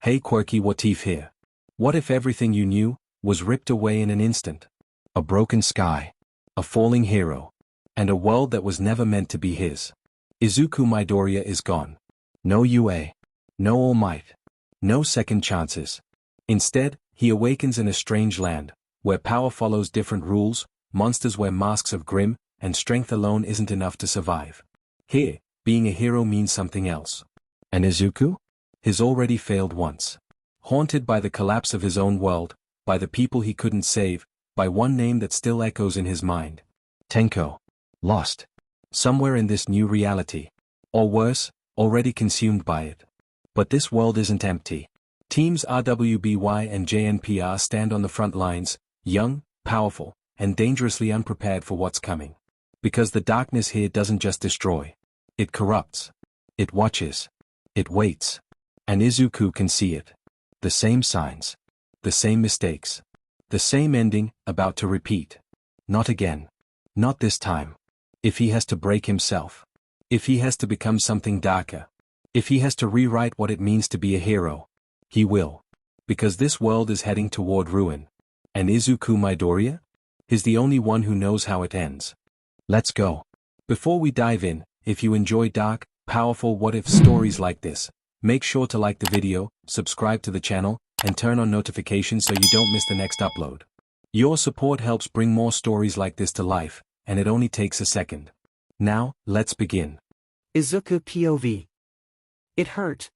Hey Quirky, Whatif here. What if everything you knew was ripped away in an instant? A broken sky, a falling hero, and a world that was never meant to be his. Izuku Midoriya is gone. No UA. No All Might. No second chances. Instead, he awakens in a strange land, where power follows different rules, monsters wear masks of grim, and strength alone isn't enough to survive. Here, being a hero means something else. And Izuku? He's already failed once. Haunted by the collapse of his own world, by the people he couldn't save, by one name that still echoes in his mind. Tenko. Lost. Somewhere in this new reality. Or worse, already consumed by it. But this world isn't empty. Teams RWBY and JNPR stand on the front lines, young, powerful, and dangerously unprepared for what's coming. Because the darkness here doesn't just destroy. It corrupts. It watches. It waits. And Izuku can see it. The same signs. The same mistakes. The same ending, about to repeat. Not again. Not this time. If he has to break himself. If he has to become something darker. If he has to rewrite what it means to be a hero. He will. Because this world is heading toward ruin. And Izuku Midoriya? He's the only one who knows how it ends. Let's go. Before we dive in, if you enjoy dark, powerful what-if stories like this, make sure to like the video, subscribe to the channel, and turn on notifications so you don't miss the next upload. Your support helps bring more stories like this to life, and it only takes a second. Now, let's begin. Izuku POV. It hurt.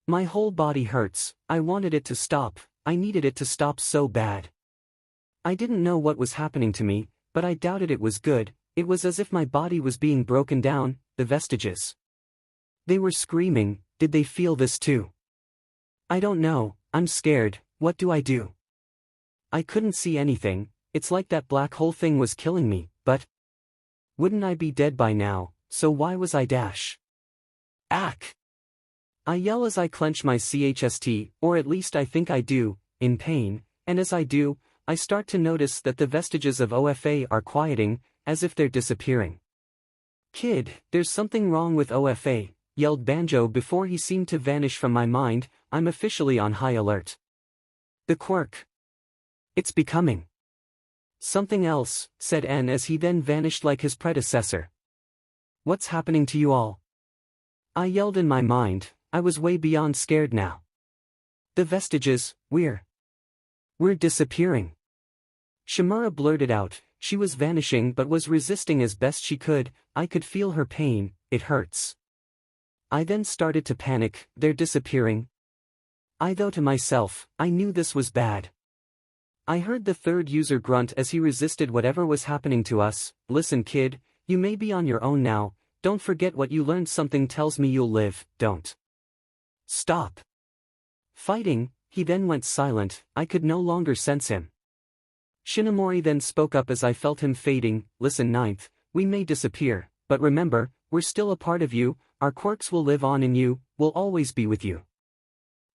My whole body hurts. I wanted it to stop. I needed it to stop so bad. I didn't know what was happening to me, but I doubted it was good. It was as if my body was being broken down, the vestiges. They were screaming. Did they feel this too? I don't know. I'm scared. What do I do? I couldn't see anything. It's like that black hole thing was killing me, but wouldn't I be dead by now? So why was I dash? Ack! I yell as I clench my chest, or at least I think I do, in pain, and as I do, I start to notice that the vestiges of OFA are quieting, as if they're disappearing. Kid, there's something wrong with OFA, yelled Banjo before he seemed to vanish from my mind. I'm officially on high alert. The quirk. It's becoming something else, said N as he then vanished like his predecessor. What's happening to you all? I yelled in my mind. I was way beyond scared now. The vestiges, we're disappearing. Shimura blurted out. She was vanishing but was resisting as best she could. I could feel her pain. It hurts. I then started to panic. They're disappearing. Though to myself, I knew this was bad. I heard the third user grunt as he resisted whatever was happening to us. Listen kid, you may be on your own now. Don't forget what you learned. Something tells me you'll live. Don't stop fighting. He then went silent. I could no longer sense him. Shinomori then spoke up as I felt him fading. Listen ninth, we may disappear, but remember, we're still a part of you. Our quirks will live on in you, will always be with you.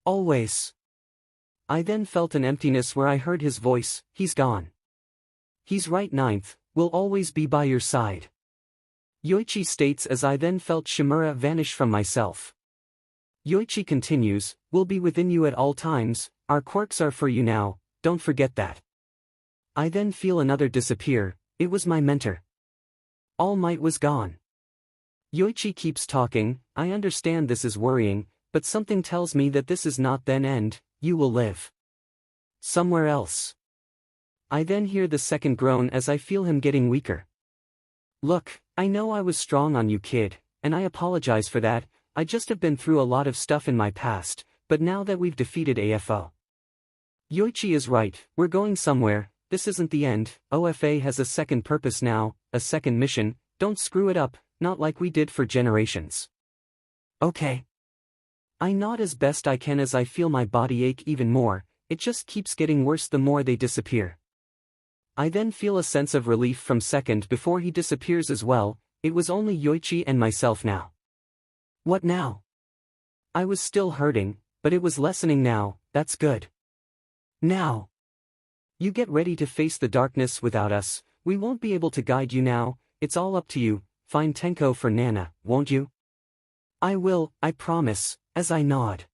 Always. I then felt an emptiness where I heard his voice. He's gone. He's right ninth, we'll always be by your side. Yoichi states as I then felt Shimura vanish from myself. Yoichi continues, we'll be within you at all times, our quirks are for you now, don't forget that. I then feel another disappear. It was my mentor. All Might was gone. Yoichi keeps talking. I understand this is worrying, but something tells me that this is not then end. You will live somewhere else. I then hear the second groan as I feel him getting weaker. Look, I know I was strong on you kid, and I apologize for that. I just have been through a lot of stuff in my past, but now that we've defeated AFO. Yoichi is right, we're going somewhere. This isn't the end. OFA has a second purpose now, a second mission. Don't screw it up, not like we did for generations. Okay. I nod as best I can as I feel my body ache even more. It just keeps getting worse the more they disappear. I then feel a sense of relief from second before he disappears as well. It was only Yoichi and myself now. What now? I was still hurting, but it was lessening now. That's good. Now you get ready to face the darkness without us. We won't be able to guide you now. It's all up to you. Find Tenko for Nana, won't you? I will, I promise, as I nod.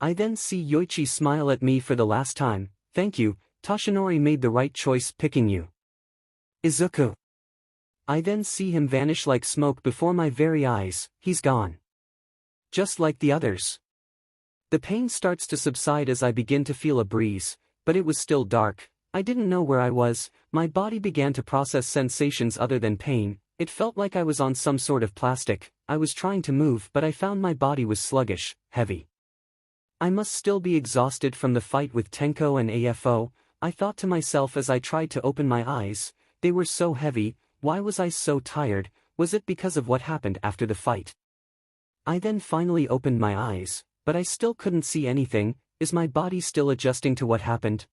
I then see Yoichi smile at me for the last time. Thank you, Toshinori made the right choice picking you. Izuku. I then see him vanish like smoke before my very eyes. He's gone. Just like the others. The pain starts to subside as I begin to feel a breeze, but it was still dark. I didn't know where I was. My body began to process sensations other than pain. It felt like I was on some sort of plastic. I was trying to move, but I found my body was sluggish, heavy. I must still be exhausted from the fight with Tenko and AFO, I thought to myself as I tried to open my eyes. They were so heavy. Why was I so tired? Was it because of what happened after the fight? I then finally opened my eyes, but I still couldn't see anything. Is my body still adjusting to what happened?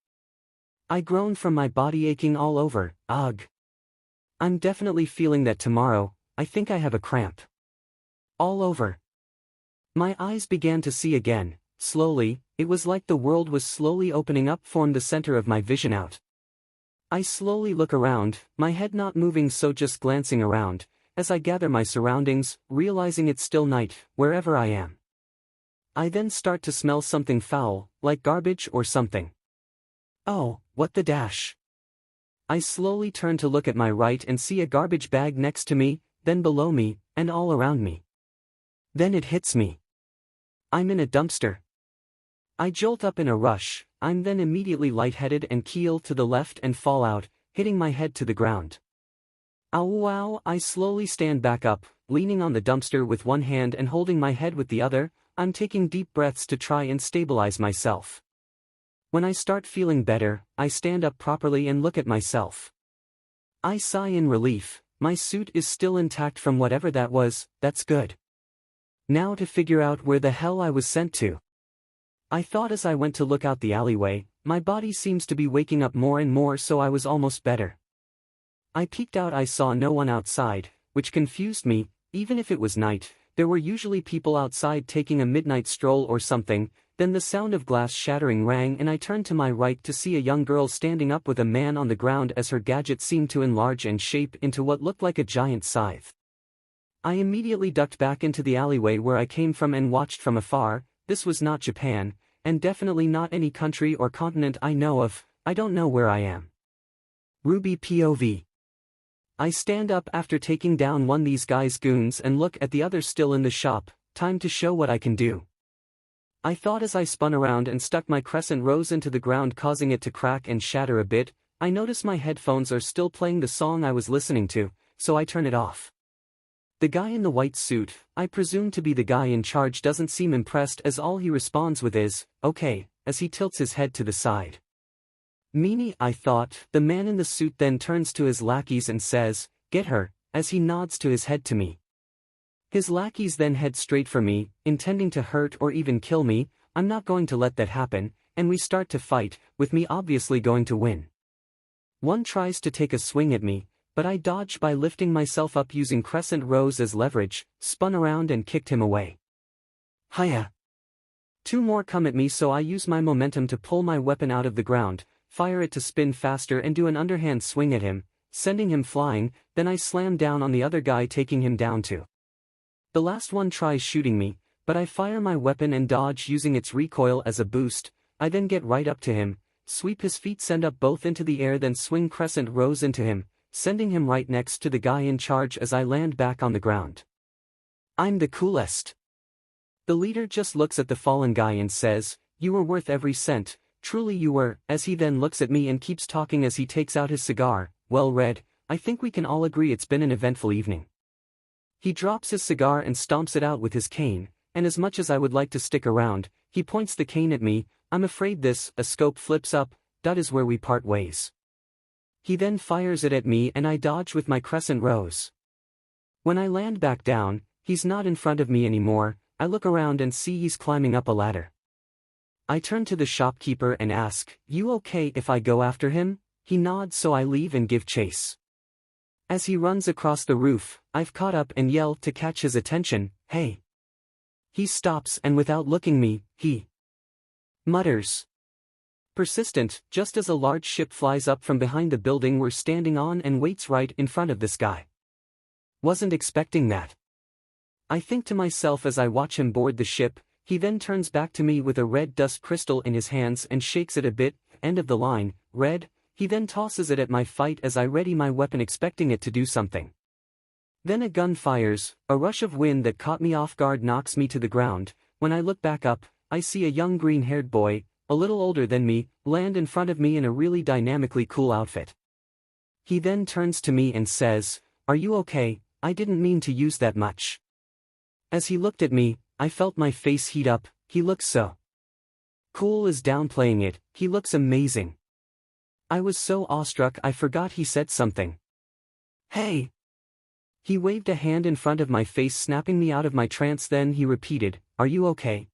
I groaned from my body aching all over. Ugh. I'm definitely feeling that tomorrow. I think I have a cramp. All over. My eyes began to see again. Slowly, it was like the world was slowly opening up, formed the center of my vision out. I slowly look around, my head not moving, so just glancing around, as I gather my surroundings, realizing it's still night, wherever I am. I then start to smell something foul, like garbage or something. Oh, what the dash? I slowly turn to look at my right and see a garbage bag next to me, then below me, and all around me. Then it hits me. I'm in a dumpster. I jolt up in a rush. I'm then immediately lightheaded and keel to the left and fall out, hitting my head to the ground. Ow wow! I slowly stand back up, leaning on the dumpster with one hand and holding my head with the other. I'm taking deep breaths to try and stabilize myself. When I start feeling better, I stand up properly and look at myself. I sigh in relief. My suit is still intact from whatever that was. That's good. Now to figure out where the hell I was sent to. I thought as I went to look out the alleyway. My body seems to be waking up more and more, so I was almost better. I peeked out. I saw no one outside, which confused me. Even if it was night, there were usually people outside taking a midnight stroll or something. Then the sound of glass shattering rang and I turned to my right to see a young girl standing up with a man on the ground as her gadget seemed to enlarge and shape into what looked like a giant scythe. I immediately ducked back into the alleyway where I came from and watched from afar. This was not Japan, and definitely not any country or continent I know of. I don't know where I am. RWBY POV. I stand up after taking down one of these guys' goons and look at the other still in the shop. Time to show what I can do. I thought as I spun around and stuck my crescent rose into the ground, causing it to crack and shatter a bit. I notice my headphones are still playing the song I was listening to, so I turn it off. The guy in the white suit, I presume to be the guy in charge, doesn't seem impressed as all he responds with is, okay, as he tilts his head to the side. Meanie, I thought. The man in the suit then turns to his lackeys and says, get her, as he nods to his head to me. His lackeys then head straight for me, intending to hurt or even kill me. I'm not going to let that happen, and we start to fight, with me obviously going to win. One tries to take a swing at me, but I dodged by lifting myself up using crescent rose as leverage, spun around and kicked him away. Hiya! Two more come at me, so I use my momentum to pull my weapon out of the ground, fire it to spin faster and do an underhand swing at him, sending him flying. Then I slam down on the other guy, taking him down too. The last one tries shooting me, but I fire my weapon and dodge using its recoil as a boost. I then get right up to him, sweep his feet, send up both into the air, then swing crescent rose into him, sending him right next to the guy in charge as I land back on the ground. I'm the coolest. The leader just looks at the fallen guy and says, you were worth every cent, truly you were, as he then looks at me and keeps talking as he takes out his cigar. Well, Red, I think we can all agree it's been an eventful evening. He drops his cigar and stomps it out with his cane, and as much as I would like to stick around, he points the cane at me. I'm afraid this, a scope flips up, that is where we part ways. He then fires it at me and I dodge with my crescent rose. When I land back down, he's not in front of me anymore. I look around and see he's climbing up a ladder. I turn to the shopkeeper and ask, you okay if I go after him? He nods, so I leave and give chase. As he runs across the roof, I've caught up and yell to catch his attention, hey. He stops and without looking me, he mutters. Persistent, just as a large ship flies up from behind the building we're standing on and waits right in front of this guy. Wasn't expecting that. I think to myself as I watch him board the ship. He then turns back to me with a red dust crystal in his hands and shakes it a bit, end of the line, red. He then tosses it at my fight as I ready my weapon expecting it to do something. Then a gun fires, a rush of wind that caught me off guard knocks me to the ground. When I look back up, I see a young green-haired boy, a little older than me, land in front of me in a really dynamically cool outfit. He then turns to me and says, "Are you okay? I didn't mean to use that much." As he looked at me, I felt my face heat up. He looks so cool is downplaying it, he looks amazing. I was so awestruck I forgot he said something. "Hey!" He waved a hand in front of my face snapping me out of my trance, then he repeated, "Are you okay?"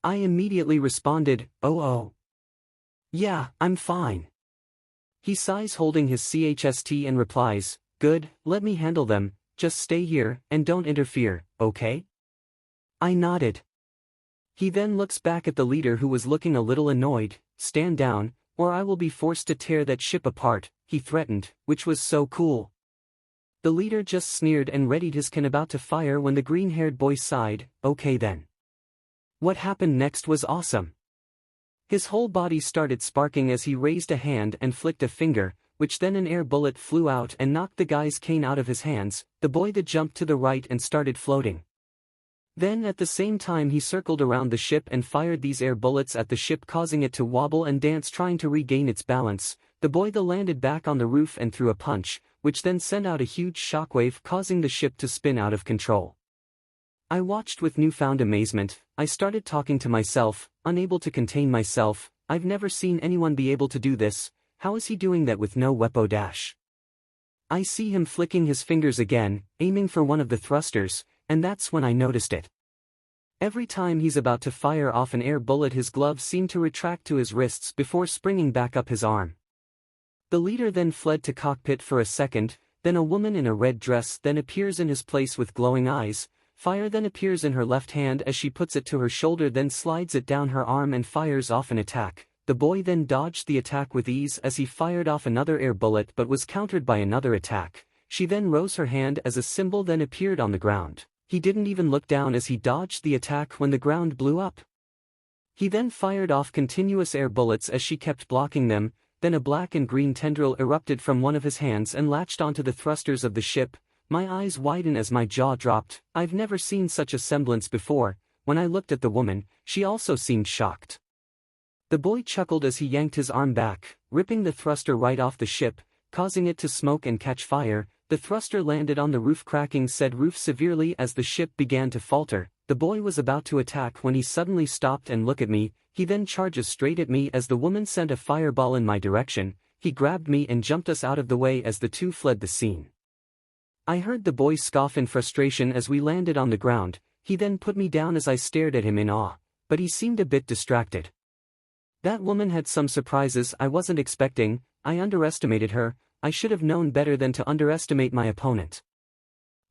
I immediately responded, "Oh. Yeah, I'm fine." He sighs holding his chst and replies, "Good, let me handle them, just stay here, and don't interfere, okay?" I nodded. He then looks back at the leader who was looking a little annoyed, "Stand down, or I will be forced to tear that ship apart," he threatened, which was so cool. The leader just sneered and readied his can about to fire when the green-haired boy sighed, "Okay then." What happened next was awesome. His whole body started sparking as he raised a hand and flicked a finger, which then an air bullet flew out and knocked the guy's cane out of his hands. The boy then jumped to the right and started floating. Then at the same time he circled around the ship and fired these air bullets at the ship, causing it to wobble and dance, trying to regain its balance. The boy then landed back on the roof and threw a punch, which then sent out a huge shockwave, causing the ship to spin out of control. I watched with newfound amazement. I started talking to myself, unable to contain myself. I've never seen anyone be able to do this. How is he doing that with no weapon dash? I see him flicking his fingers again, aiming for one of the thrusters, and that's when I noticed it. Every time he's about to fire off an air bullet, his gloves seem to retract to his wrists before springing back up his arm. The leader then fled to cockpit for a second, then a woman in a red dress then appears in his place with glowing eyes. Fire then appears in her left hand as she puts it to her shoulder, then slides it down her arm and fires off an attack. The boy then dodged the attack with ease as he fired off another air bullet but was countered by another attack. She then rose her hand as a symbol then appeared on the ground. He didn't even look down as he dodged the attack when the ground blew up. He then fired off continuous air bullets as she kept blocking them. Then a black and green tendril erupted from one of his hands and latched onto the thrusters of the ship. My eyes widen as my jaw dropped. I've never seen such a semblance before. When I looked at the woman, she also seemed shocked. The boy chuckled as he yanked his arm back, ripping the thruster right off the ship, causing it to smoke and catch fire. The thruster landed on the roof, cracking said roof severely as the ship began to falter. The boy was about to attack when he suddenly stopped and looked at me. He then charges straight at me as the woman sent a fireball in my direction. He grabbed me and jumped us out of the way as the two fled the scene. I heard the boy scoff in frustration as we landed on the ground. He then put me down as I stared at him in awe, but he seemed a bit distracted. That woman had some surprises I wasn't expecting. I underestimated her. I should have known better than to underestimate my opponent.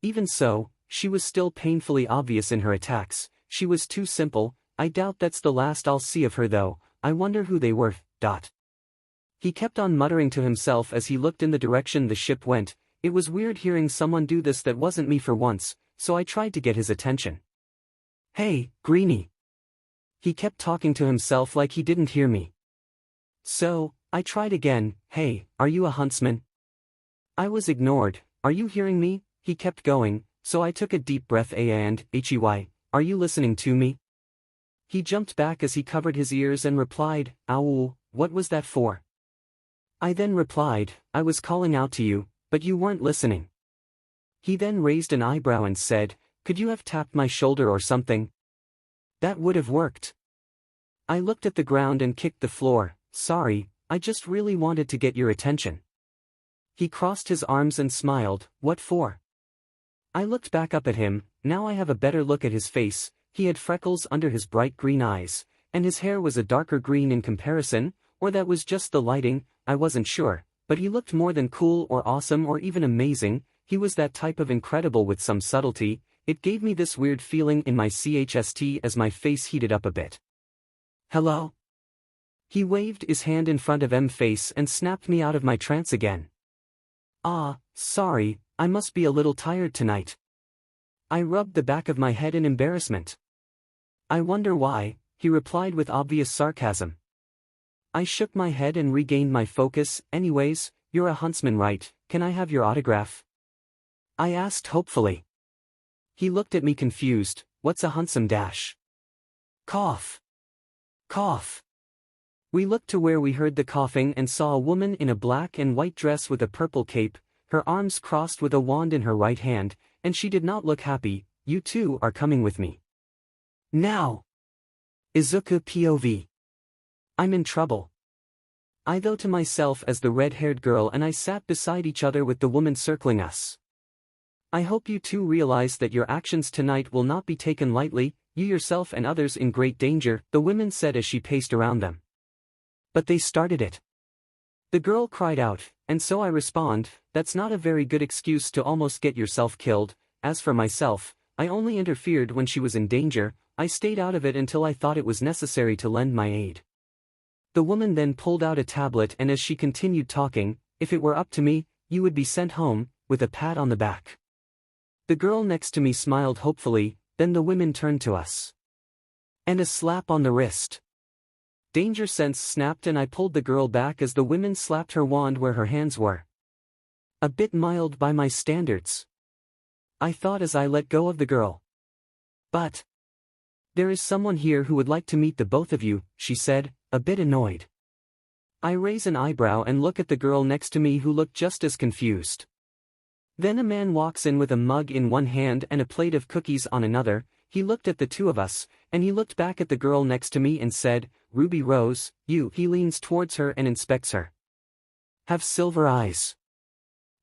Even so, she was still painfully obvious in her attacks. She was too simple. I doubt that's the last I'll see of her though. I wonder who they were. He kept on muttering to himself as he looked in the direction the ship went. It was weird hearing someone do this that wasn't me for once, so I tried to get his attention. "Hey, Greenie." He kept talking to himself like he didn't hear me. So, I tried again. "Hey, are you a huntsman?" I was ignored. "Are you hearing me?" He kept going, so I took a deep breath. And, "Hey, are you listening to me?" He jumped back as he covered his ears and replied, "Ow, what was that for?" I then replied, "I was calling out to you, but you weren't listening." He then raised an eyebrow and said, "Could you have tapped my shoulder or something? That would have worked." I looked at the ground and kicked the floor. "Sorry, I just really wanted to get your attention." He crossed his arms and smiled. "What for?" I looked back up at him. Now I have a better look at his face. He had freckles under his bright green eyes, and his hair was a darker green in comparison, or that was just the lighting, I wasn't sure, but he looked more than cool or awesome or even amazing. He was that type of incredible with some subtlety. It gave me this weird feeling in my chst as my face heated up a bit. "Hello?" He waved his hand in front of M face and snapped me out of my trance again. Sorry, I must be a little tired tonight." I rubbed the back of my head in embarrassment. I wonder why, he replied with obvious sarcasm. I shook my head and regained my focus. Anyways, you're a huntsman, right? Can I have your autograph? I asked hopefully. He looked at me confused. What's a huntsman dash? Cough. Cough. We looked to where we heard the coughing and saw a woman in a black and white dress with a purple cape, her arms crossed with a wand in her right hand, and she did not look happy. You two are coming with me. Now. Izuku POV. I'm in trouble. I thought to myself as the red-haired girl and I sat beside each other with the woman circling us. I hope you two realize that your actions tonight will not be taken lightly, you yourself and others in great danger, the woman said as she paced around them. But they started it. The girl cried out, and so I respond, that's not a very good excuse to almost get yourself killed. As for myself, I only interfered when she was in danger. I stayed out of it until I thought it was necessary to lend my aid. The woman then pulled out a tablet and as she continued talking, if it were up to me, you would be sent home, with a pat on the back. The girl next to me smiled hopefully, then the women turned to us. And a slap on the wrist. Danger sense snapped and I pulled the girl back as the women slapped her wand where her hands were. A bit mild by my standards. I thought as I let go of the girl. But there is someone here who would like to meet the both of you, she said, a bit annoyed. I raise an eyebrow and look at the girl next to me who looked just as confused. Then a man walks in with a mug in one hand and a plate of cookies on another. He looked at the two of us, and he looked back at the girl next to me and said, Ruby Rose, you. He leans towards her and inspects her. Have silver eyes.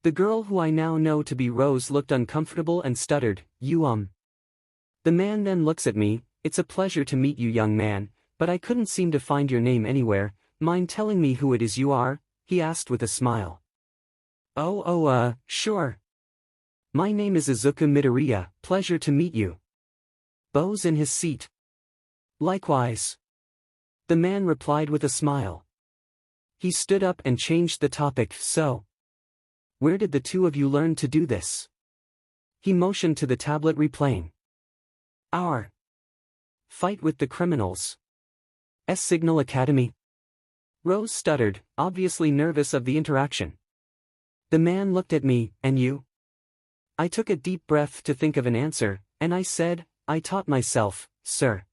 The girl who I now know to be Rose looked uncomfortable and stuttered, you. The man then looks at me, it's a pleasure to meet you, young man, but I couldn't seem to find your name anywhere. Mind telling me who it is you are? He asked with a smile. Sure. My name is Izuku Midoriya, pleasure to meet you. Bows in his seat. Likewise. The man replied with a smile. He stood up and changed the topic, so. Where did the two of you learn to do this? He motioned to the tablet replaying. Our fight with the criminals. Signal Academy. Rose stuttered, obviously nervous of the interaction. The man looked at me, and you? I took a deep breath to think of an answer, and I said, I taught myself, sir.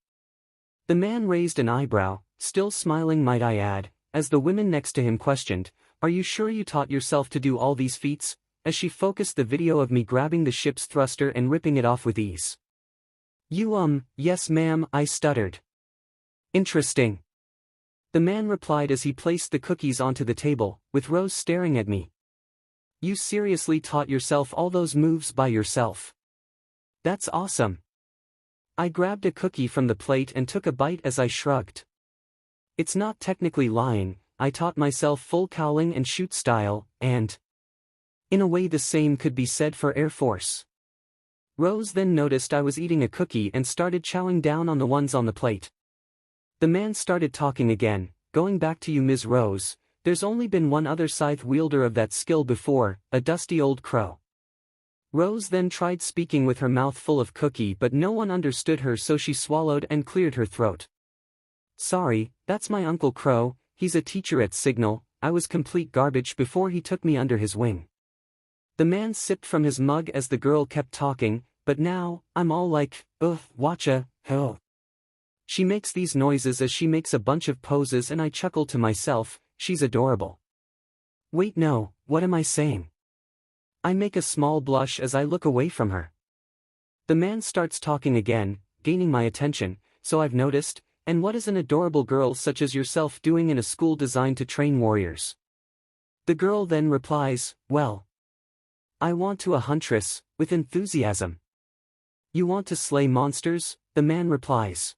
The man raised an eyebrow, still smiling might I add, as the women next to him questioned, are you sure you taught yourself to do all these feats? As she focused the video of me grabbing the ship's thruster and ripping it off with ease. Yes ma'am, I stuttered. Interesting. The man replied as he placed the cookies onto the table, with Rose staring at me. You seriously taught yourself all those moves by yourself? That's awesome. I grabbed a cookie from the plate and took a bite as I shrugged. It's not technically lying, I taught myself full cowling and shoot style, and in a way the same could be said for Air Force. Rose then noticed I was eating a cookie and started chowing down on the ones on the plate. The man started talking again, going back to you Ms. Rose, there's only been one other scythe wielder of that skill before, a dusty old crow. Rose then tried speaking with her mouth full of cookie but no one understood her so she swallowed and cleared her throat. Sorry, that's my Uncle Crow, he's a teacher at Signal, I was complete garbage before he took me under his wing. The man sipped from his mug as the girl kept talking, but now, I'm all like, watcha, oh. She makes these noises as she makes a bunch of poses and I chuckle to myself, she's adorable. Wait no, what am I saying? I make a small blush as I look away from her. The man starts talking again, gaining my attention, so I've noticed, and what is an adorable girl such as yourself doing in a school designed to train warriors? The girl then replies, well, I want to a huntress, with enthusiasm. You want to slay monsters? The man replies.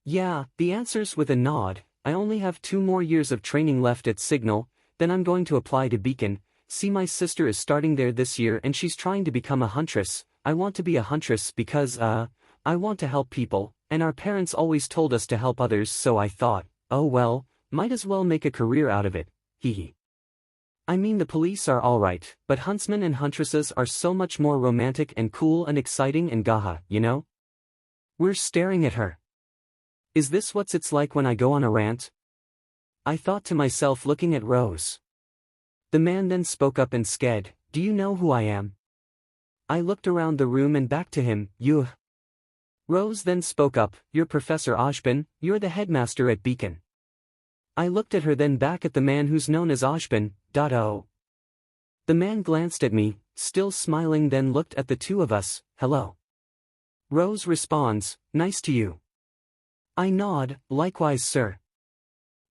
Yeah, the answer's with a nod, I only have 2 more years of training left at Signal, then I'm going to apply to Beacon. See, my sister is starting there this year and she's trying to become a huntress. I want to be a huntress because, I want to help people, and our parents always told us to help others so I thought, oh well, might as well make a career out of it, hee. I mean the police are alright, but huntsmen and huntresses are so much more romantic and cool and exciting and gaha, you know? We're staring at her. Is this what it's like when I go on a rant? I thought to myself looking at Rose. The man then spoke up and said, do you know who I am? I looked around the room and back to him, you. Rose then spoke up, you're Professor Ashbin, you're the headmaster at Beacon. I looked at her then back at the man who's known as Ashbin. Oh. The man glanced at me, still smiling, then looked at the two of us, hello. Rose responds, nice to you. I nod, likewise sir.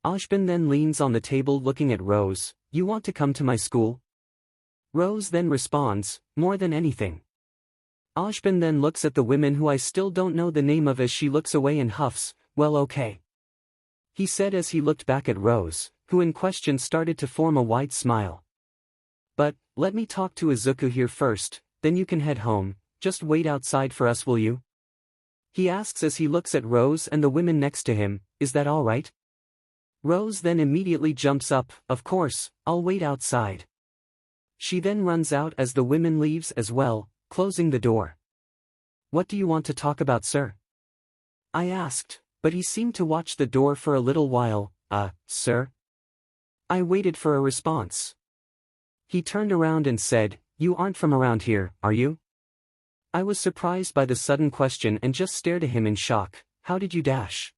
Ashbin then leans on the table looking at Rose, you want to come to my school? Rose then responds, more than anything. Ashbin then looks at the women who I still don't know the name of as she looks away and huffs, well okay. He said as he looked back at Rose, who in question started to form a wide smile. But, let me talk to Izuku here first, then you can head home, just wait outside for us will you? He asks as he looks at Rose and the women next to him, is that alright? Rose then immediately jumps up, of course, I'll wait outside. She then runs out as the women leaves as well, closing the door. What do you want to talk about sir? I asked, but he seemed to watch the door for a little while, sir? I waited for a response. He turned around and said, you aren't from around here, are you? I was surprised by the sudden question and just stared at him in shock, how did you dash?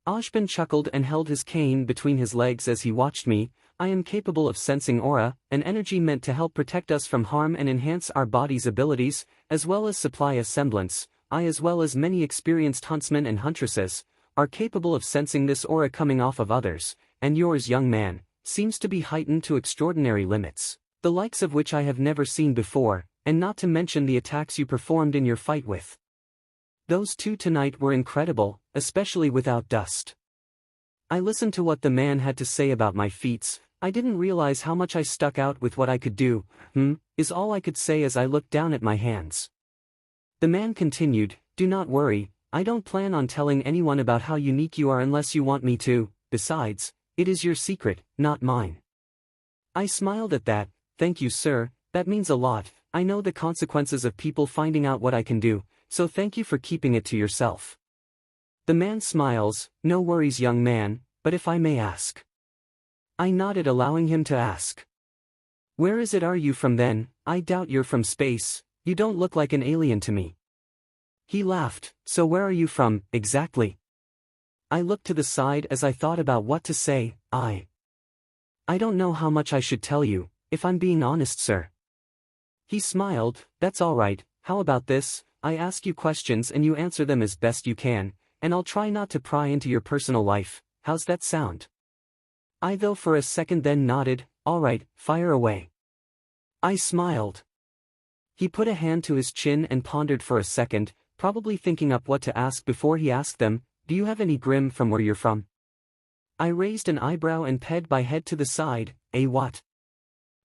Ashbin chuckled and held his cane between his legs as he watched me. I am capable of sensing aura, an energy meant to help protect us from harm and enhance our body's abilities, as well as supply a semblance. I as well as many experienced huntsmen and huntresses, are capable of sensing this aura coming off of others, and yours young man, seems to be heightened to extraordinary limits, the likes of which I have never seen before, and not to mention the attacks you performed in your fight with. Those two tonight were incredible, especially without dust. I listened to what the man had to say about my feats. I didn't realize how much I stuck out with what I could do, is all I could say as I looked down at my hands. The man continued, do not worry, I don't plan on telling anyone about how unique you are unless you want me to, besides, it is your secret, not mine. I smiled at that, thank you sir, that means a lot, I know the consequences of people finding out what I can do, so thank you for keeping it to yourself. The man smiles, no worries young man, but if I may ask. I nodded allowing him to ask. Where is it are you from then? I doubt you're from space, you don't look like an alien to me. He laughed, so where are you from, exactly? I looked to the side as I thought about what to say. I don't know how much I should tell you, if I'm being honest sir. He smiled, that's alright, how about this, I ask you questions and you answer them as best you can, and I'll try not to pry into your personal life, how's that sound? I though for a second then nodded, alright, fire away. I smiled. He put a hand to his chin and pondered for a second, probably thinking up what to ask before he asked them, do you have any grim from where you're from? I raised an eyebrow and pegged my head to the side, what?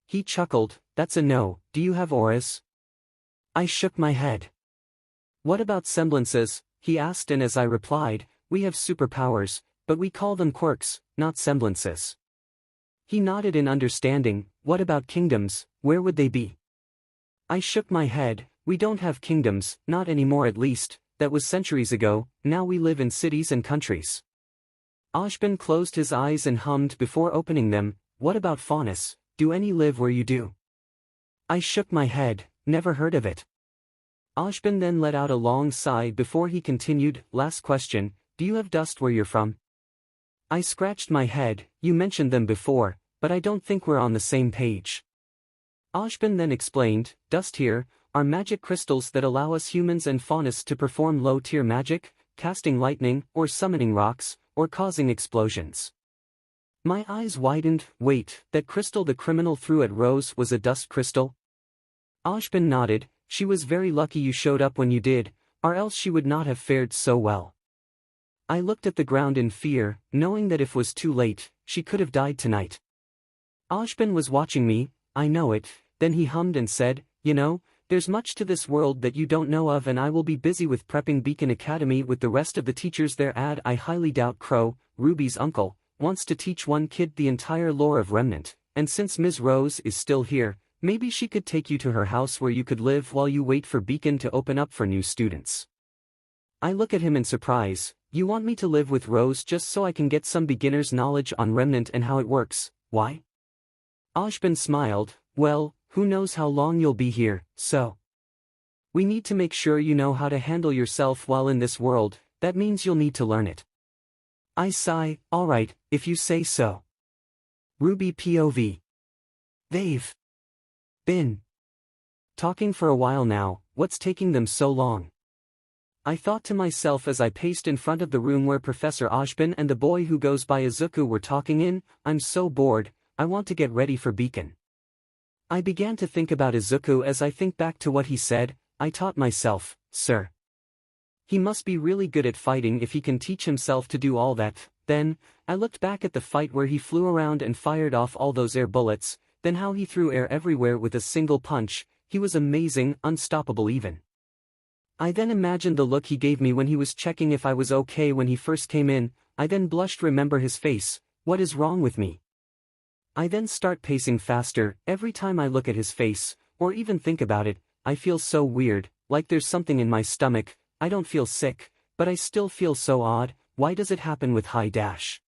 He chuckled, that's a no, do you have auras? I shook my head. What about semblances, he asked and as I replied, we have superpowers, but we call them quirks, not semblances. He nodded in understanding, what about kingdoms, where would they be? I shook my head, we don't have kingdoms, not anymore at least, that was centuries ago, now we live in cities and countries. Ashbin closed his eyes and hummed before opening them, what about faunus, do any live where you do? I shook my head, never heard of it. Ashbin then let out a long sigh before he continued, last question, do you have dust where you're from? I scratched my head, you mentioned them before, but I don't think we're on the same page. Ashbin then explained, dust here, are magic crystals that allow us humans and faunus to perform low-tier magic, casting lightning, or summoning rocks, or causing explosions. My eyes widened, wait, that crystal the criminal threw at Rose was a dust crystal? Ashbin nodded, she was very lucky you showed up when you did, or else she would not have fared so well. I looked at the ground in fear, knowing that if it was too late, she could have died tonight. Ashbin was watching me, I know it, then he hummed and said, you know, there's much to this world that you don't know of and I will be busy with prepping Beacon Academy with the rest of the teachers there. I highly doubt Crow, Ruby's uncle, wants to teach one kid the entire lore of Remnant, and since Ms. Rose is still here, maybe she could take you to her house where you could live while you wait for Beacon to open up for new students. I look at him in surprise, You want me to live with Rose just so I can get some beginner's knowledge on Remnant and how it works, why? Ashbin smiled, well, who knows how long you'll be here, so. We need to make sure you know how to handle yourself while in this world, that means you'll need to learn it. I sigh, alright, if you say so. RWBY POV. They've been talking for a while now, what's taking them so long? I thought to myself as I paced in front of the room where Professor Ashbin and the boy who goes by Izuku were talking in, I'm so bored, I want to get ready for Beacon. I began to think about Izuku as I think back to what he said, I taught myself, sir. He must be really good at fighting if he can teach himself to do all that. Then, I looked back at the fight where he flew around and fired off all those air bullets, then how he threw air everywhere with a single punch, he was amazing, unstoppable even. I then imagined the look he gave me when he was checking if I was okay when he first came in, I then blushed remember his face, what is wrong with me? I then start pacing faster, every time I look at his face, or even think about it, I feel so weird, like there's something in my stomach, I don't feel sick, but I still feel so odd, why does it happen with high dash?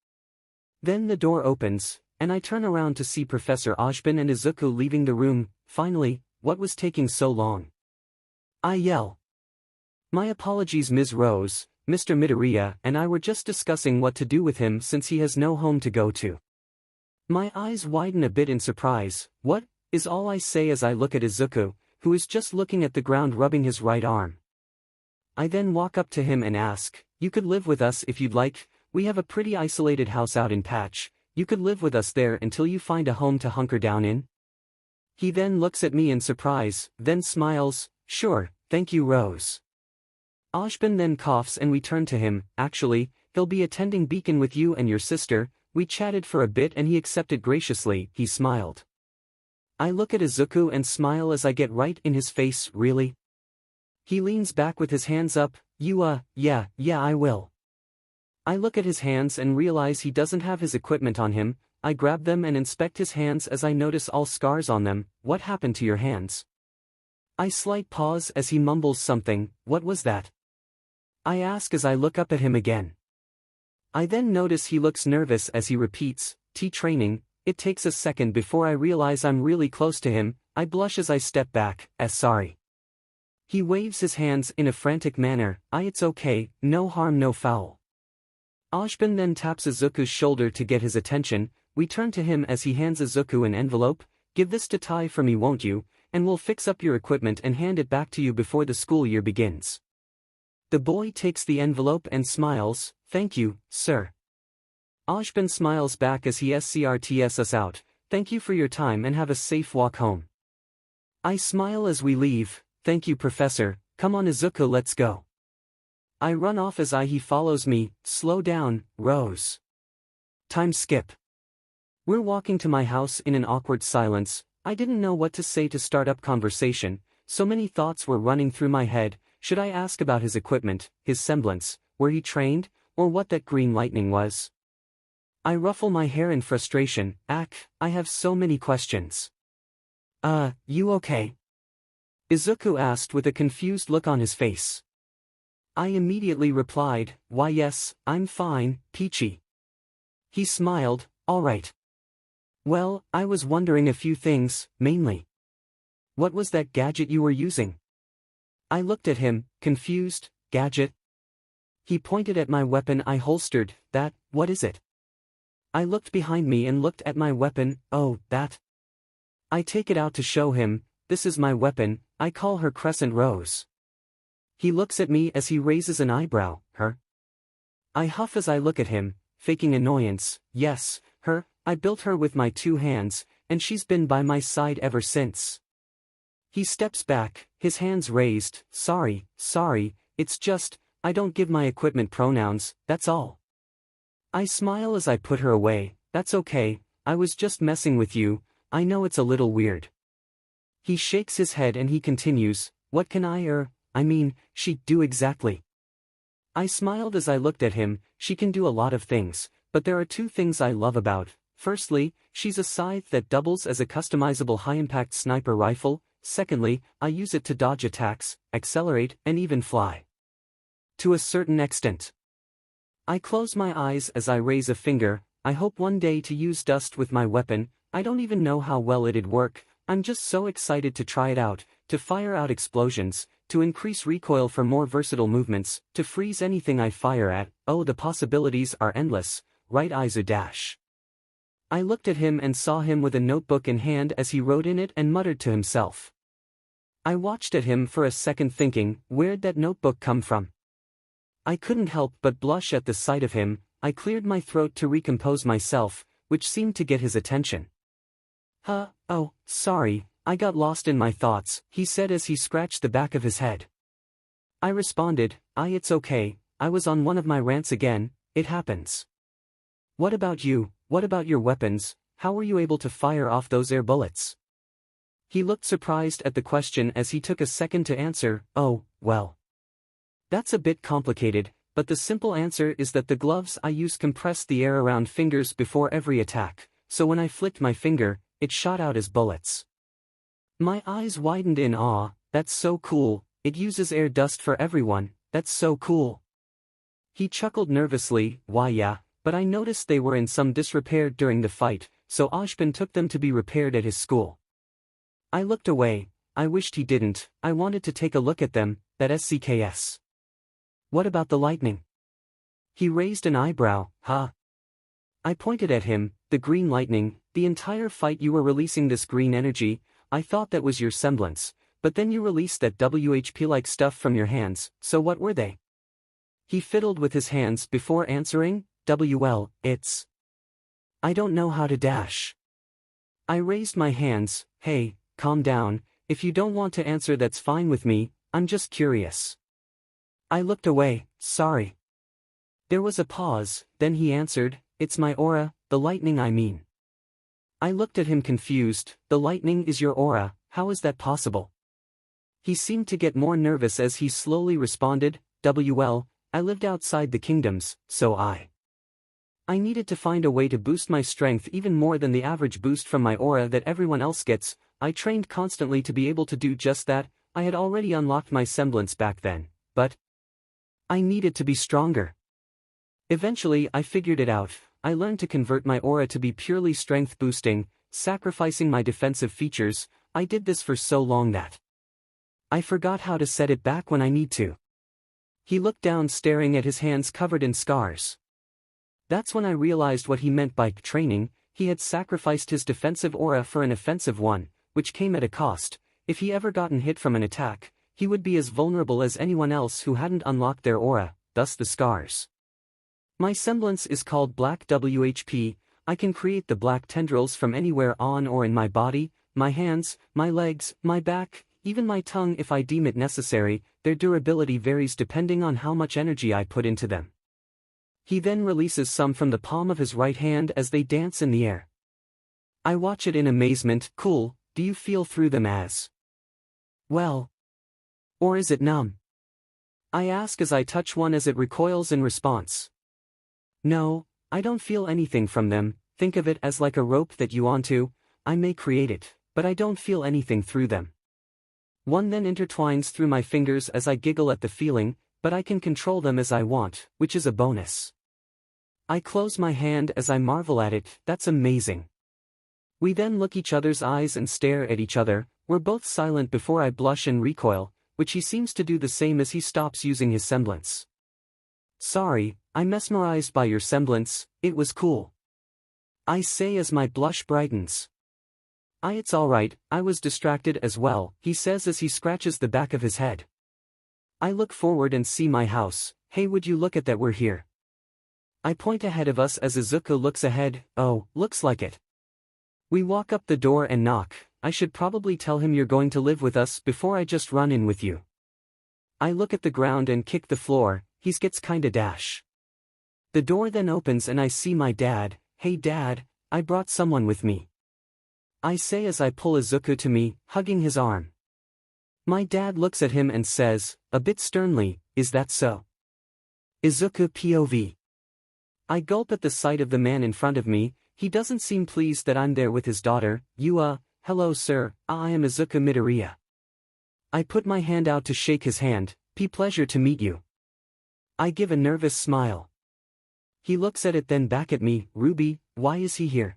Then the door opens, and I turn around to see Professor Ashbin and Izuku leaving the room, finally, what was taking so long? I yell. My apologies Ms. Rose, Mr. Midoriya and I were just discussing what to do with him since he has no home to go to. My eyes widen a bit in surprise, what, is all I say as I look at Izuku, who is just looking at the ground rubbing his right arm. I then walk up to him and ask, you could live with us if you'd like, we have a pretty isolated house out in Patch, you could live with us there until you find a home to hunker down in? He then looks at me in surprise, then smiles, sure, thank you Rose. Ashbin then coughs and we turn to him, actually, he'll be attending Beacon with you and your sister, we chatted for a bit and he accepted graciously, he smiled. I look at Izuku and smile as I get right in his face, really? He leans back with his hands up, yeah, I will. I look at his hands and realize he doesn't have his equipment on him, I grab them and inspect his hands as I notice all scars on them, what happened to your hands? I slight pause as he mumbles something, what was that? I ask as I look up at him again. I then notice he looks nervous as he repeats, T-training, it takes a second before I realize I'm really close to him, I blush as I step back, sorry. He waves his hands in a frantic manner, it's okay, no harm no foul. Ashbin then taps Izuku's shoulder to get his attention, we turn to him as he hands Izuku an envelope, give this to Tai for me won't you, and we'll fix up your equipment and hand it back to you before the school year begins. The boy takes the envelope and smiles, thank you, sir. Ashbin smiles back as he escorts us out, thank you for your time and have a safe walk home. I smile as we leave, thank you Professor, come on Izuku let's go. I run off as he follows me, slow down, Rose. Time skip. We're walking to my house in an awkward silence, I didn't know what to say to start up conversation, so many thoughts were running through my head, should I ask about his equipment, his semblance, where he trained, or what that green lightning was? I ruffle my hair in frustration, I have so many questions. You okay? Izuku asked with a confused look on his face. I immediately replied, why yes, I'm fine, Peachy. He smiled, alright. Well, I was wondering a few things, mainly. What was that gadget you were using? I looked at him, confused, gadget? He pointed at my weapon I holstered, that, what is it? I looked behind me and looked at my weapon, oh, that. I take it out to show him, this is my weapon, I call her Crescent Rose. He looks at me as he raises an eyebrow, her? I huff as I look at him, faking annoyance, yes, her, I built her with my 2 hands, and she's been by my side ever since. He steps back, his hands raised, sorry, it's just, I don't give my equipment pronouns, that's all. I smile as I put her away, that's okay, I was just messing with you, I know it's a little weird. He shakes his head and he continues, what can she do exactly? I smiled as I looked at him, she can do a lot of things, but there are 2 things I love about, firstly, she's a scythe that doubles as a customizable high-impact sniper rifle, secondly, I use it to dodge attacks, accelerate, and even fly. To a certain extent. I close my eyes as I raise a finger. I hope one day to use dust with my weapon. I don't even know how well it'd work. I'm just so excited to try it out, to fire out explosions, to increase recoil for more versatile movements, to freeze anything I fire at. Oh, the possibilities are endless, right Izu dash. I looked at him and saw him with a notebook in hand as he wrote in it and muttered to himself. I watched at him for a second thinking, where'd that notebook come from? I couldn't help but blush at the sight of him. I cleared my throat to recompose myself, which seemed to get his attention. Oh, sorry, I got lost in my thoughts, he said as he scratched the back of his head. I responded, it's okay, I was on one of my rants again, it happens. What about you? What about your weapons? How were you able to fire off those air bullets? He looked surprised at the question as he took a second to answer. Oh, well. That's a bit complicated, but the simple answer is that the gloves I use compressed the air around fingers before every attack, so when I flicked my finger, it shot out as bullets. My eyes widened in awe. That's so cool, it uses air dust for everyone, that's so cool. He chuckled nervously. Why yeah, but I noticed they were in some disrepair during the fight, so Ashbin took them to be repaired at his school. I looked away. I wished he didn't. I wanted to take a look at them, that SCKS. What about the lightning? He raised an eyebrow. Huh? I pointed at him. The green lightning. The entire fight you were releasing this green energy. I thought that was your semblance, but then you released that WHP-like stuff from your hands, so what were they? He fiddled with his hands before answering. It's... I don't know how to dash. I raised my hands. Hey, calm down, if you don't want to answer that's fine with me, I'm just curious. I looked away. Sorry. There was a pause, then he answered, it's my aura, the lightning I mean. I looked at him confused. The lightning is your aura, how is that possible? He seemed to get more nervous as he slowly responded. I lived outside the kingdoms, so I needed to find a way to boost my strength even more than the average boost from my aura that everyone else gets. I trained constantly to be able to do just that. I had already unlocked my semblance back then, but I needed to be stronger. Eventually I figured it out. I learned to convert my aura to be purely strength boosting, sacrificing my defensive features. I did this for so long that I forgot how to set it back when I need to. He looked down staring at his hands covered in scars. That's when I realized what he meant by training. He had sacrificed his defensive aura for an offensive one, which came at a cost. If he ever gotten hit from an attack, he would be as vulnerable as anyone else who hadn't unlocked their aura, thus the scars. My semblance is called Black WHP. I can create the black tendrils from anywhere on or in my body, my hands, my legs, my back, even my tongue if I deem it necessary. Their durability varies depending on how much energy I put into them. He then releases some from the palm of his right hand as they dance in the air. I watch it in amazement. Cool, do you feel through them as well? Or is it numb? I ask as I touch one as it recoils in response. No, I don't feel anything from them. Think of it as like a rope that you onto. I may create it, but I don't feel anything through them. One then intertwines through my fingers as I giggle at the feeling, but I can control them as I want, which is a bonus. I close my hand as I marvel at it. That's amazing. We then look each other's eyes and stare at each other. We're both silent before I blush and recoil, which he seems to do the same as he stops using his semblance. Sorry, I'm mesmerized by your semblance, it was cool. I say as my blush brightens. It's alright, I was distracted as well, he says as he scratches the back of his head. I look forward and see my house. Hey, would you look at that, we're here. I point ahead of us as Izuku looks ahead. Oh, looks like it. We walk up the door and knock. I should probably tell him you're going to live with us before I just run in with you. I look at the ground and kick the floor. He gets kinda dash. The door then opens and I see my dad. Hey dad, I brought someone with me. I say as I pull Izuku to me, hugging his arm. My dad looks at him and says, a bit sternly, is that so? Izuku POV. I gulp at the sight of the man in front of me. He doesn't seem pleased that I'm there with his daughter. Hello sir, I am Izuku Midoriya. I put my hand out to shake his hand. Pleasure to meet you. I give a nervous smile. He looks at it then back at me. Ruby, why is he here?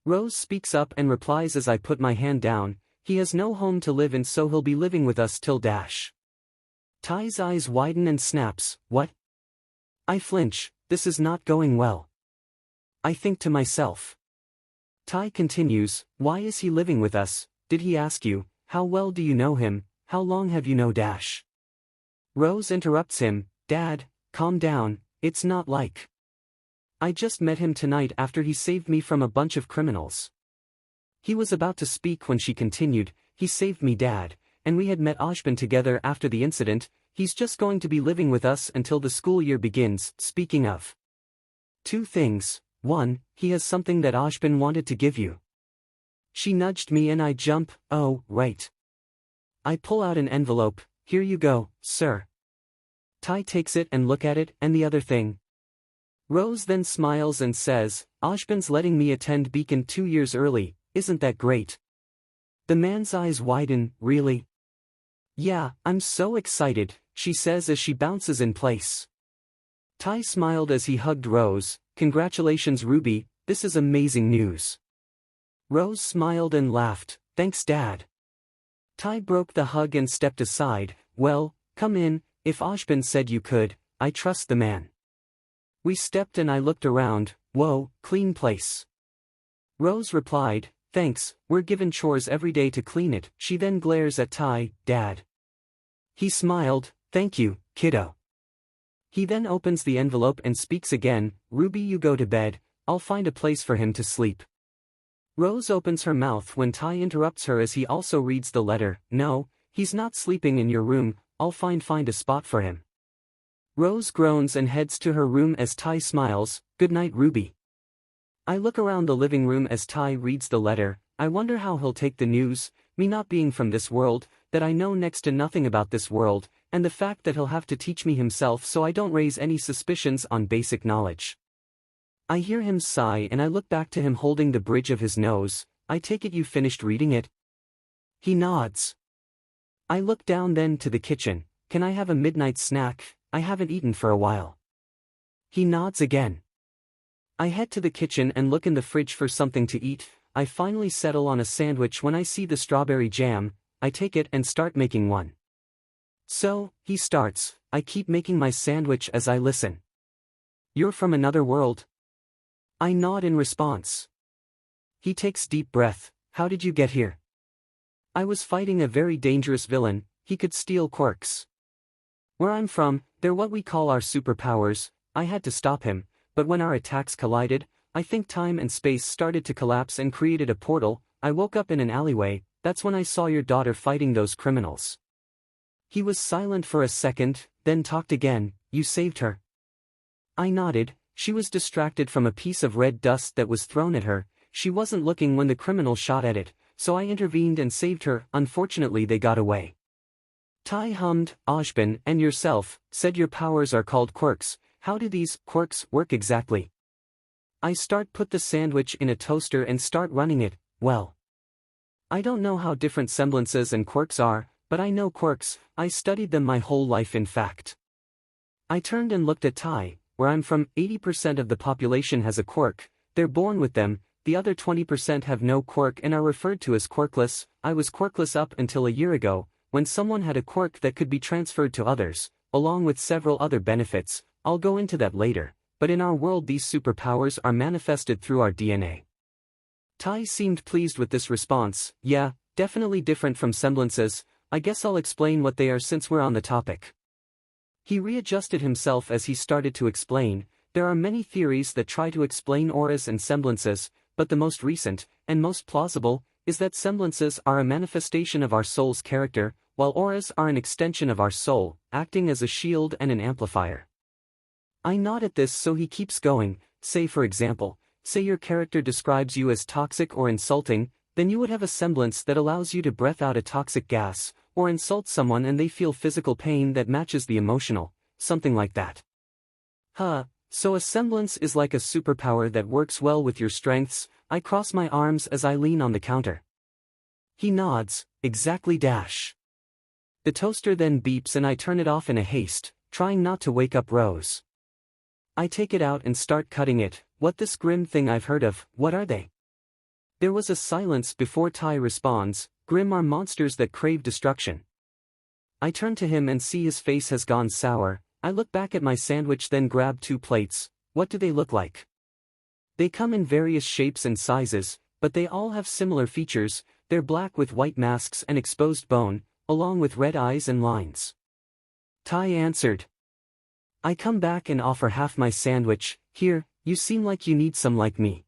Rose speaks up and replies as I put my hand down, he has no home to live in so he'll be living with us till dash. Ty's eyes widen and snaps, what? I flinch, this is not going well. I think to myself. Ty continues, why is he living with us, did he ask you, how well do you know him, how long have you know dash? Rose interrupts him, Dad, calm down, it's not like. I just met him tonight after he saved me from a bunch of criminals. He was about to speak when she continued, he saved me Dad, and we had met Ashbin together after the incident, he's just going to be living with us until the school year begins. Speaking of 2 things, 1, he has something that Ashbin wanted to give you. She nudged me and I jump, oh, right. I pull out an envelope, here you go, sir. Ty takes it and look at it, and the other thing. Rose then smiles and says, Ashbin's letting me attend Beacon 2 years early, isn't that great? The man's eyes widen, really? Yeah, I'm so excited, she says as she bounces in place. Ty smiled as he hugged Rose, congratulations Ruby, this is amazing news. Rose smiled and laughed, thanks Dad. Ty broke the hug and stepped aside, well, come in, if Ashbin said you could, I trust the man. We stepped and I looked around, whoa, clean place. Rose replied, thanks, we're given chores every day to clean it. She then glares at Ty, Dad. He smiled, thank you, kiddo. He then opens the envelope and speaks again, Ruby you go to bed, I'll find a place for him to sleep. Rose opens her mouth when Ty interrupts her as he also reads the letter, no, he's not sleeping in your room, I'll find a spot for him. Rose groans and heads to her room as Ty smiles, good night Ruby. I look around the living room as Ty reads the letter, I wonder how he'll take the news, me not being from this world, that I know next to nothing about this world, and the fact that he'll have to teach me himself so I don't raise any suspicions on basic knowledge. I hear him sigh and I look back to him holding the bridge of his nose, I take it you finished reading it? He nods. I look down then to the kitchen, can I have a midnight snack, I haven't eaten for a while. He nods again. I head to the kitchen and look in the fridge for something to eat, I finally settle on a sandwich when I see the strawberry jam, I take it and start making one. So, he starts, I keep making my sandwich as I listen. You're from another world? I nod in response. He takes deep breath, how did you get here? I was fighting a very dangerous villain, he could steal quirks. Where I'm from, they're what we call our superpowers, I had to stop him, but when our attacks collided, I think time and space started to collapse and created a portal, I woke up in an alleyway, that's when I saw your daughter fighting those criminals. He was silent for a second, then talked again, you saved her. I nodded, she was distracted from a piece of red dust that was thrown at her, she wasn't looking when the criminal shot at it, so I intervened and saved her, unfortunately they got away. Ty hummed, Ashbin and yourself said your powers are called quirks, how do these quirks work exactly? I put the sandwich in a toaster and start running it, well. I don't know how different semblances and quirks are, but I know quirks, I studied them my whole life in fact. I turned and looked at Ty, where I'm from 80% of the population has a quirk, they're born with them, the other 20% have no quirk and are referred to as quirkless, I was quirkless up until a year ago, when someone had a quirk that could be transferred to others, along with several other benefits, I'll go into that later, but in our world these superpowers are manifested through our DNA. Ty seemed pleased with this response, yeah, definitely different from semblances, I guess I'll explain what they are since we're on the topic. He readjusted himself as he started to explain, there are many theories that try to explain auras and semblances, but the most recent, and most plausible, is that semblances are a manifestation of our soul's character, while auras are an extension of our soul, acting as a shield and an amplifier. I nod at this so he keeps going, say for example, say your character describes you as toxic or insulting, then you would have a semblance that allows you to breath out a toxic gas, or insult someone and they feel physical pain that matches the emotional, something like that. So a semblance is like a superpower that works well with your strengths, I cross my arms as I lean on the counter. He nods, exactly dash. The toaster then beeps and I turn it off in a haste, trying not to wake up Rose. I take it out and start cutting it. What this grim thing I've heard of, what are they? There was a silence before Tai responds, grim are monsters that crave destruction. I turn to him and see his face has gone sour. I look back at my sandwich then grab 2 plates. What do they look like? They come in various shapes and sizes, but they all have similar features. They're black with white masks and exposed bone, along with red eyes and lines. Tai answered. I come back and offer half my sandwich. Here, you seem like you need some like me.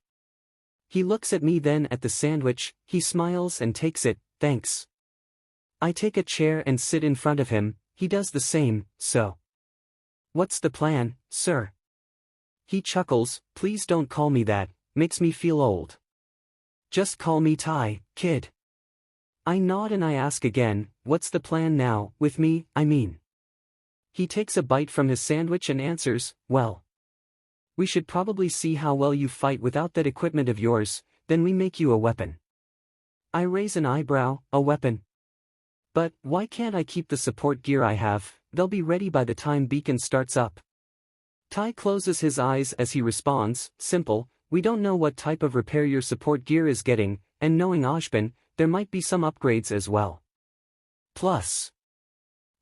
He looks at me then at the sandwich, he smiles and takes it, thanks. I take a chair and sit in front of him, he does the same, so. What's the plan, sir? He chuckles, please don't call me that, makes me feel old. Just call me Tai, kid. I nod and I ask again, what's the plan now, with me, I mean. He takes a bite from his sandwich and answers, well. We should probably see how well you fight without that equipment of yours, then we make you a weapon. I raise an eyebrow, a weapon. But, why can't I keep the support gear I have? They'll be ready by the time beacon starts up. Tai closes his eyes as he responds, simple, we don't know what type of repair your support gear is getting, and knowing Ojban, there might be some upgrades as well. Plus,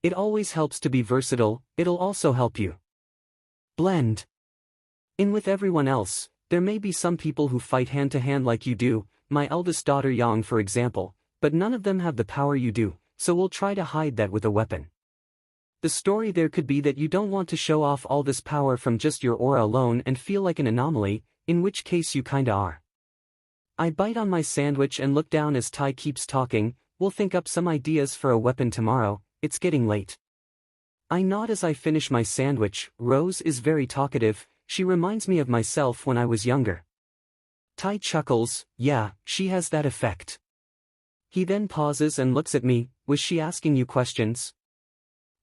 it always helps to be versatile, it'll also help you blend in with everyone else. There may be some people who fight hand to hand like you do, my eldest daughter Yang for example, but none of them have the power you do, so we'll try to hide that with a weapon. The story there could be that you don't want to show off all this power from just your aura alone and feel like an anomaly, in which case you kinda are. I bite on my sandwich and look down as Tai keeps talking, we'll think up some ideas for a weapon tomorrow, it's getting late. I nod as I finish my sandwich. Rose is very talkative, she reminds me of myself when I was younger. Tai chuckles, yeah, she has that effect. He then pauses and looks at me, was she asking you questions?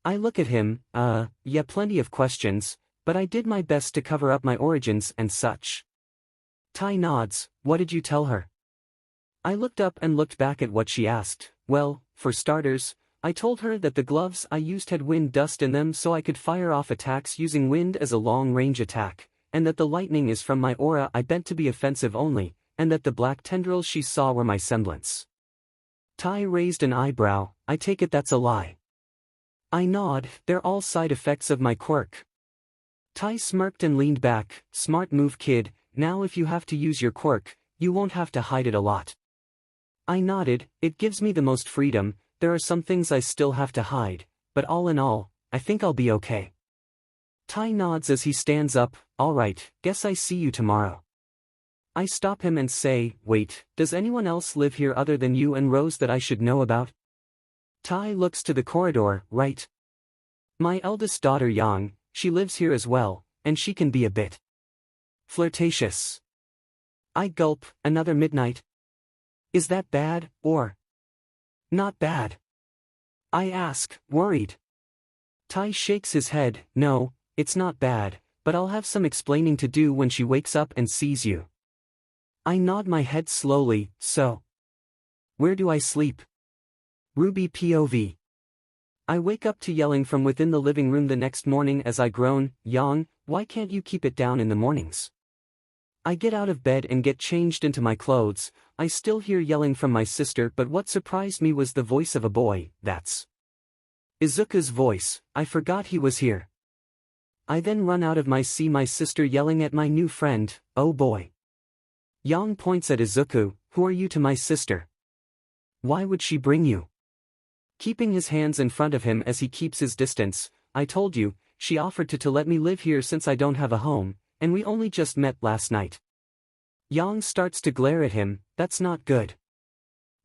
I look at him, yeah, plenty of questions, but I did my best to cover up my origins and such. Tai nods, what did you tell her? I looked up and looked back at what she asked. Well, for starters, I told her that the gloves I used had wind dust in them so I could fire off attacks using wind as a long-range attack, and that the lightning is from my aura I bent to be offensive only, and that the black tendrils she saw were my semblance. Tai raised an eyebrow, I take it that's a lie. I nod, they're all side effects of my quirk. Tai smirked and leaned back, smart move kid, now if you have to use your quirk, you won't have to hide it a lot. I nodded, it gives me the most freedom, there are some things I still have to hide, but all in all, I think I'll be okay. Tai nods as he stands up, alright, guess I see you tomorrow. I stop him and say, wait, does anyone else live here other than you and Rose that I should know about? Tai looks to the corridor, right? My eldest daughter Yang, she lives here as well, and she can be a bit flirtatious. I gulp, another midnight. Is that bad, or not bad? I ask, worried. Tai shakes his head, no, it's not bad, but I'll have some explaining to do when she wakes up and sees you. I nod my head slowly, so. Where do I sleep? RWBY POV. I wake up to yelling from within the living room the next morning as I groan, Yang, why can't you keep it down in the mornings? I get out of bed and get changed into my clothes. I still hear yelling from my sister, but what surprised me was the voice of a boy. That's Izuku's voice. I forgot he was here. I then run out of see my sister yelling at my new friend, oh boy. Yang points at Izuku, who are you to my sister? Why would she bring you? Keeping his hands in front of him as he keeps his distance, I told you, she offered to let me live here since I don't have a home, and we only just met last night. Yang starts to glare at him, that's not good.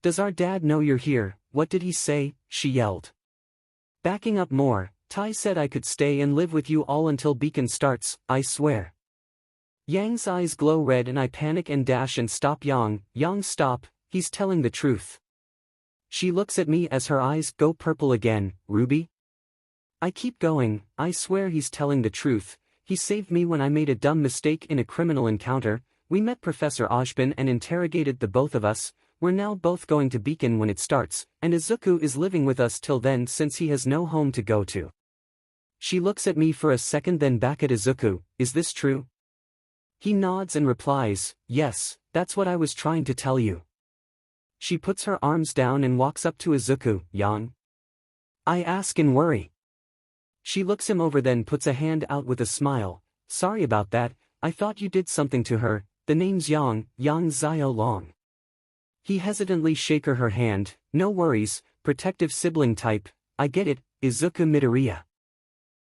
Does our dad know you're here? What did he say? She yelled. Backing up more, Tai said I could stay and live with you all until beacon starts, I swear. Yang's eyes glow red and I panic and dash and stop Yang. Yang stop, he's telling the truth. She looks at me as her eyes go purple again, RWBY? I keep going, I swear he's telling the truth, he saved me when I made a dumb mistake in a criminal encounter, we met Professor Ojban and interrogated the both of us, we're now both going to beacon when it starts, and Izuku is living with us till then since he has no home to go to. She looks at me for a second then back at Izuku, is this true? He nods and replies, yes, that's what I was trying to tell you. She puts her arms down and walks up to Izuku, Yang? I ask in worry. She looks him over then puts a hand out with a smile, sorry about that, I thought you did something to her, the name's Yang Xiao Long. He hesitantly shake her hand, no worries, protective sibling type, I get it, Izuku Midoriya.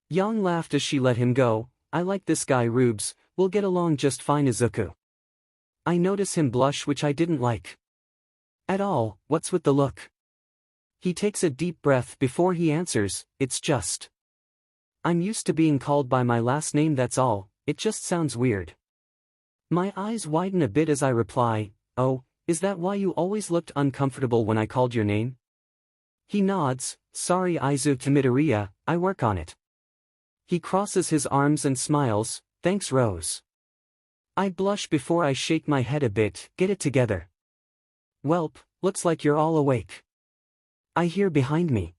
Yang laughed as she let him go, I like this guy Rubes, we'll get along just fine Izuku. I notice him blush which I didn't like at all, what's with the look? He takes a deep breath before he answers, it's just. I'm used to being called by my last name that's all, it just sounds weird. My eyes widen a bit as I reply, oh, is that why you always looked uncomfortable when I called your name? He nods, sorry Izuku Midoriya, I work on it. He crosses his arms and smiles, thanks Rose. I blush before I shake my head a bit, get it together. Welp, looks like you're all awake. I hear behind me.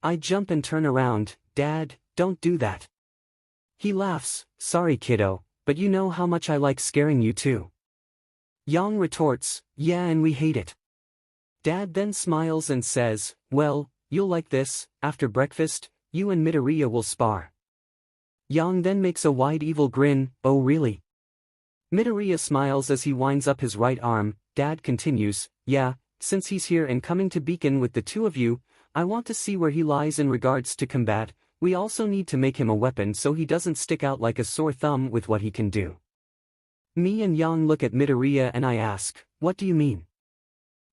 I jump and turn around, Dad, don't do that. He laughs, sorry kiddo, but you know how much I like scaring you too. Yang retorts, yeah and we hate it. Dad then smiles and says, well, you'll like this, after breakfast, you and Midoriya will spar. Yang then makes a wide evil grin, oh really? Midoriya smiles as he winds up his right arm, Dad continues, yeah, since he's here and coming to Beacon with the two of you, I want to see where he lies in regards to combat, we also need to make him a weapon so he doesn't stick out like a sore thumb with what he can do. Me and Yang look at Midoriya and I ask, what do you mean?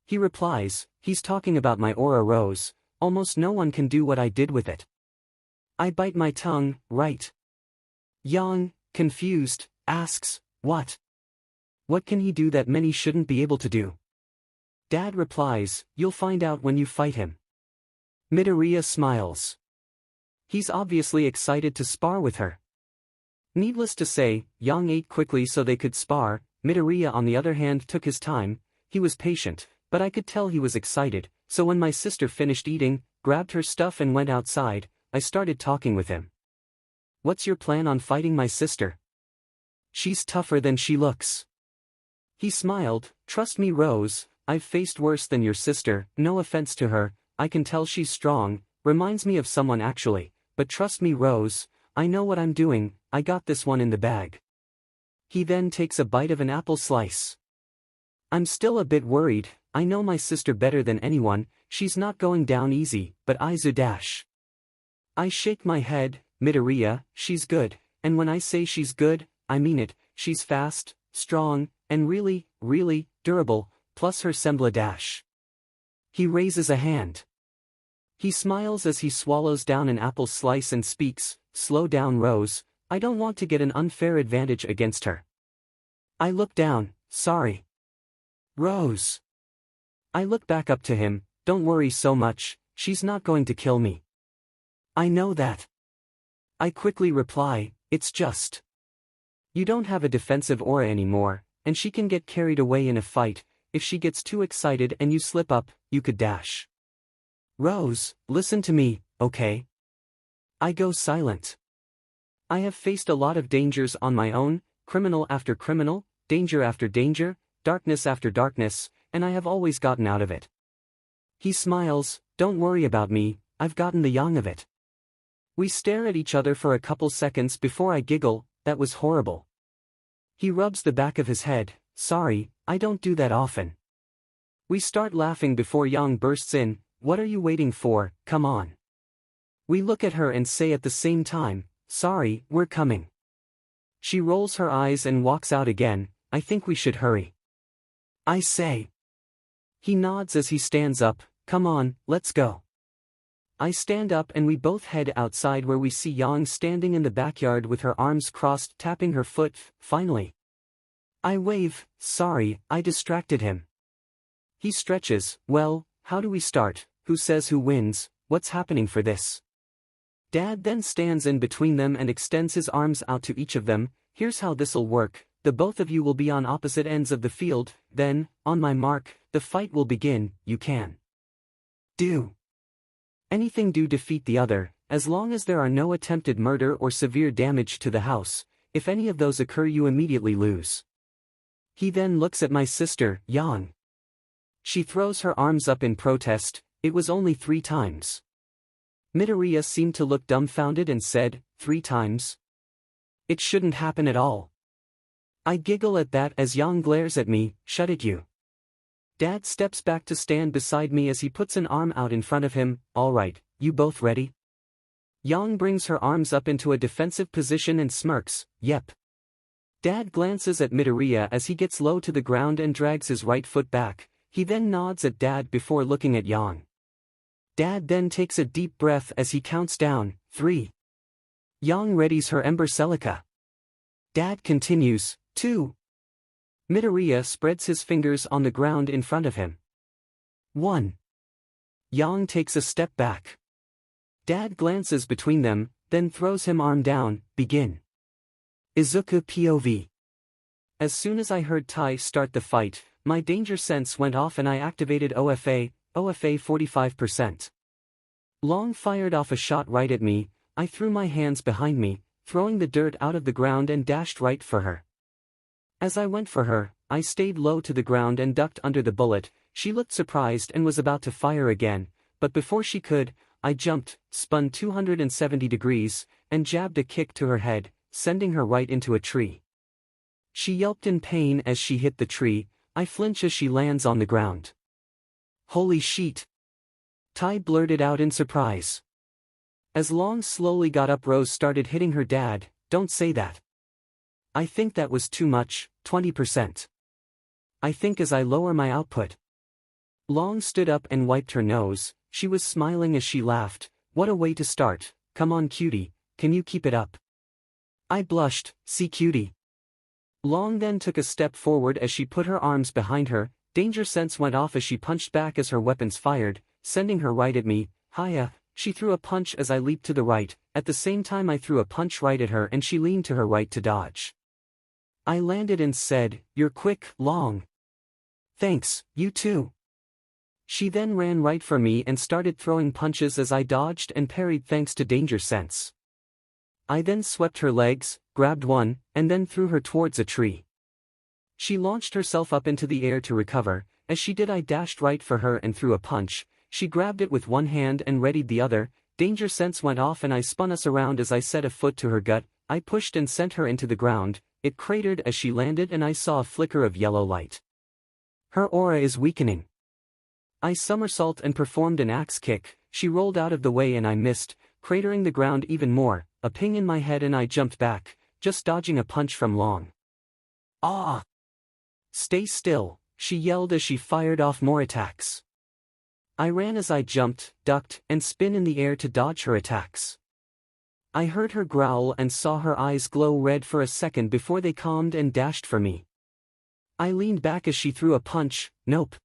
He replies, he's talking about my aura rose, almost no one can do what I did with it. I bite my tongue, right? Yang, confused, asks, what? What can he do that many shouldn't be able to do? Dad replies, you'll find out when you fight him. Midoriya smiles. He's obviously excited to spar with her. Needless to say, Yang ate quickly so they could spar, Midoriya on the other hand took his time, he was patient, but I could tell he was excited, so when my sister finished eating, grabbed her stuff and went outside, I started talking with him. What's your plan on fighting my sister? She's tougher than she looks. He smiled, trust me Rose, I've faced worse than your sister, no offense to her, I can tell she's strong, reminds me of someone actually, but trust me Rose, I know what I'm doing, I got this one in the bag. He then takes a bite of an apple slice. I'm still a bit worried, I know my sister better than anyone, she's not going down easy, but Izu dash. I shake my head, Midoriya, she's good, and when I say she's good, I mean it, she's fast, strong, and really, really, durable, plus her sembla dash. He raises a hand. He smiles as he swallows down an apple slice and speaks, slow down Rose, I don't want to get an unfair advantage against her. I look down, sorry. Rose. I look back up to him, don't worry so much, she's not going to kill me. I know that. I quickly reply, it's just. You don't have a defensive aura anymore, and she can get carried away in a fight, if she gets too excited and you slip up, you could dash. Rose, listen to me, okay? I go silent. I have faced a lot of dangers on my own, criminal after criminal, danger after danger, darkness after darkness, and I have always gotten out of it. He smiles, don't worry about me, I've gotten the yang of it. We stare at each other for a couple seconds before I giggle, that was horrible. He rubs the back of his head, sorry, I don't do that often. We start laughing before Yang bursts in, what are you waiting for, come on. We look at her and say at the same time, sorry, we're coming. She rolls her eyes and walks out again, I think we should hurry. I say. He nods as he stands up, come on, let's go. I stand up and we both head outside where we see Yang standing in the backyard with her arms crossed tapping her foot, finally. I wave, sorry, I distracted him. He stretches, well, how do we start, who says who wins, what's happening for this? Dad then stands in between them and extends his arms out to each of them, here's how this'll work, the both of you will be on opposite ends of the field, then, on my mark, the fight will begin, you can do anything to defeat the other, as long as there are no attempted murder or severe damage to the house. If any of those occur, you immediately lose. He then looks at my sister, Yang. She throws her arms up in protest. It was only 3 times. Midoriya seemed to look dumbfounded and said, 3 times? It shouldn't happen at all. I giggle at that as Yang glares at me, shut it you. Dad steps back to stand beside me as he puts an arm out in front of him. Alright, you both ready? Yang brings her arms up into a defensive position and smirks, yep. Dad glances at Midoriya as he gets low to the ground and drags his right foot back. He then nods at Dad before looking at Yang. Dad then takes a deep breath as he counts down, 3. Yang readies her Ember Celica. Dad continues, 2. Midoriya spreads his fingers on the ground in front of him. 1. Yang takes a step back. Dad glances between them, then throws him arm down, begin. Izuku POV. As soon as I heard Tai start the fight, my danger sense went off and I activated OFA 45%. Long fired off a shot right at me. I threw my hands behind me, throwing the dirt out of the ground and dashed right for her. As I went for her, I stayed low to the ground and ducked under the bullet. She looked surprised and was about to fire again, but before she could, I jumped, spun 270 degrees, and jabbed a kick to her head, sending her right into a tree. She yelped in pain as she hit the tree. I flinch as she lands on the ground. Holy shit! Tai blurted out in surprise. As Long slowly got up, Rose started hitting her dad. Don't say that. I think that was too much, 20%. I think as I lower my output. Long stood up and wiped her nose. She was smiling as she laughed. What a way to start. Come on cutie, can you keep it up? I blushed, see cutie. Long then took a step forward as she put her arms behind her. Danger sense went off as she punched back as her weapons fired, sending her right at me. Hiya, she threw a punch as I leaped to the right. At the same time I threw a punch right at her and she leaned to her right to dodge. I landed and said, "You're quick, Long." "Thanks, you too." She then ran right for me and started throwing punches as I dodged and parried thanks to danger sense. I then swept her legs, grabbed one, and then threw her towards a tree. She launched herself up into the air to recover. As she did I dashed right for her and threw a punch. She grabbed it with one hand and readied the other. Danger sense went off and I spun us around as I set a foot to her gut. I pushed and sent her into the ground. It cratered as she landed and I saw a flicker of yellow light. Her aura is weakening. I somersault and performed an axe kick. She rolled out of the way and I missed, cratering the ground even more. A ping in my head and I jumped back, just dodging a punch from Long. Ah! Stay still, she yelled as she fired off more attacks. I ran as I jumped, ducked, and spin in the air to dodge her attacks. I heard her growl and saw her eyes glow red for a second before they calmed and dashed for me. I leaned back as she threw a punch. Nope.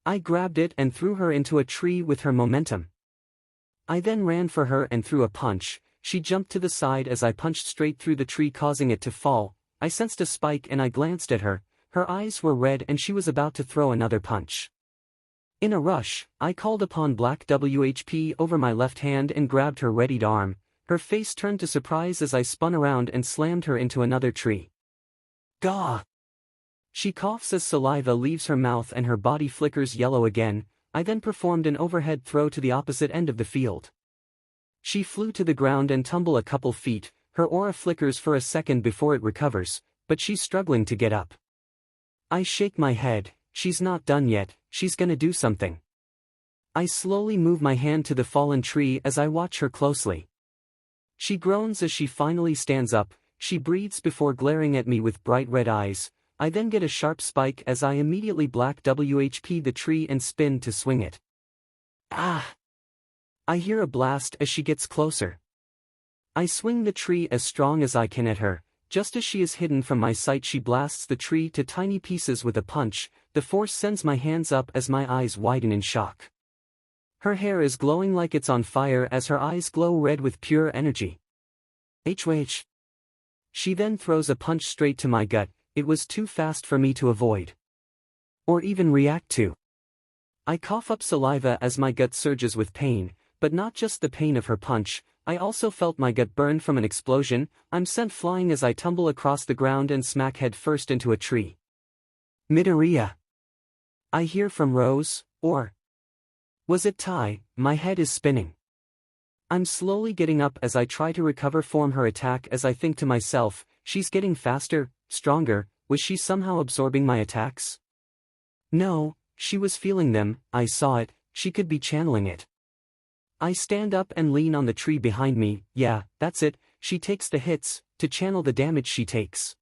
I grabbed it and threw her into a tree with her momentum. I then ran for her and threw a punch. She jumped to the side as I punched straight through the tree causing it to fall. I sensed a spike and I glanced at her. Her eyes were red and she was about to throw another punch. In a rush, I called upon Black WHP over my left hand and grabbed her readied arm. Her face turned to surprise as I spun around and slammed her into another tree. Gah! She coughs as saliva leaves her mouth and her body flickers yellow again. I then performed an overhead throw to the opposite end of the field. She flew to the ground and tumbled a couple feet. Her aura flickers for a second before it recovers, but she's struggling to get up. I shake my head. She's not done yet, she's gonna do something. I slowly move my hand to the fallen tree as I watch her closely. She groans as she finally stands up. She breathes before glaring at me with bright red eyes. I then get a sharp spike as I immediately Black WHP the tree and spin to swing it. Ah! I hear a blast as she gets closer. I swing the tree as strong as I can at her. Just as she is hidden from my sight she blasts the tree to tiny pieces with a punch. The force sends my hands up as my eyes widen in shock. Her hair is glowing like it's on fire as her eyes glow red with pure energy. HWH. She then throws a punch straight to my gut. It was too fast for me to avoid. Or even react to. I cough up saliva as my gut surges with pain. but not just the pain of her punch, I also felt my gut burn from an explosion. I'm sent flying as I tumble across the ground and smack head first into a tree. Midoriya, I hear from Rose, or was it Tai? My head is spinning. I'm slowly getting up as I try to recover from her attack as I think to myself, she's getting faster, stronger. Was she somehow absorbing my attacks? No, she was feeling them, I saw it, she could be channeling it. I stand up and lean on the tree behind me. Yeah, that's it, she takes the hits, to channel the damage she takes.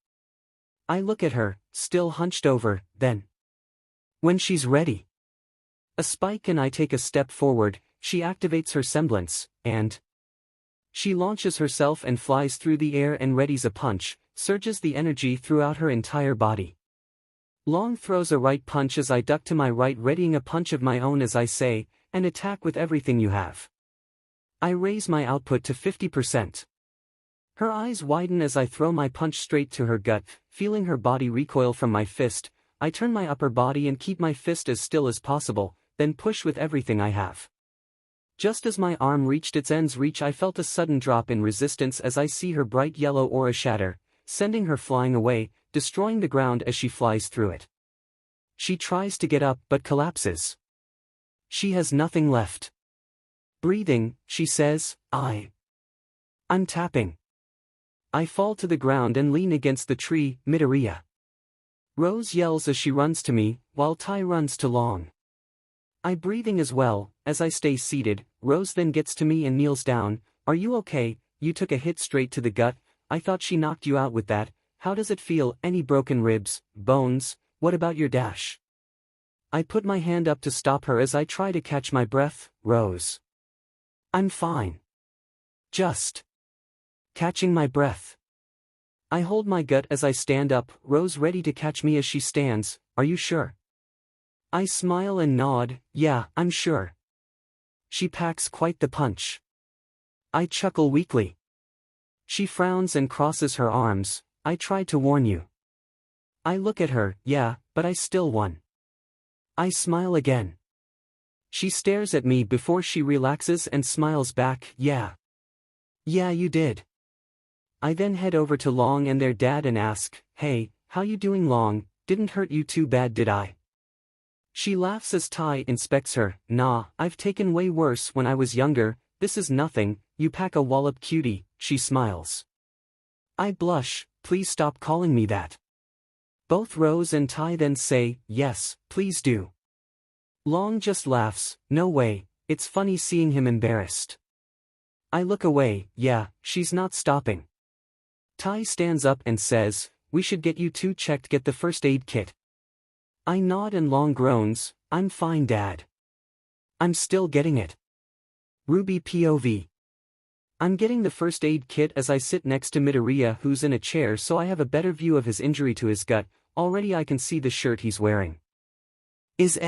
I look at her, still hunched over, then, when she's ready, a spike and I take a step forward, she activates her semblance, and she launches herself and flies through the air and readies a punch, surges the energy throughout her entire body. Long throws a right punch as I duck to my right, readying a punch of my own as I say, and attack with everything you have. I raise my output to 50%. Her eyes widen as I throw my punch straight to her gut, feeling her body recoil from my fist. I turn my upper body and keep my fist as still as possible, then push with everything I have. Just as my arm reached its end's reach, I felt a sudden drop in resistance as I see her bright yellow aura shatter, sending her flying away, destroying the ground as she flies through it. She tries to get up but collapses. She has nothing left. Breathing, she says, I'm tapping. I fall to the ground and lean against the tree. Midoriya, Rose yells as she runs to me, while Tai runs to Long. I breathing as well, as I stay seated. Rose then gets to me and kneels down. Are you okay? You took a hit straight to the gut. I thought she knocked you out with that. How does it feel? Any broken ribs, bones? What about your dash? I put my hand up to stop her as I try to catch my breath. Rose, I'm fine. Just catching my breath. I hold my gut as I stand up, Rose ready to catch me as she stands. Are you sure? I smile and nod. Yeah, I'm sure. She packs quite the punch. I chuckle weakly. She frowns and crosses her arms. I tried to warn you. I look at her. Yeah, but I still won. I smile again. She stares at me before she relaxes and smiles back. Yeah. Yeah, you did. I then head over to Long and their dad and ask, hey, how you doing Long? Didn't hurt you too bad did I? She laughs as Tai inspects her. Nah, I've taken way worse when I was younger. This is nothing, you pack a wallop cutie, she smiles. I blush. Please stop calling me that. Both Rose and Tai then say, yes, please do. Long just laughs. No way, it's funny seeing him embarrassed. I look away. Yeah, she's not stopping. Tai stands up and says, we should get you two checked, get the first aid kit. I nod and Long groans, I'm fine Dad. I'm still getting it. RWBY POV. I'm getting the first aid kit as I sit next to Midoriya who's in a chair so I have a better view of his injury to his gut. Already I can see the shirt he's wearing is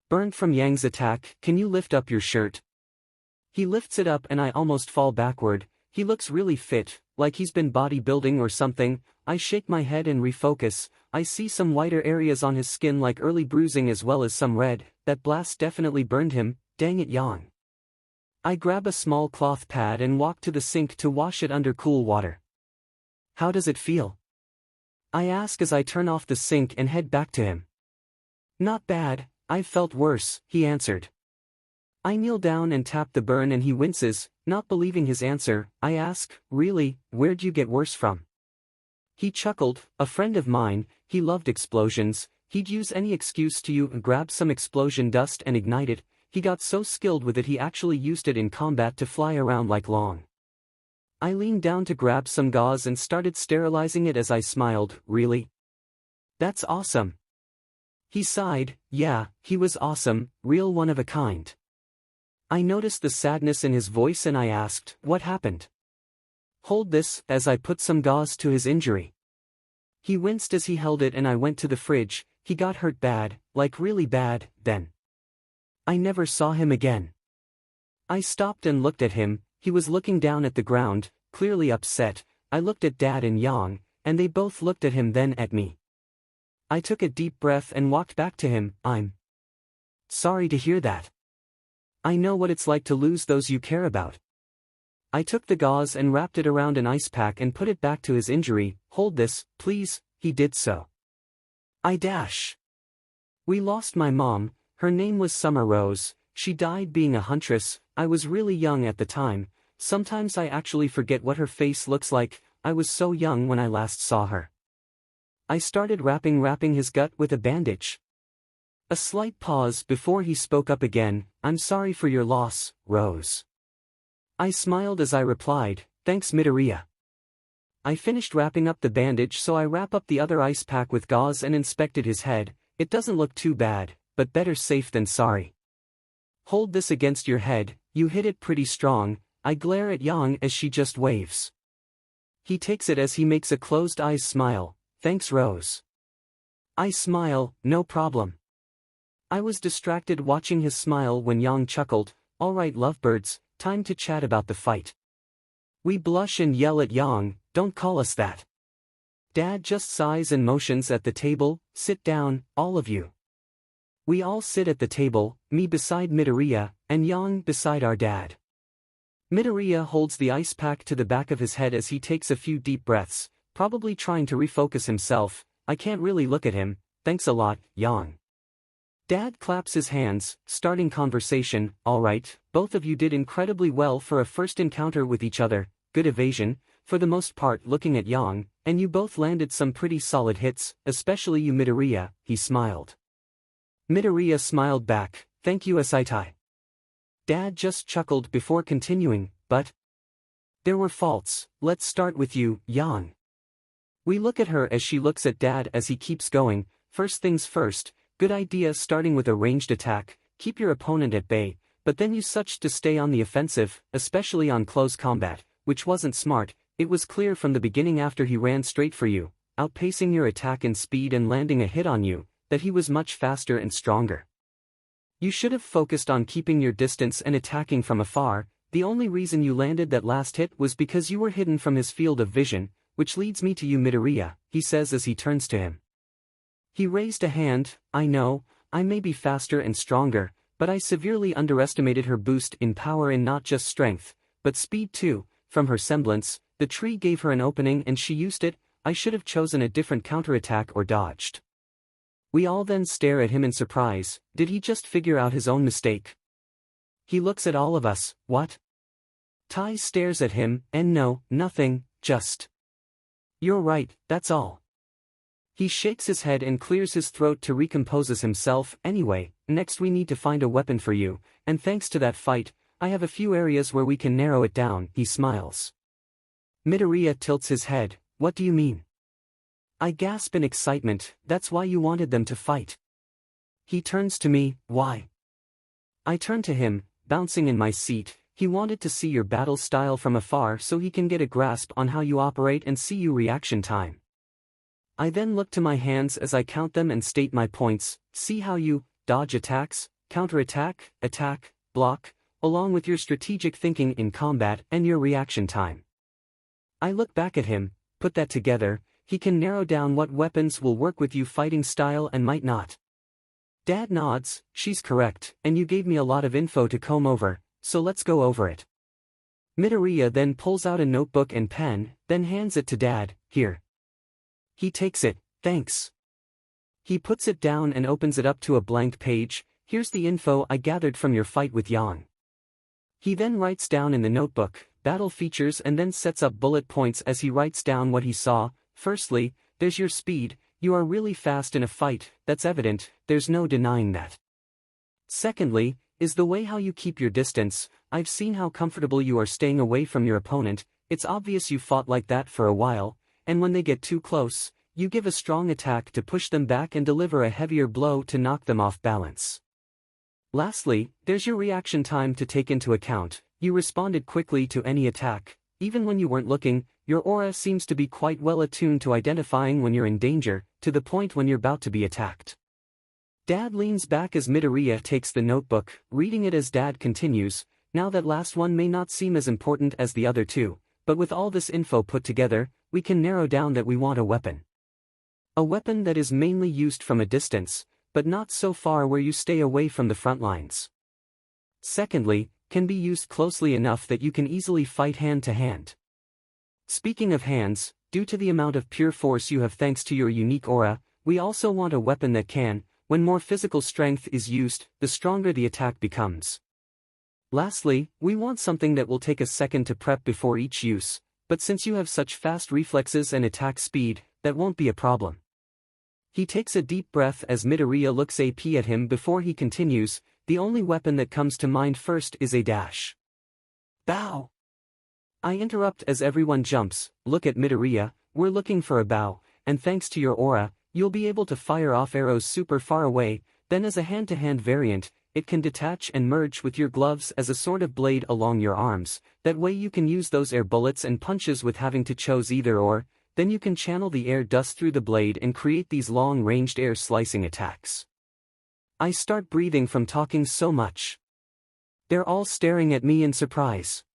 burnt from Yang's attack. Can you lift up your shirt? He lifts it up and I almost fall backward. He looks really fit, like he's been bodybuilding or something. I shake my head and refocus. I see some whiter areas on his skin like early bruising as well as some red. That blast definitely burned him. Dang it Yang. I grab a small cloth pad and walk to the sink to wash it under cool water. How does it feel? I ask as I turn off the sink and head back to him. Not bad, I've felt worse, he answered. I kneel down and tap the burn and he winces, not believing his answer. I ask, really, where'd you get worse from? He chuckled, a friend of mine, he loved explosions, he'd use any excuse to grab some explosion dust and ignite it. He got so skilled with it he actually used it in combat to fly around like Long. I leaned down to grab some gauze and started sterilizing it as I smiled. Really? That's awesome. He sighed. Yeah, he was awesome, real one of a kind. I noticed the sadness in his voice and I asked, what happened? Hold this, as I put some gauze to his injury. He winced as he held it and I went to the fridge. He got hurt bad, like really bad, then I never saw him again. I stopped and looked at him. He was looking down at the ground, clearly upset. I looked at Dad and Yang, and they both looked at him then at me. I took a deep breath and walked back to him. I'm sorry to hear that. I know what it's like to lose those you care about. I took the gauze and wrapped it around an ice pack and put it back to his injury. Hold this, please. He did so. We lost my mom. Her name was Summer Rose. She died being a huntress. I was really young at the time. Sometimes I actually forget what her face looks like. I was so young when I last saw her. I started wrapping his gut with a bandage. A slight pause before he spoke up again. I'm sorry for your loss, Rose. I smiled as I replied, thanks Midoriya. I finished wrapping up the bandage, so I wrap up the other ice pack with gauze and inspected his head. It doesn't look too bad, but better safe than sorry. Hold this against your head. You hit it pretty strong. I glare at Yang as she just waves. He takes it as he makes a closed eyes smile. Thanks Rose. I smile, no problem. I was distracted watching his smile when Yang chuckled, alright lovebirds, time to chat about the fight. We blush and yell at Yang, don't call us that. Dad just sighs and motions at the table, sit down, all of you. We all sit at the table, me beside Midoriya, and Yang beside our dad. Midoriya holds the ice pack to the back of his head as he takes a few deep breaths, probably trying to refocus himself. I can't really look at him. Thanks a lot, Yang. Dad claps his hands, starting conversation. Alright, both of you did incredibly well for a first encounter with each other, good evasion, for the most part looking at Yang, and you both landed some pretty solid hits, especially you Midoriya, he smiled. Midoriya smiled back, thank you Asaitai. Dad just chuckled before continuing, but there were faults. Let's start with you, Yang. We look at her as she looks at Dad as he keeps going. First things first, good idea starting with a ranged attack, keep your opponent at bay, but then you such to stay on the offensive, especially on close combat, which wasn't smart. It was clear from the beginning after he ran straight for you, outpacing your attack in speed and landing a hit on you, that he was much faster and stronger. You should have focused on keeping your distance and attacking from afar. The only reason you landed that last hit was because you were hidden from his field of vision, which leads me to you Midoriya, he says as he turns to him. He raised a hand. I know, I may be faster and stronger, but I severely underestimated her boost in power in not just strength, but speed too. From her semblance, the tree gave her an opening and she used it. I should have chosen a different counterattack or dodged. We all then stare at him in surprise. Did he just figure out his own mistake? He looks at all of us. What? Tai stares at him, and no, nothing, just. You're right, that's all. He shakes his head and clears his throat to recompose himself. Anyway, next we need to find a weapon for you, and thanks to that fight, I have a few areas where we can narrow it down. He smiles. Midoriya tilts his head. What do you mean? I gasp in excitement. That's why you wanted them to fight. He turns to me. Why? I turn to him, bouncing in my seat. He wanted to see your battle style from afar so he can get a grasp on how you operate and see your reaction time. I then look to my hands as I count them and state my points. See how you dodge attacks, counterattack, attack, block, along with your strategic thinking in combat and your reaction time. I look back at him, put that together. He can narrow down what weapons will work with you fighting style and might not. Dad nods. She's correct, and you gave me a lot of info to comb over, so let's go over it. Midoriya then pulls out a notebook and pen, then hands it to Dad. Here. He takes it. Thanks. He puts it down and opens it up to a blank page. Here's the info I gathered from your fight with Yang. He then writes down in the notebook, battle features, and then sets up bullet points as he writes down what he saw. Firstly, there's your speed. You are really fast in a fight, that's evident, there's no denying that. Secondly, is the way how you keep your distance. I've seen how comfortable you are staying away from your opponent. It's obvious you fought like that for a while, and when they get too close, you give a strong attack to push them back and deliver a heavier blow to knock them off balance. Lastly, there's your reaction time to take into account. You responded quickly to any attack, even when you weren't looking. Your aura seems to be quite well attuned to identifying when you're in danger, to the point when you're about to be attacked. Dad leans back as Midoriya takes the notebook, reading it as Dad continues. Now that last one may not seem as important as the other two, but with all this info put together, we can narrow down that we want a weapon. A weapon that is mainly used from a distance, but not so far where you stay away from the front lines. Secondly, can be used closely enough that you can easily fight hand to hand. Speaking of hands, due to the amount of pure force you have thanks to your unique aura, we also want a weapon that can, when more physical strength is used, the stronger the attack becomes. Lastly, we want something that will take a second to prep before each use, but since you have such fast reflexes and attack speed, that won't be a problem. He takes a deep breath as Midoriya looks AP at him before he continues. The only weapon that comes to mind first is a dash. Bow! I interrupt as everyone jumps. Look at Midoriya, we're looking for a bow, and thanks to your aura, you'll be able to fire off arrows super far away. Then as a hand-to-hand variant, it can detach and merge with your gloves as a sort of blade along your arms. That way you can use those air bullets and punches with having to choose either or. Then you can channel the air dust through the blade and create these long-ranged air slicing attacks. I start breathing from talking so much. They're all staring at me in surprise.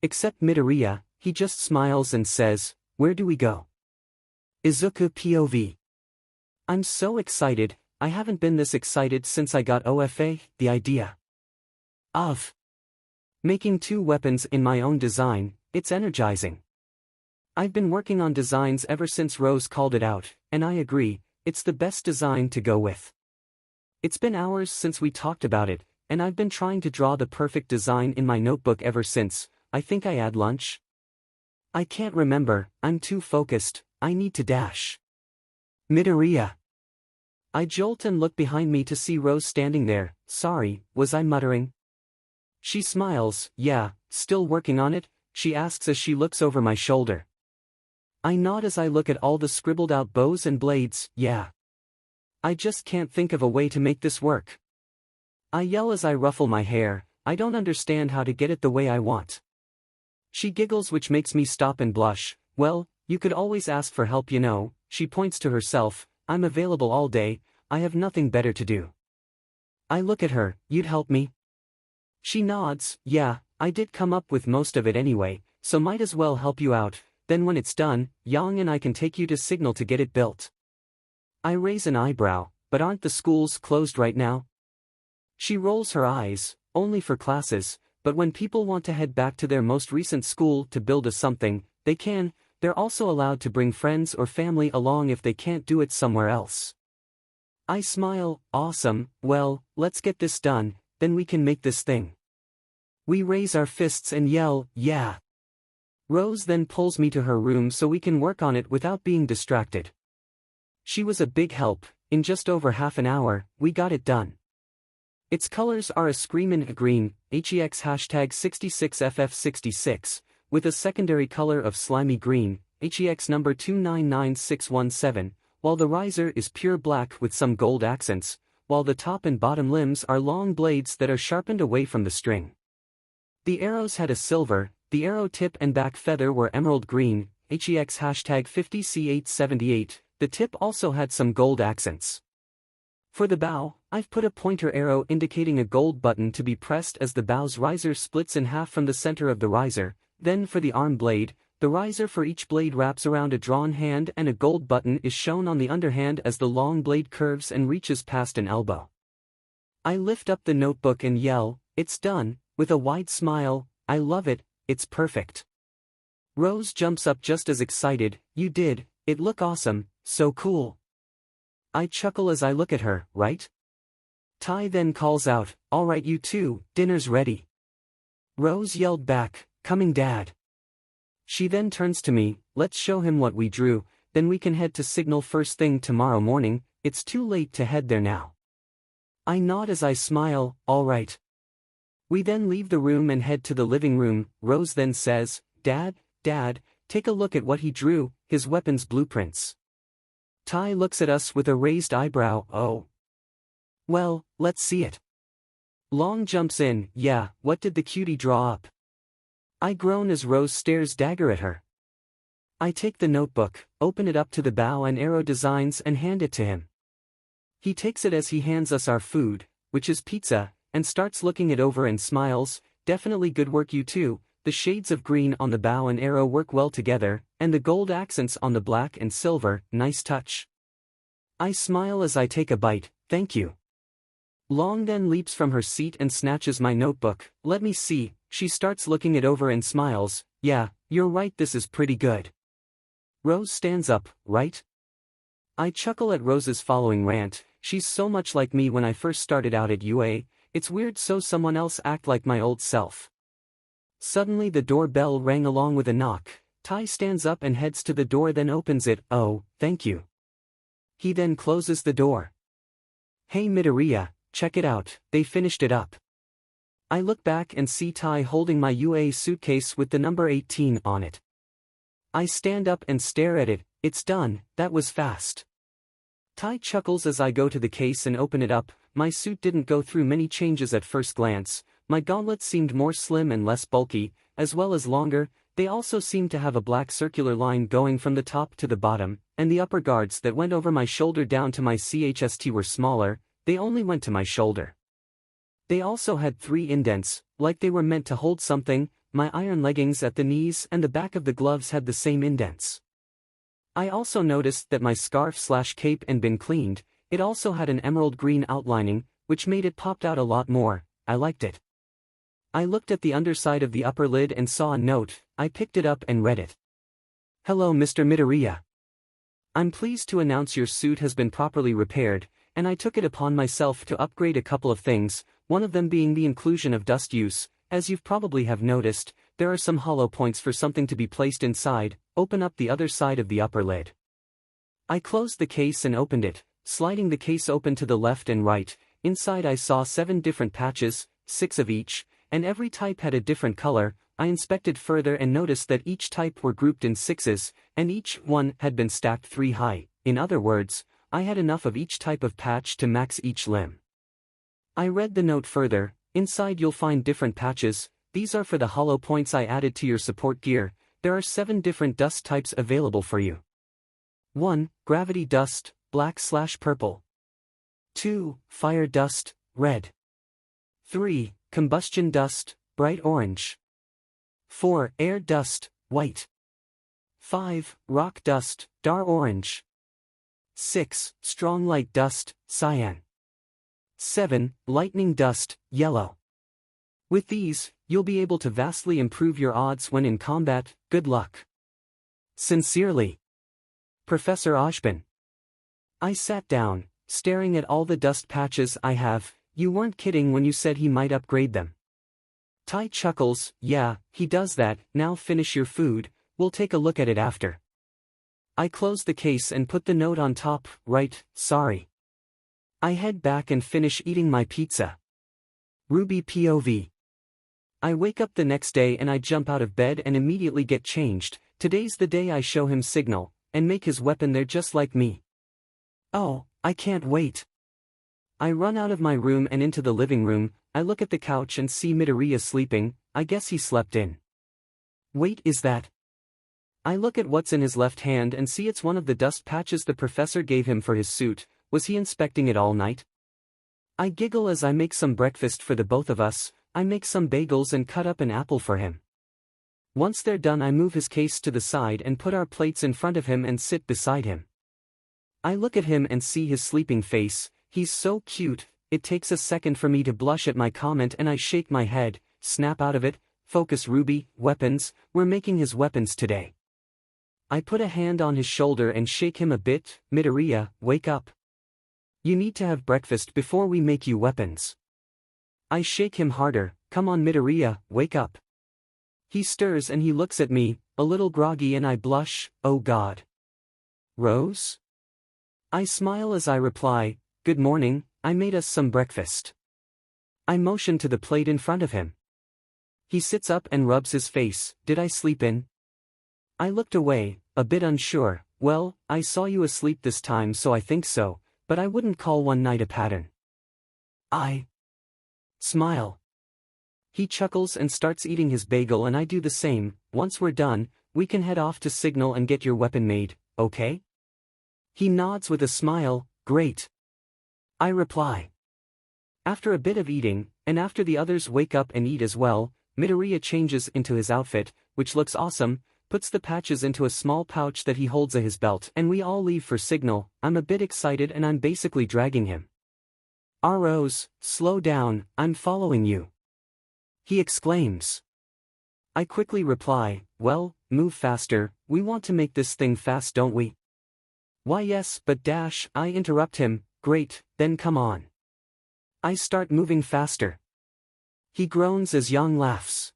Except Midoriya, he just smiles and says, "Where do we go?" Izuku POV. I'm so excited. I haven't been this excited since I got OFA. The idea of making 2 weapons in my own design, it's energizing. I've been working on designs ever since Rose called it out, and I agree, it's the best design to go with. It's been hours since we talked about it, and I've been trying to draw the perfect design in my notebook ever since. I think I had lunch. I can't remember, I'm too focused, I need to dash. Midoriya. I jolt and look behind me to see Rose standing there. Sorry, was I muttering? She smiles. Yeah, still working on it, she asks as she looks over my shoulder. I nod as I look at all the scribbled out bows and blades. Yeah. I just can't think of a way to make this work. I yell as I ruffle my hair. I don't understand how to get it the way I want. She giggles, which makes me stop and blush. Well, you could always ask for help, you know. She points to herself. I'm available all day, I have nothing better to do. I look at her. You'd help me? She nods. Yeah, I did come up with most of it anyway, so might as well help you out. Then when it's done, Yang and I can take you to Signal to get it built. I raise an eyebrow. But aren't the schools closed right now? She rolls her eyes. Only for classes, but when people want to head back to their most recent school to build a something, they can. They're also allowed to bring friends or family along if they can't do it somewhere else. I smile. Awesome, well, let's get this done, then we can make this thing. We raise our fists and yell, yeah. Rose then pulls me to her room so we can work on it without being distracted. She was a big help. In just over half an hour, we got it done. Its colors are a screamin' green, HEX #66FF66, with a secondary color of slimy green, HEX number 299617, while the riser is pure black with some gold accents, while the top and bottom limbs are long blades that are sharpened away from the string. The arrows had a silver, the arrow tip and back feather were emerald green, HEX #50C878, the tip also had some gold accents. For the bow, I've put a pointer arrow indicating a gold button to be pressed as the bow's riser splits in half from the center of the riser. Then for the arm blade, the riser for each blade wraps around a drawn hand and a gold button is shown on the underhand as the long blade curves and reaches past an elbow. I lift up the notebook and yell, "It's done," with a wide smile. I love it, it's perfect. Rose jumps up just as excited. You did, it look awesome, so cool. I chuckle as I look at her, right? Tai then calls out, "All right, you two, dinner's ready." Rose yelled back, "Coming, Dad." She then turns to me, "Let's show him what we drew, then we can head to Signal first thing tomorrow morning. It's too late to head there now." I nod as I smile, "All right." We then leave the room and head to the living room. Rose then says, Dad, take a look at what he drew, his weapons blueprints." Tai looks at us with a raised eyebrow. "Oh. Well, let's see it." Long jumps in, "Yeah, what did the cutie draw up?" I groan as Rose stares dagger at her. I take the notebook, open it up to the bow and arrow designs and hand it to him. He takes it as he hands us our food, which is pizza, and starts looking it over and smiles. "Definitely good work, you two. The shades of green on the bow and arrow work well together, and the gold accents on the black and silver, nice touch." I smile as I take a bite. "Thank you." Long then leaps from her seat and snatches my notebook. Let me see. She starts looking it over and smiles. Yeah, you're right, this is pretty good. Rose stands up, right? I chuckle at Rose's following rant. She's so much like me when I first started out at UA, it's weird so someone else act like my old self. Suddenly the doorbell rang along with a knock. Tai stands up and heads to the door, then opens it. Oh, thank you. He then closes the door. Hey Midoriya, check it out, they finished it up. I look back and see Tai holding my UA suitcase with the number 18 on it. I stand up and stare at it. It's done, that was fast. Tai chuckles as I go to the case and open it up. My suit didn't go through many changes at first glance. My gauntlets seemed more slim and less bulky, as well as longer. They also seemed to have a black circular line going from the top to the bottom, and the upper guards that went over my shoulder down to my chest were smaller. They only went to my shoulder. They also had 3 indents, like they were meant to hold something. My iron leggings at the knees and the back of the gloves had the same indents. I also noticed that my scarf/cape had been cleaned. It also had an emerald green outlining, which made it popped out a lot more. I liked it. I looked at the underside of the upper lid and saw a note. I picked it up and read it. Hello Mr. Midoriya. I'm pleased to announce your suit has been properly repaired, and I took it upon myself to upgrade a couple of things, one of them being the inclusion of dust use. As you've probably have noticed, there are some hollow points for something to be placed inside. Open up the other side of the upper lid. I closed the case and opened it, sliding the case open to the left and right. Inside I saw 7 different patches, 6 of each, and every type had a different color. I inspected further and noticed that each type were grouped in 6s, and each one had been stacked 3 high. In other words, I had enough of each type of patch to max each limb. I read the note further. Inside you'll find different patches. These are for the hollow points I added to your support gear. There are 7 different dust types available for you. 1. Gravity dust, black/purple. 2. Fire dust, red. 3. Combustion dust, bright orange. 4. Air dust, white. 5. Rock dust, dark orange. 6. Strong light dust, cyan. 7. Lightning dust, yellow. With these, you'll be able to vastly improve your odds when in combat. Good luck. Sincerely, Professor Ashbin. I sat down, staring at all the dust patches I have. You weren't kidding when you said he might upgrade them. Tai chuckles. Yeah, he does that. Now finish your food, we'll take a look at it after. I closed the case and put the note on top. Right, sorry. I head back and finish eating my pizza. RWBY POV. I wake up the next day and I jump out of bed and immediately get changed. Today's the day I show him signal, and make his weapon there just like me. Oh, I can't wait. I run out of my room and into the living room. I look at the couch and see Midoriya sleeping. I guess he slept in. Wait, is that? I look at what's in his left hand and see it's one of the dust patches the professor gave him for his suit. Was he inspecting it all night? I giggle as I make some breakfast for the both of us. I make some bagels and cut up an apple for him. Once they're done, I move his case to the side and put our plates in front of him and sit beside him. I look at him and see his sleeping face. He's so cute. It takes a second for me to blush at my comment and I shake my head. Snap out of it. Focus RWBY, weapons. We're making his weapons today. I put a hand on his shoulder and shake him a bit. Midoriya, wake up. You need to have breakfast before we make you weapons. I shake him harder. Come on Midoriya, wake up. He stirs and he looks at me, a little groggy, and I blush. Oh God. Rose? I smile as I reply, good morning, I made us some breakfast. I motion to the plate in front of him. He sits up and rubs his face. Did I sleep in? I looked away, a bit unsure. Well, I saw you asleep this time so I think so, but I wouldn't call one night a pattern. I smile. He chuckles and starts eating his bagel and I do the same. Once we're done, we can head off to Signal and get your weapon made, okay? He nods with a smile. Great. I reply. After a bit of eating, and after the others wake up and eat as well, Midoriya changes into his outfit, which looks awesome, puts the patches into a small pouch that he holds at his belt, and we all leave for Signal. I'm a bit excited and I'm basically dragging him. Rose, slow down, I'm following you. He exclaims. I quickly reply, well, move faster, we want to make this thing fast don't we? Why yes, but dash, I interrupt him, great, then come on. I start moving faster. He groans as Yang laughs.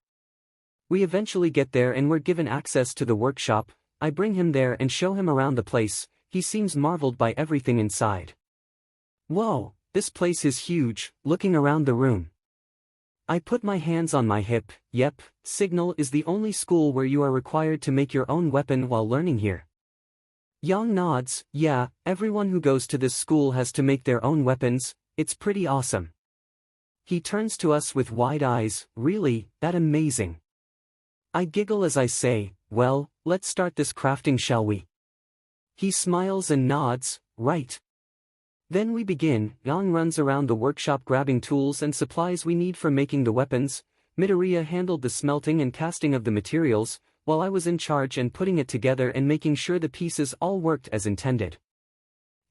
We eventually get there and we're given access to the workshop. I bring him there and show him around the place. He seems marveled by everything inside. Whoa, this place is huge, looking around the room. I put my hands on my hip, yep, Signal is the only school where you are required to make your own weapon while learning here. Yang nods, yeah, everyone who goes to this school has to make their own weapons, it's pretty awesome. He turns to us with wide eyes, really, that amazing. I giggle as I say, well, let's start this crafting shall we? He smiles and nods, right. Then we begin. Yang runs around the workshop grabbing tools and supplies we need for making the weapons. Midoriya handled the smelting and casting of the materials, while I was in charge and putting it together and making sure the pieces all worked as intended.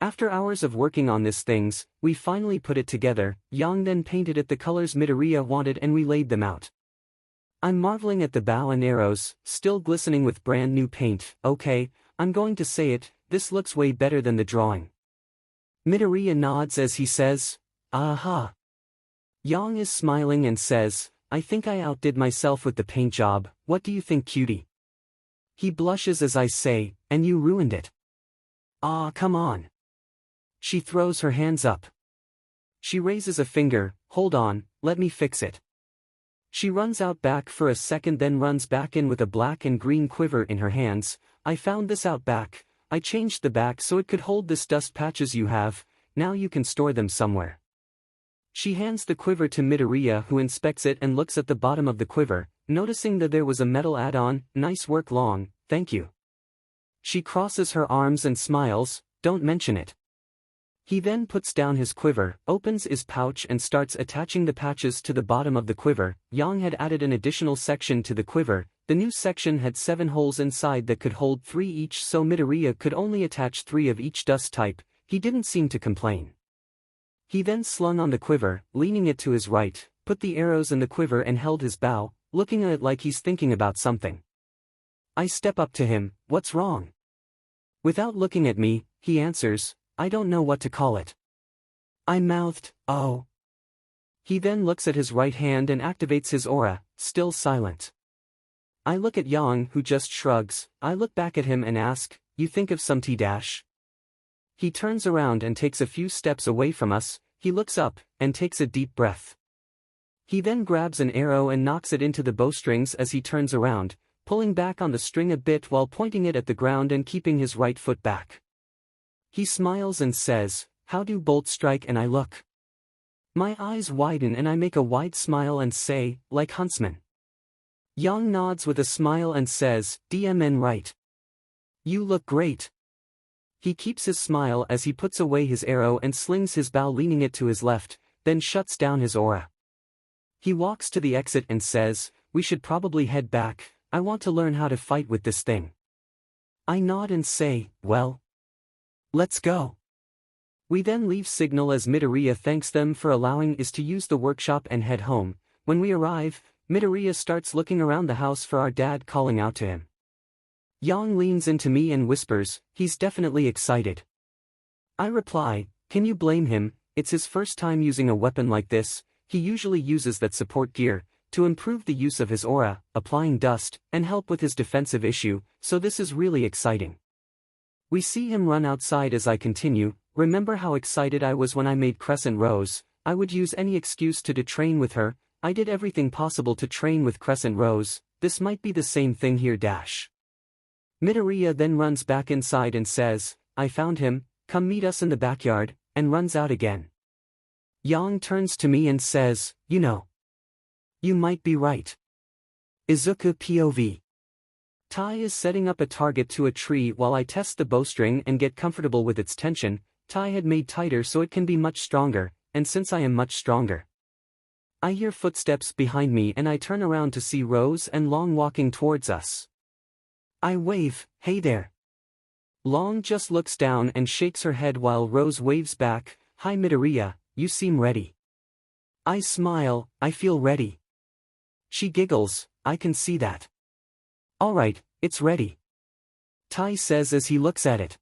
After hours of working on these things, we finally put it together. Yang then painted it the colors Midoriya wanted and we laid them out. I'm marveling at the bow and arrows, still glistening with brand new paint. Okay, I'm going to say it, this looks way better than the drawing. Midoriya nods as he says, aha. Yang is smiling and says, I think I outdid myself with the paint job, what do you think cutie? He blushes as I say, and you ruined it. Ah, come on. She throws her hands up. She raises a finger, hold on, let me fix it. She runs out back for a second then runs back in with a black and green quiver in her hands. I found this out back. I changed the back so it could hold this dust patches you have, now you can store them somewhere. She hands the quiver to Midoriya who inspects it and looks at the bottom of the quiver, noticing that there was a metal add-on, nice work Long, thank you. She crosses her arms and smiles, don't mention it. He then puts down his quiver, opens his pouch and starts attaching the patches to the bottom of the quiver. Yang had added an additional section to the quiver. The new section had 7 holes inside that could hold 3 each so Midoriya could only attach 3 of each dust type. He didn't seem to complain. He then slung on the quiver, leaning it to his right, put the arrows in the quiver and held his bow, looking at it like he's thinking about something. I step up to him, what's wrong? Without looking at me, he answers, I don't know what to call it. I mouthed, oh. He then looks at his right hand and activates his aura, still silent. I look at Yang who just shrugs. I look back at him and ask, you think of some T-dash? He turns around and takes a few steps away from us. He looks up, and takes a deep breath. He then grabs an arrow and knocks it into the bowstrings as he turns around, pulling back on the string a bit while pointing it at the ground and keeping his right foot back. He smiles and says, how do bolts strike? And I look. My eyes widen and I make a wide smile and say, like huntsman. Yang nods with a smile and says, DMN right. You look great. He keeps his smile as he puts away his arrow and slings his bow leaning it to his left, then shuts down his aura. He walks to the exit and says, we should probably head back, I want to learn how to fight with this thing. I nod and say, well. Let's go. We then leave Signal as Midoriya thanks them for allowing us to use the workshop and head home. When we arrive, Midoriya starts looking around the house for our dad calling out to him. Yang leans into me and whispers, he's definitely excited. I reply, can you blame him, it's his first time using a weapon like this, he usually uses that support gear, to improve the use of his aura, applying dust, and help with his defensive issue, so this is really exciting. We see him run outside as I continue, remember how excited I was when I made Crescent Rose, I would use any excuse to train with her, I did everything possible to train with Crescent Rose, this might be the same thing here dash. Midoriya then runs back inside and says, I found him, come meet us in the backyard, and runs out again. Yang turns to me and says, you know. You might be right. Izuku POV. Tai is setting up a target to a tree while I test the bowstring and get comfortable with its tension. Tai had made tighter so it can be much stronger, and since I am much stronger. I hear footsteps behind me and I turn around to see Rose and Long walking towards us. I wave, hey there. Long just looks down and shakes her head while Rose waves back, hi Midoriya, you seem ready. I smile, I feel ready. She giggles, I can see that. Alright, it's ready. Tai says as he looks at it.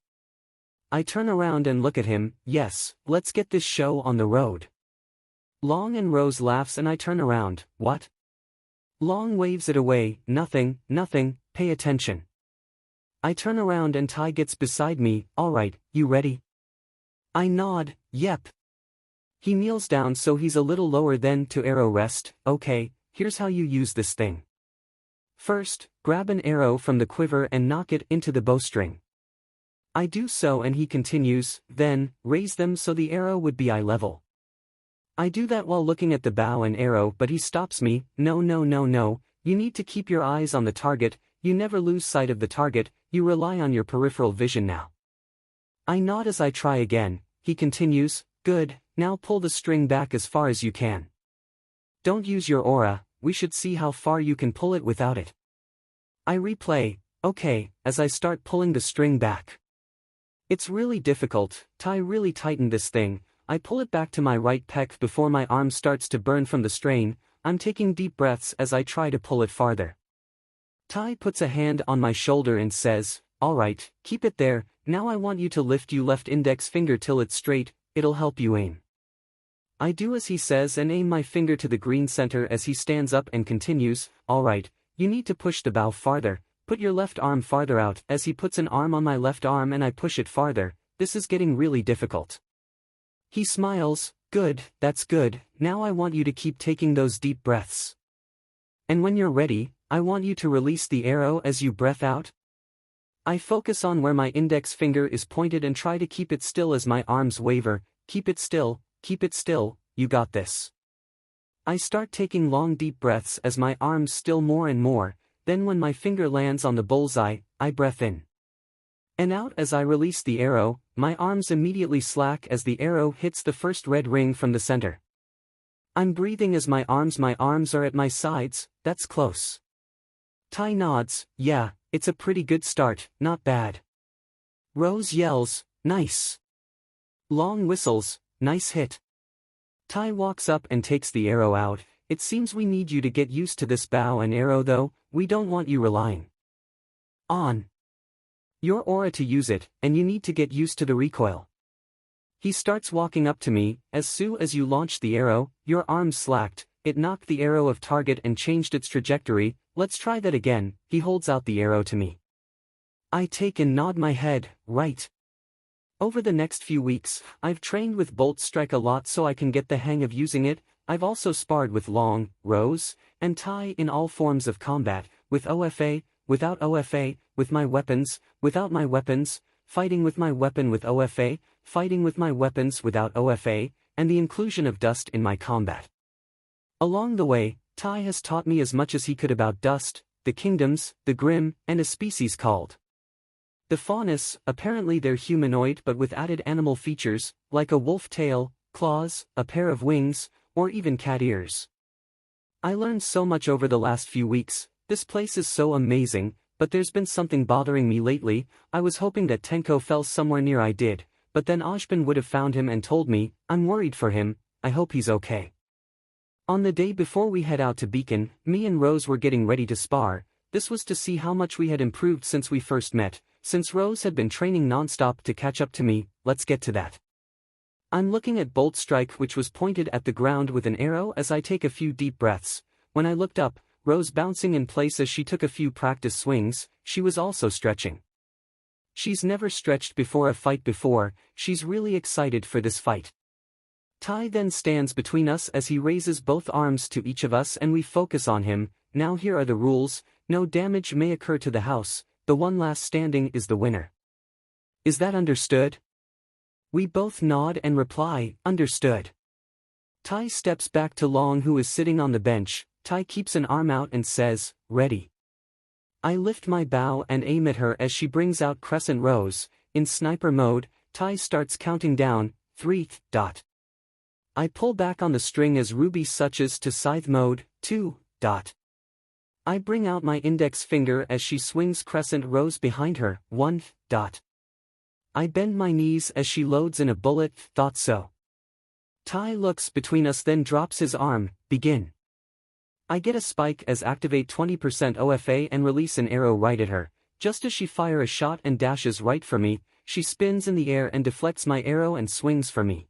I turn around and look at him, yes, let's get this show on the road. Long and Rose laughs and I turn around, what? Long waves it away, nothing, pay attention. I turn around and Tai gets beside me, alright, you ready? I nod, yep. He kneels down so he's a little lower then to arrow rest, okay, here's how you use this thing. First, grab an arrow from the quiver and knock it into the bowstring. I do so and he continues, then, raise them so the arrow would be eye level. I do that while looking at the bow and arrow but he stops me, no, you need to keep your eyes on the target, you never lose sight of the target, you rely on your peripheral vision now. I nod as I try again, he continues, good, now pull the string back as far as you can. Don't use your aura, we should see how far you can pull it without it. I replay, okay, as I start pulling the string back. It's really difficult, Tai really tightened this thing, I pull it back to my right pec before my arm starts to burn from the strain, I'm taking deep breaths as I try to pull it farther. Tai puts a hand on my shoulder and says, alright, keep it there, now I want you to lift your left index finger till it's straight, it'll help you aim. I do as he says and aim my finger to the green center as he stands up and continues, alright, you need to push the bow farther, put your left arm farther out as he puts an arm on my left arm and I push it farther, this is getting really difficult. He smiles, good, that's good, now I want you to keep taking those deep breaths. And when you're ready, I want you to release the arrow as you breath out. I focus on where my index finger is pointed and try to keep it still as my arms waver, keep it still, you got this. I start taking long deep breaths as my arms still more and more, then when my finger lands on the bullseye, I breath in. And out as I release the arrow, my arms immediately slack as the arrow hits the first red ring from the center. I'm breathing as my arms are at my sides, that's close. Tai nods, yeah, it's a pretty good start, not bad. Rose yells, nice. Long whistles, nice hit. Tai walks up and takes the arrow out, it seems we need you to get used to this bow and arrow though, we don't want you relying on your aura to use it, and you need to get used to the recoil. He starts walking up to me, as soon as you launched the arrow, your arms slacked, it knocked the arrow of target and changed its trajectory, let's try that again, he holds out the arrow to me. I take and nod my head, right. Over the next few weeks, I've trained with Bolt Strike a lot so I can get the hang of using it, I've also sparred with Long, Rose, and Tai in all forms of combat, with OFA, without OFA, with my weapons, without my weapons, fighting with my weapon with OFA, fighting with my weapons without OFA, and the inclusion of dust in my combat. Along the way, Tai has taught me as much as he could about dust, the kingdoms, the grim, and a species called the faunus, apparently they're humanoid but with added animal features, like a wolf tail, claws, a pair of wings, or even cat ears. I learned so much over the last few weeks, this place is so amazing, but there's been something bothering me lately, I was hoping that Tenko fell somewhere near I did, but then Ojban would have found him and told me, I'm worried for him, I hope he's okay. On the day before we head out to Beacon, me and Rose were getting ready to spar, this was to see how much we had improved since we first met, since Rose had been training non-stop to catch up to me, let's get to that. I'm looking at Bolt Strike which was pointed at the ground with an arrow as I take a few deep breaths, when I looked up, Rose bouncing in place as she took a few practice swings, she was also stretching. She's never stretched before a fight before, she's really excited for this fight. Tai then stands between us as he raises both arms to each of us and we focus on him, now here are the rules, no damage may occur to the house, the one last standing is the winner. Is that understood? We both nod and reply, understood. Tai steps back to Long who is sitting on the bench, Tai keeps an arm out and says, ready. I lift my bow and aim at her as she brings out Crescent Rose, in sniper mode, Tai starts counting down, 3. I pull back on the string as RWBY switches to scythe mode, 2. I bring out my index finger as she swings Crescent Rose behind her, 1. I bend my knees as she loads in a bullet, thought so. Tai looks between us then drops his arm, begin. I get a spike as activate 20% OFA and release an arrow right at her. Just as she fire a shot and dashes right for me, she spins in the air and deflects my arrow and swings for me.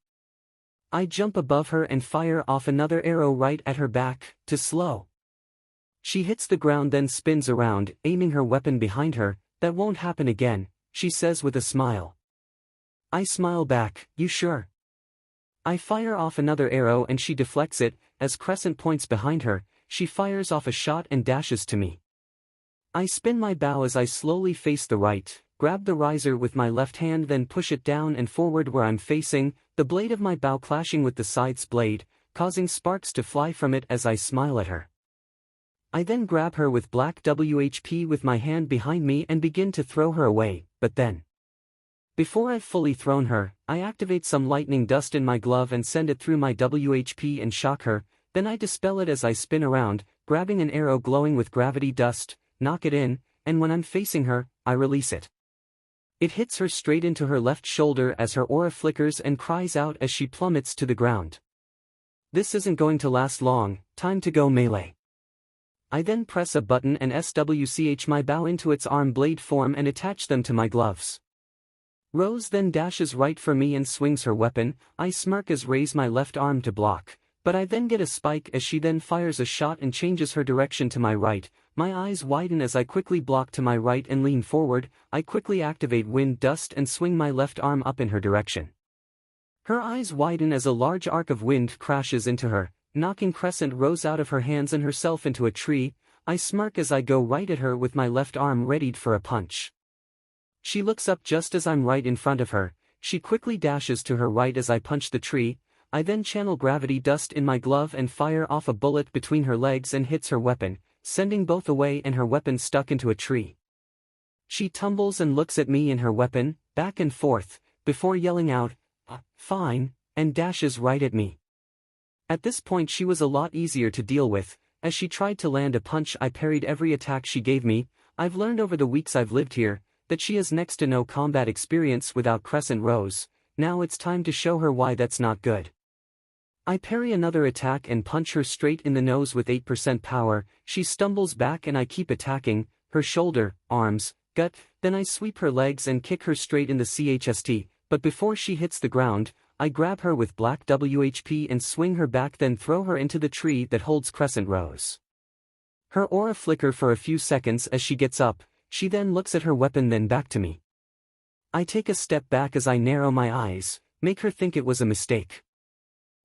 I jump above her and fire off another arrow right at her back, to slow. She hits the ground then spins around, aiming her weapon behind her. That won't happen again, she says with a smile. I smile back, you sure? I fire off another arrow and she deflects it. As Crescent points behind her, she fires off a shot and dashes to me. I spin my bow as I slowly face the right, grab the riser with my left hand then push it down and forward where I'm facing, the blade of my bow clashing with the side's blade, causing sparks to fly from it as I smile at her. I then grab her with black WHP with my hand behind me and begin to throw her away, but then, before I've fully thrown her, I activate some lightning dust in my glove and send it through my WHP and shock her, then I dispel it as I spin around, grabbing an arrow glowing with gravity dust, knock it in, and when I'm facing her, I release it. It hits her straight into her left shoulder as her aura flickers and cries out as she plummets to the ground. This isn't going to last long, time to go melee. I then press a button and SWCH my bow into its arm blade form and attach them to my gloves. Rose then dashes right for me and swings her weapon. I smirk as raise my left arm to block, but I then get a spike as she then fires a shot and changes her direction to my right. My eyes widen as I quickly block to my right and lean forward. I quickly activate wind dust and swing my left arm up in her direction. Her eyes widen as a large arc of wind crashes into her, knocking Crescent Rose out of her hands and herself into a tree. I smirk as I go right at her with my left arm readied for a punch. She looks up just as I'm right in front of her. She quickly dashes to her right as I punch the tree. I then channel gravity dust in my glove and fire off a bullet between her legs and hits her weapon, sending both away and her weapon stuck into a tree. She tumbles and looks at me and her weapon, back and forth, before yelling out, "Fine," and dashes right at me. At this point she was a lot easier to deal with. As she tried to land a punch I parried every attack she gave me. I've learned over the weeks I've lived here, that she has next to no combat experience without Crescent Rose. Now it's time to show her why that's not good. I parry another attack and punch her straight in the nose with 8% power. She stumbles back and I keep attacking, her shoulder, arms, gut, then I sweep her legs and kick her straight in the chest, but before she hits the ground, I grab her with black WHP and swing her back then throw her into the tree that holds Crescent Rose. Her aura flicker for a few seconds as she gets up, she then looks at her weapon then back to me. I take a step back as I narrow my eyes, make her think it was a mistake.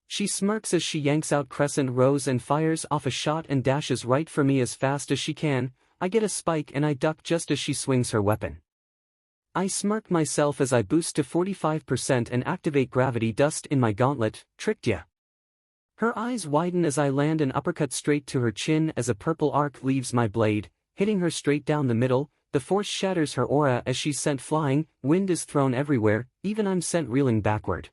She smirks as she yanks out Crescent Rose and fires off a shot and dashes right for me as fast as she can. I get a spike and I duck just as she swings her weapon. I smirk myself as I boost to 45% and activate gravity dust in my gauntlet. Tricked ya. Her eyes widen as I land an uppercut straight to her chin as a purple arc leaves my blade, hitting her straight down the middle. The force shatters her aura as she's sent flying, wind is thrown everywhere, even I'm sent reeling backward.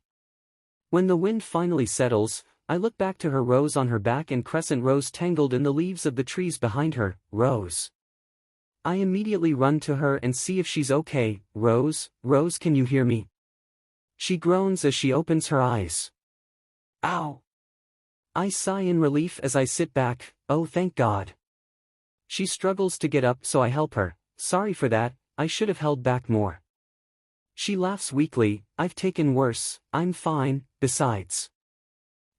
When the wind finally settles, I look back to her Rose on her back and Crescent Rose tangled in the leaves of the trees behind her. Rose. I immediately run to her and see if she's okay. Rose, Rose, can you hear me? She groans as she opens her eyes. Ow! I sigh in relief as I sit back. Oh, thank God. She struggles to get up so I help her. Sorry for that, I should have held back more. She laughs weakly. I've taken worse, I'm fine, besides.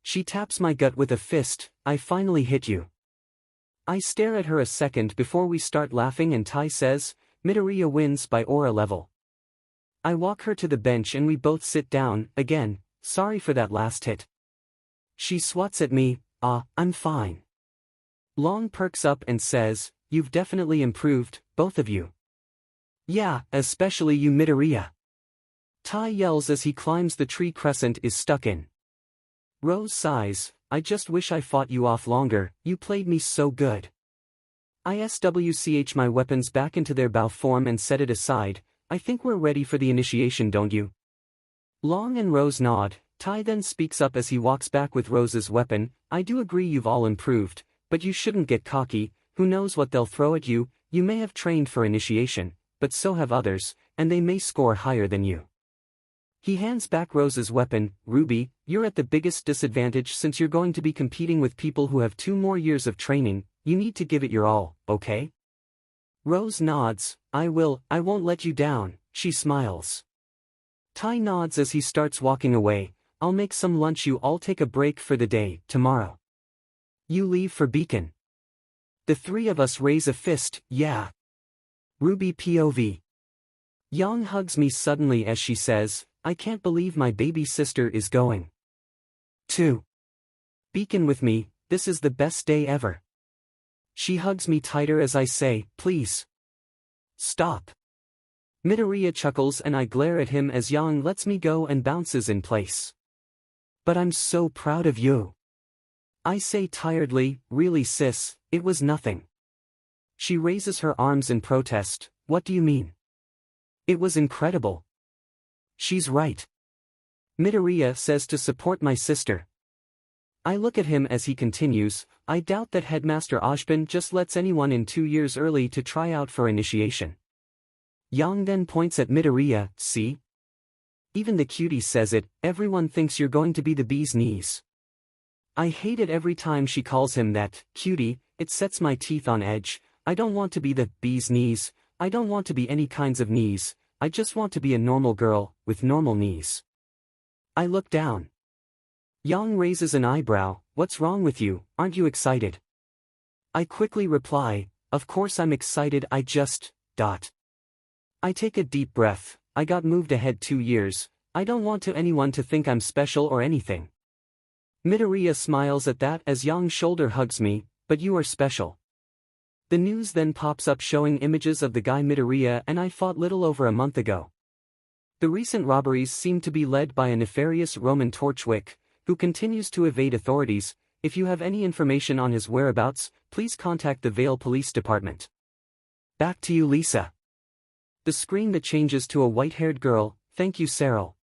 She taps my gut with a fist. I finally hit you. I stare at her a second before we start laughing and Tai says, Midoriya wins by aura level. I walk her to the bench and we both sit down. Again, sorry for that last hit. She swats at me. I'm fine. Long perks up and says, you've definitely improved, both of you. Yeah, especially you Midoriya. Tai yells as he climbs the tree Crescent is stuck in. Rose sighs, I just wish I fought you off longer, you played me so good. I SWCH my weapons back into their bow form and set it aside. I think we're ready for the initiation, don't you? Long and Rose nod. Tai then speaks up as he walks back with Rose's weapon. I do agree you've all improved, but you shouldn't get cocky. Who knows what they'll throw at you? You may have trained for initiation, but so have others, and they may score higher than you. He hands back Rose's weapon. Ruby, you're at the biggest disadvantage since you're going to be competing with people who have 2 more years of training. You need to give it your all, okay? Rose nods. I won't let you down, she smiles. Ty nods as he starts walking away. I'll make some lunch, you all take a break for the day, tomorrow. You leave for Beacon. The 3 of us raise a fist, yeah. Ruby POV. Yang hugs me suddenly as she says, I can't believe my baby sister is going to Beacon with me, this is the best day ever. She hugs me tighter as I say, please. Stop. Midoriya chuckles and I glare at him as Yang lets me go and bounces in place. But I'm so proud of you. I say tiredly, really sis, it was nothing. She raises her arms in protest, what do you mean? It was incredible. She's right. Midoriya says to support my sister. I look at him as he continues, I doubt that Headmaster Ashbin just lets anyone in 2 years early to try out for initiation. Yang then points at Midoriya, see? Even the cutie says it, everyone thinks you're going to be the bee's knees. I hate it every time she calls him that, cutie, it sets my teeth on edge. I don't want to be the bee's knees, I don't want to be any kinds of knees, I just want to be a normal girl, with normal knees. I look down. Yang raises an eyebrow, what's wrong with you, aren't you excited? I quickly reply, of course I'm excited, I just. I take a deep breath, I got moved ahead 2 years, I don't want anyone to think I'm special or anything. Midoriya smiles at that as Yang shoulder hugs me, but you are special. The news then pops up showing images of the guy Midoriya and I fought little over a month ago. The recent robberies seem to be led by a nefarious Roman Torchwick, who continues to evade authorities. If you have any information on his whereabouts, please contact the Vale Police Department. Back to you, Lisa. The screen that changes to a white-haired girl, thank you, Cyril.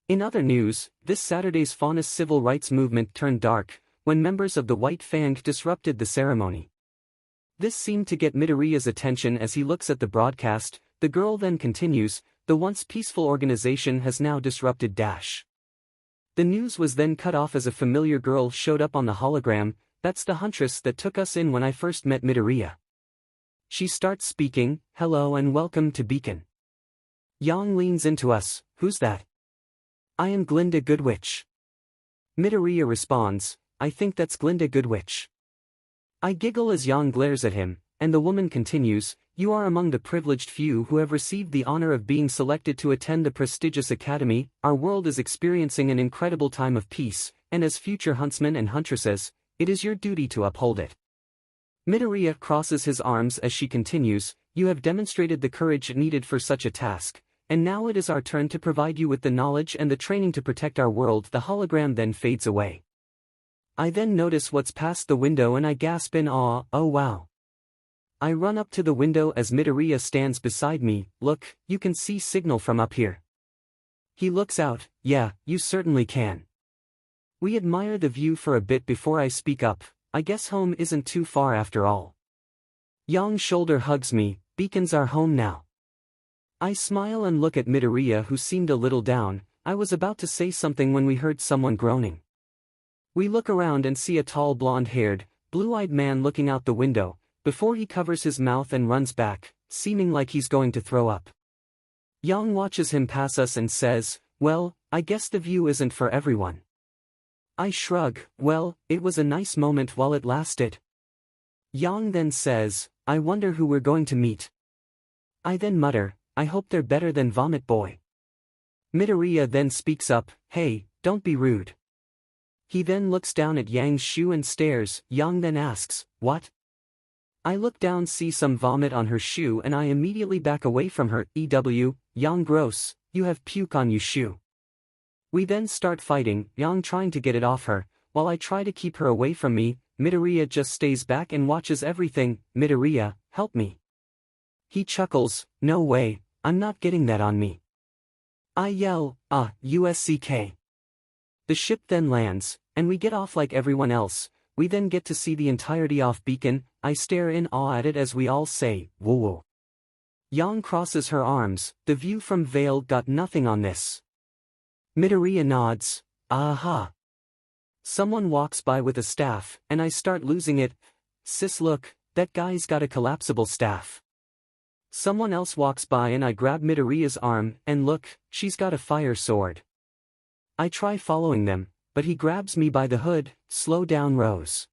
In other news, this Saturday's Faunus civil rights movement turned dark, when members of the White Fang disrupted the ceremony. This seemed to get Midoriya's attention as he looks at the broadcast. The girl then continues, the once peaceful organization has now disrupted dash. The news was then cut off as a familiar girl showed up on the hologram, that's the huntress that took us in when I first met Midoriya. She starts speaking, hello and welcome to Beacon. Yang leans into us, who's that? I am Glinda Goodwitch. Midoriya responds, I think that's Glinda Goodwitch. I giggle as Yang glares at him, and the woman continues, you are among the privileged few who have received the honor of being selected to attend the prestigious academy. Our world is experiencing an incredible time of peace, and as future huntsmen and huntresses, it is your duty to uphold it. Midoriya crosses his arms as she continues, you have demonstrated the courage needed for such a task, and now it is our turn to provide you with the knowledge and the training to protect our world. The hologram then fades away. I then notice what's past the window and I gasp in awe, oh wow. I run up to the window as Midoriya stands beside me, look, you can see signal from up here. He looks out, yeah, you certainly can. We admire the view for a bit before I speak up, I guess home isn't too far after all. Yang shoulder hugs me, Beacon's our home now. I smile and look at Midoriya who seemed a little down. I was about to say something when we heard someone groaning. We look around and see a tall blonde-haired, blue-eyed man looking out the window, before he covers his mouth and runs back, seeming like he's going to throw up. Yang watches him pass us and says, well, I guess the view isn't for everyone. I shrug, well, it was a nice moment while it lasted. Yang then says, I wonder who we're going to meet. I then mutter, I hope they're better than Vomit Boy. Midoriya then speaks up, hey, don't be rude. He then looks down at Yang's shoe and stares. Yang then asks, what? I look down, see some vomit on her shoe and I immediately back away from her. Yang gross, you have puke on you shoe. We then start fighting, Yang trying to get it off her, while I try to keep her away from me. Midoriya just stays back and watches everything. Midoriya, help me. He chuckles, no way, I'm not getting that on me. I yell, USCK. The ship then lands, and we get off like everyone else. We then get to see the entirety off Beacon. I stare in awe at it as we all say, woo-woo. Yang crosses her arms, the view from Vale got nothing on this. Midoriya nods. Aha. Someone walks by with a staff, and I start losing it. Sis, look, that guy's got a collapsible staff. Someone else walks by and I grab Midoriya's arm, and look, she's got a fire sword. I try following them, but he grabs me by the hood. Slow down, Rose.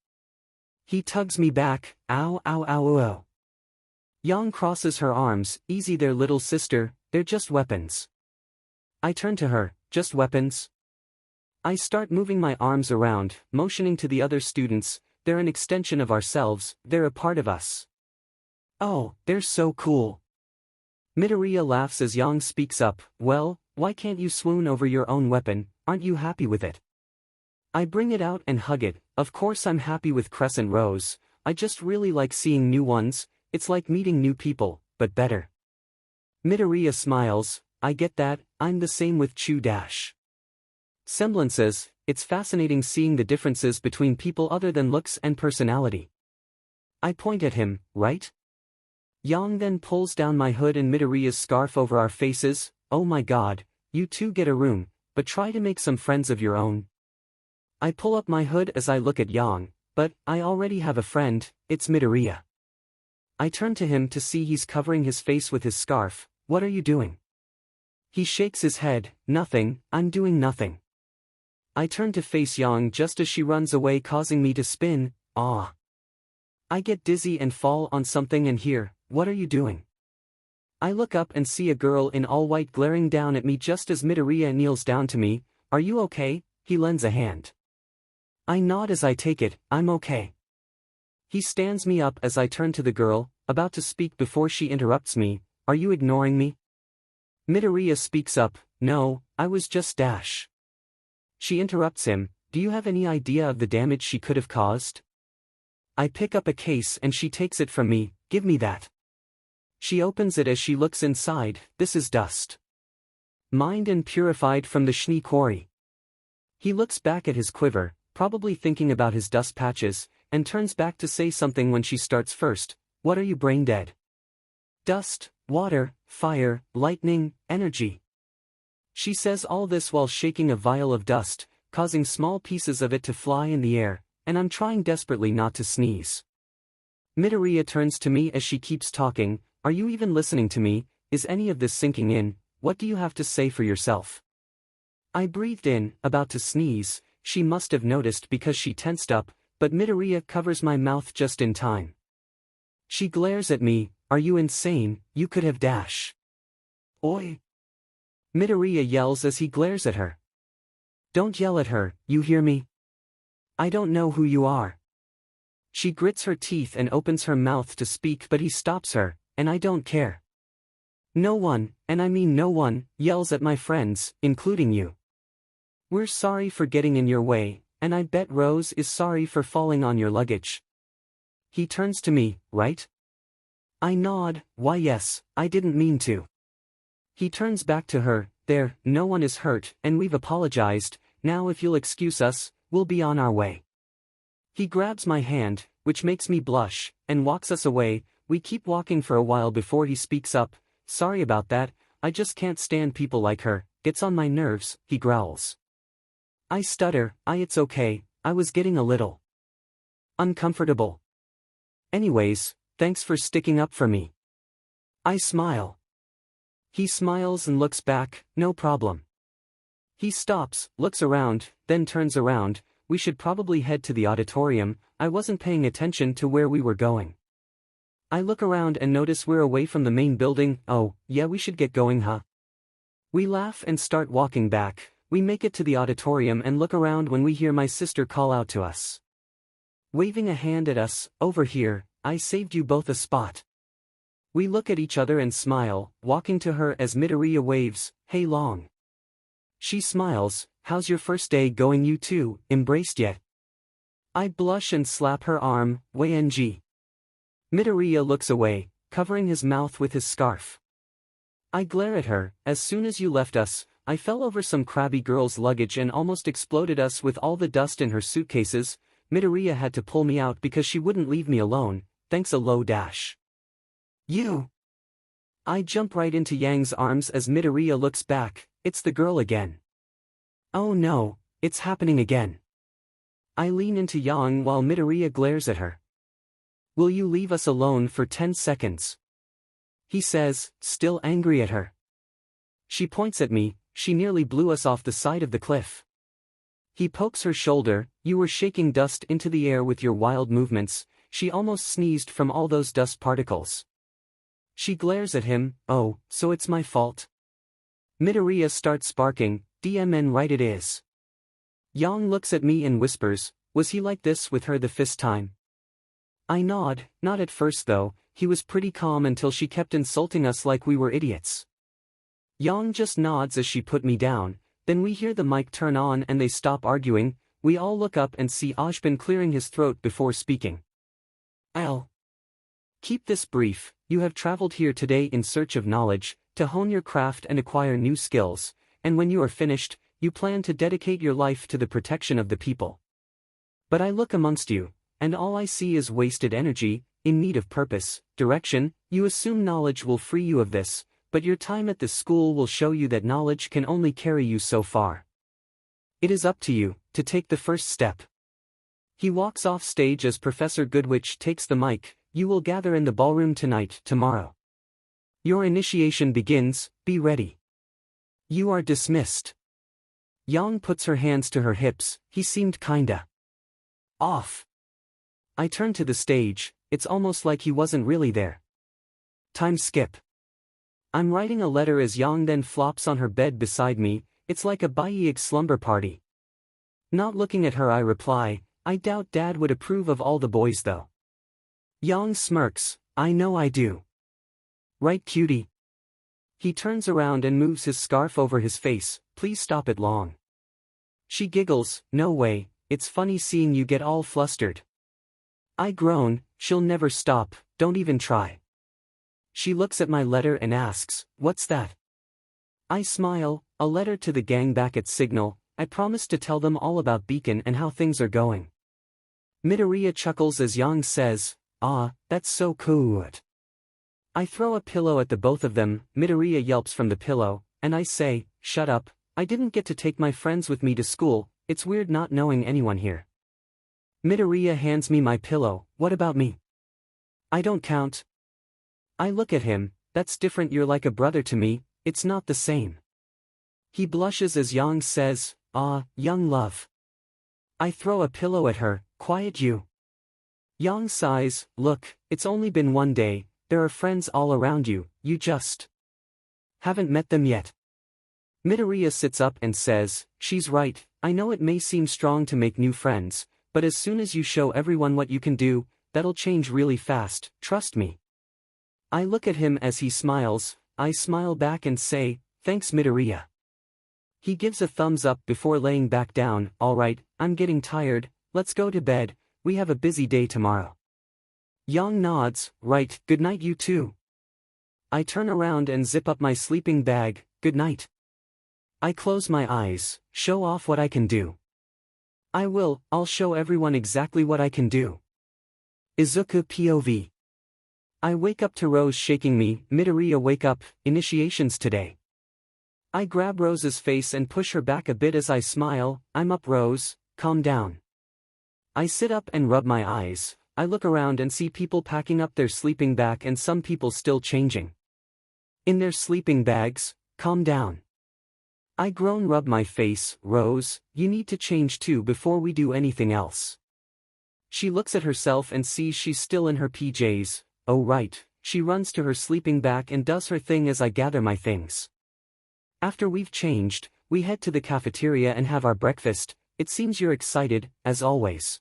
He tugs me back. Ow, ow, ow, ow. Yang crosses her arms. Easy there, little sister, they're just weapons. I turn to her. Just weapons? I start moving my arms around, motioning to the other students. They're an extension of ourselves, they're a part of us. Oh, they're so cool. Midoriya laughs as Yang speaks up. Well, why can't you swoon over your own weapon? Aren't you happy with it? I bring it out and hug it. Of course I'm happy with Crescent Rose. I just really like seeing new ones. It's like meeting new people, but better. Midoriya smiles. I get that, I'm the same with Chu Dash. Semblances, it's fascinating seeing the differences between people other than looks and personality. I point at him, right? Yang then pulls down my hood and Midoriya's scarf over our faces. Oh my god, you two get a room, but try to make some friends of your own. I pull up my hood as I look at Yang, but I already have a friend, it's Midoriya. I turn to him to see he's covering his face with his scarf. What are you doing? He shakes his head. Nothing, I'm doing nothing. I turn to face Yang just as she runs away, causing me to spin. Ah. I get dizzy and fall on something and hear, what are you doing? I look up and see a girl in all white glaring down at me just as Midoriya kneels down to me. Are you okay? He lends a hand. I nod as I take it. I'm okay. He stands me up as I turn to the girl, about to speak before she interrupts me. Are you ignoring me? Midoriya speaks up. No, I was just Dash. She interrupts him. Do you have any idea of the damage she could have caused? I pick up a case and she takes it from me. Give me that. She opens it as she looks inside. This is dust. Mined and purified from the Shni quarry. He looks back at his quiver, probably thinking about his dust patches, and turns back to say something when she starts first. What are you, brain dead? Dust, water, fire, lightning, energy. She says all this while shaking a vial of dust, causing small pieces of it to fly in the air, and I'm trying desperately not to sneeze. Midoriya turns to me as she keeps talking. Are you even listening to me? Is any of this sinking in? What do you have to say for yourself? I breathed in, about to sneeze. She must have noticed because she tensed up, but Midoriya covers my mouth just in time. She glares at me. Are you insane? You could have Dash. Oi! Midoriya yells as he glares at her. Don't yell at her, you hear me? I don't know who you are. She grits her teeth and opens her mouth to speak, but he stops her, and I don't care. No one, and I mean no one, yells at my friends, including you. We're sorry for getting in your way, and I bet Rose is sorry for falling on your luggage. He turns to me, right? I nod. Why yes, I didn't mean to. He turns back to her. There, no one is hurt, and we've apologized. Now if you'll excuse us, we'll be on our way. He grabs my hand, which makes me blush, and walks us away. We keep walking for a while before he speaks up. Sorry about that, I just can't stand people like her, gets on my nerves, he growls. I stutter. It's okay, I was getting a little uncomfortable. Anyways, thanks for sticking up for me. I smile. He smiles and looks back. No problem. He stops, looks around, then turns around. We should probably head to the auditorium. I wasn't paying attention to where we were going. I look around and notice we're away from the main building. Oh, yeah, we should get going, huh? We laugh and start walking back. We make it to the auditorium and look around when we hear my sister call out to us. Waving a hand at us. Over here, I saved you both a spot. We look at each other and smile, walking to her as Midoriya waves. Hey Long. She smiles. How's your first day going, you two, embraced yet? I blush and slap her arm. YNG. Midoriya looks away, covering his mouth with his scarf. I glare at her. As soon as you left us, I fell over some crabby girl's luggage and almost exploded us with all the dust in her suitcases. Midoriya had to pull me out because she wouldn't leave me alone, thanks a low Dash. You! I jump right into Yang's arms as Midoriya looks back. It's the girl again. Oh no, it's happening again. I lean into Yang while Midoriya glares at her. Will you leave us alone for 10 seconds? He says, still angry at her. She points at me, she nearly blew us off the side of the cliff. He pokes her shoulder, you were shaking dust into the air with your wild movements, she almost sneezed from all those dust particles. She glares at him, oh, so it's my fault? Midoriya starts sparking, DMN right it is. Yang looks at me and whispers, was he like this with her the first time? I nod, not at first though, he was pretty calm until she kept insulting us like we were idiots. Yang just nods as she put me down, then we hear the mic turn on and they stop arguing, we all look up and see Ajban clearing his throat before speaking. I'll keep this brief, you have traveled here today in search of knowledge, to hone your craft and acquire new skills, and when you are finished, you plan to dedicate your life to the protection of the people. But I look amongst you, and all I see is wasted energy, in need of purpose, direction, you assume knowledge will free you of this, but your time at the school will show you that knowledge can only carry you so far. It is up to you, to take the first step. He walks off stage as Professor Goodwitch takes the mic, you will gather in the ballroom tonight, tomorrow. Your initiation begins, be ready. You are dismissed. Yang puts her hands to her hips, he seemed kinda off. I turn to the stage, it's almost like he wasn't really there. Time skip. I'm writing a letter as Yang then flops on her bed beside me, it's like a Baiyic slumber party. Not looking at her I reply, I doubt Dad would approve of all the boys though. Yang smirks, I know I do. Right cutie? He turns around and moves his scarf over his face, please stop it long. She giggles, no way, it's funny seeing you get all flustered. I groan, she'll never stop, don't even try. She looks at my letter and asks, what's that? I smile, a letter to the gang back at Signal, I promised to tell them all about Beacon and how things are going. Midoriya chuckles as Yang says, ah, that's so cool. I throw a pillow at the both of them, Midoriya yelps from the pillow, and I say, shut up, I didn't get to take my friends with me to school, it's weird not knowing anyone here. Midoriya hands me my pillow, what about me? I don't count. I look at him, that's different, you're like a brother to me, it's not the same. He blushes as Yang says, ah, young love. I throw a pillow at her, quiet you. Yang sighs, look, it's only been one day, there are friends all around you, you just haven't met them yet. Midoriya sits up and says, she's right, I know it may seem strong to make new friends, but as soon as you show everyone what you can do, that'll change really fast, trust me. I look at him as he smiles, I smile back and say, thanks Midoriya. He gives a thumbs up before laying back down, alright, I'm getting tired, let's go to bed, we have a busy day tomorrow. Yang nods, right, good night you too. I turn around and zip up my sleeping bag, good night. I close my eyes, show off what I can do. I will, I'll show everyone exactly what I can do. Izuku POV. I wake up to Rose shaking me, Midoriya wake up, initiations today. I grab Rose's face and push her back a bit as I smile, I'm up Rose, calm down. I sit up and rub my eyes, I look around and see people packing up their sleeping bag and some people still changing. In their sleeping bags, calm down. I groan rub my face, Rose, you need to change too before we do anything else. She looks at herself and sees she's still in her PJs, oh right, she runs to her sleeping bag and does her thing as I gather my things. After we've changed, we head to the cafeteria and have our breakfast, it seems you're excited, as always.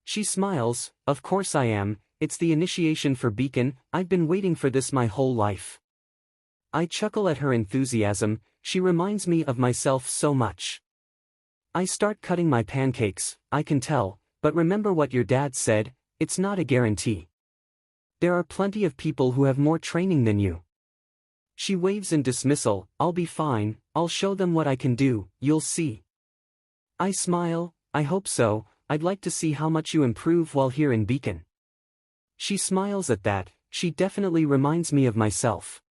She smiles, of course I am, it's the initiation for Beacon, I've been waiting for this my whole life. I chuckle at her enthusiasm, she reminds me of myself so much. I start cutting my pancakes, I can tell, but remember what your dad said, it's not a guarantee. There are plenty of people who have more training than you. She waves in dismissal, I'll be fine, I'll show them what I can do, you'll see. I smile, I hope so, I'd like to see how much you improve while here in Beacon. She smiles at that, she definitely reminds me of myself.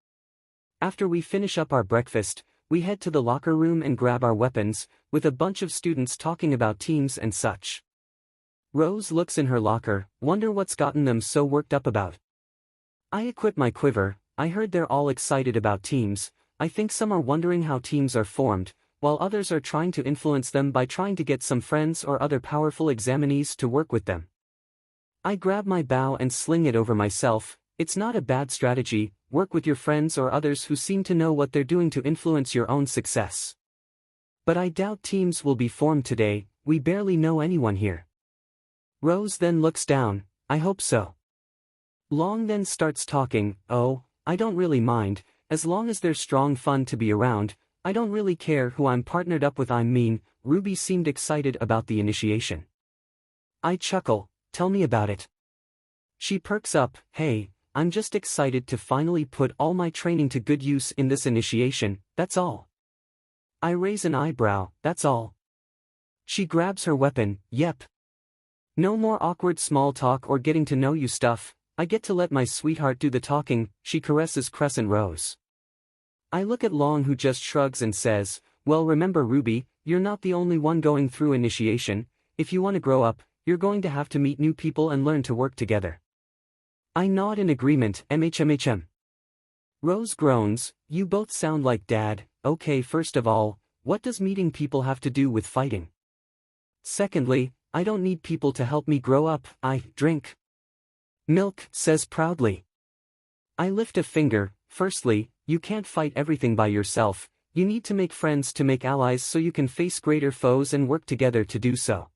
After we finish up our breakfast, we head to the locker room and grab our weapons, with a bunch of students talking about teams and such. Rose looks in her locker, wonder what's gotten them so worked up about. I equip my quiver. I heard they're all excited about teams. I think some are wondering how teams are formed, while others are trying to influence them by trying to get some friends or other powerful examinees to work with them. I grab my bow and sling it over myself. It's not a bad strategy. Work with your friends or others who seem to know what they're doing to influence your own success. But I doubt teams will be formed today. We barely know anyone here. Rose then looks down. I hope so. Long then starts talking. Oh, I don't really mind, as long as they're strong, fun to be around. I don't really care who I'm partnered up with. RWBY seemed excited about the initiation. I chuckle. Tell me about it. She perks up. Hey, I'm just excited to finally put all my training to good use in this initiation, that's all. I raise an eyebrow, that's all. She grabs her weapon. Yep. No more awkward small talk or getting to know you stuff. I get to let my sweetheart do the talking. She caresses Crescent Rose. I look at Long, who just shrugs and says, well, remember RWBY, you're not the only one going through initiation. If you want to grow up, you're going to have to meet new people and learn to work together. I nod in agreement. MHMHM. Rose groans. You both sound like Dad. Okay, first of all, what does meeting people have to do with fighting? Secondly, I don't need people to help me grow up. I drink milk, says proudly. I lift a finger. Firstly, you can't fight everything by yourself. You need to make friends to make allies so you can face greater foes and work together to do so.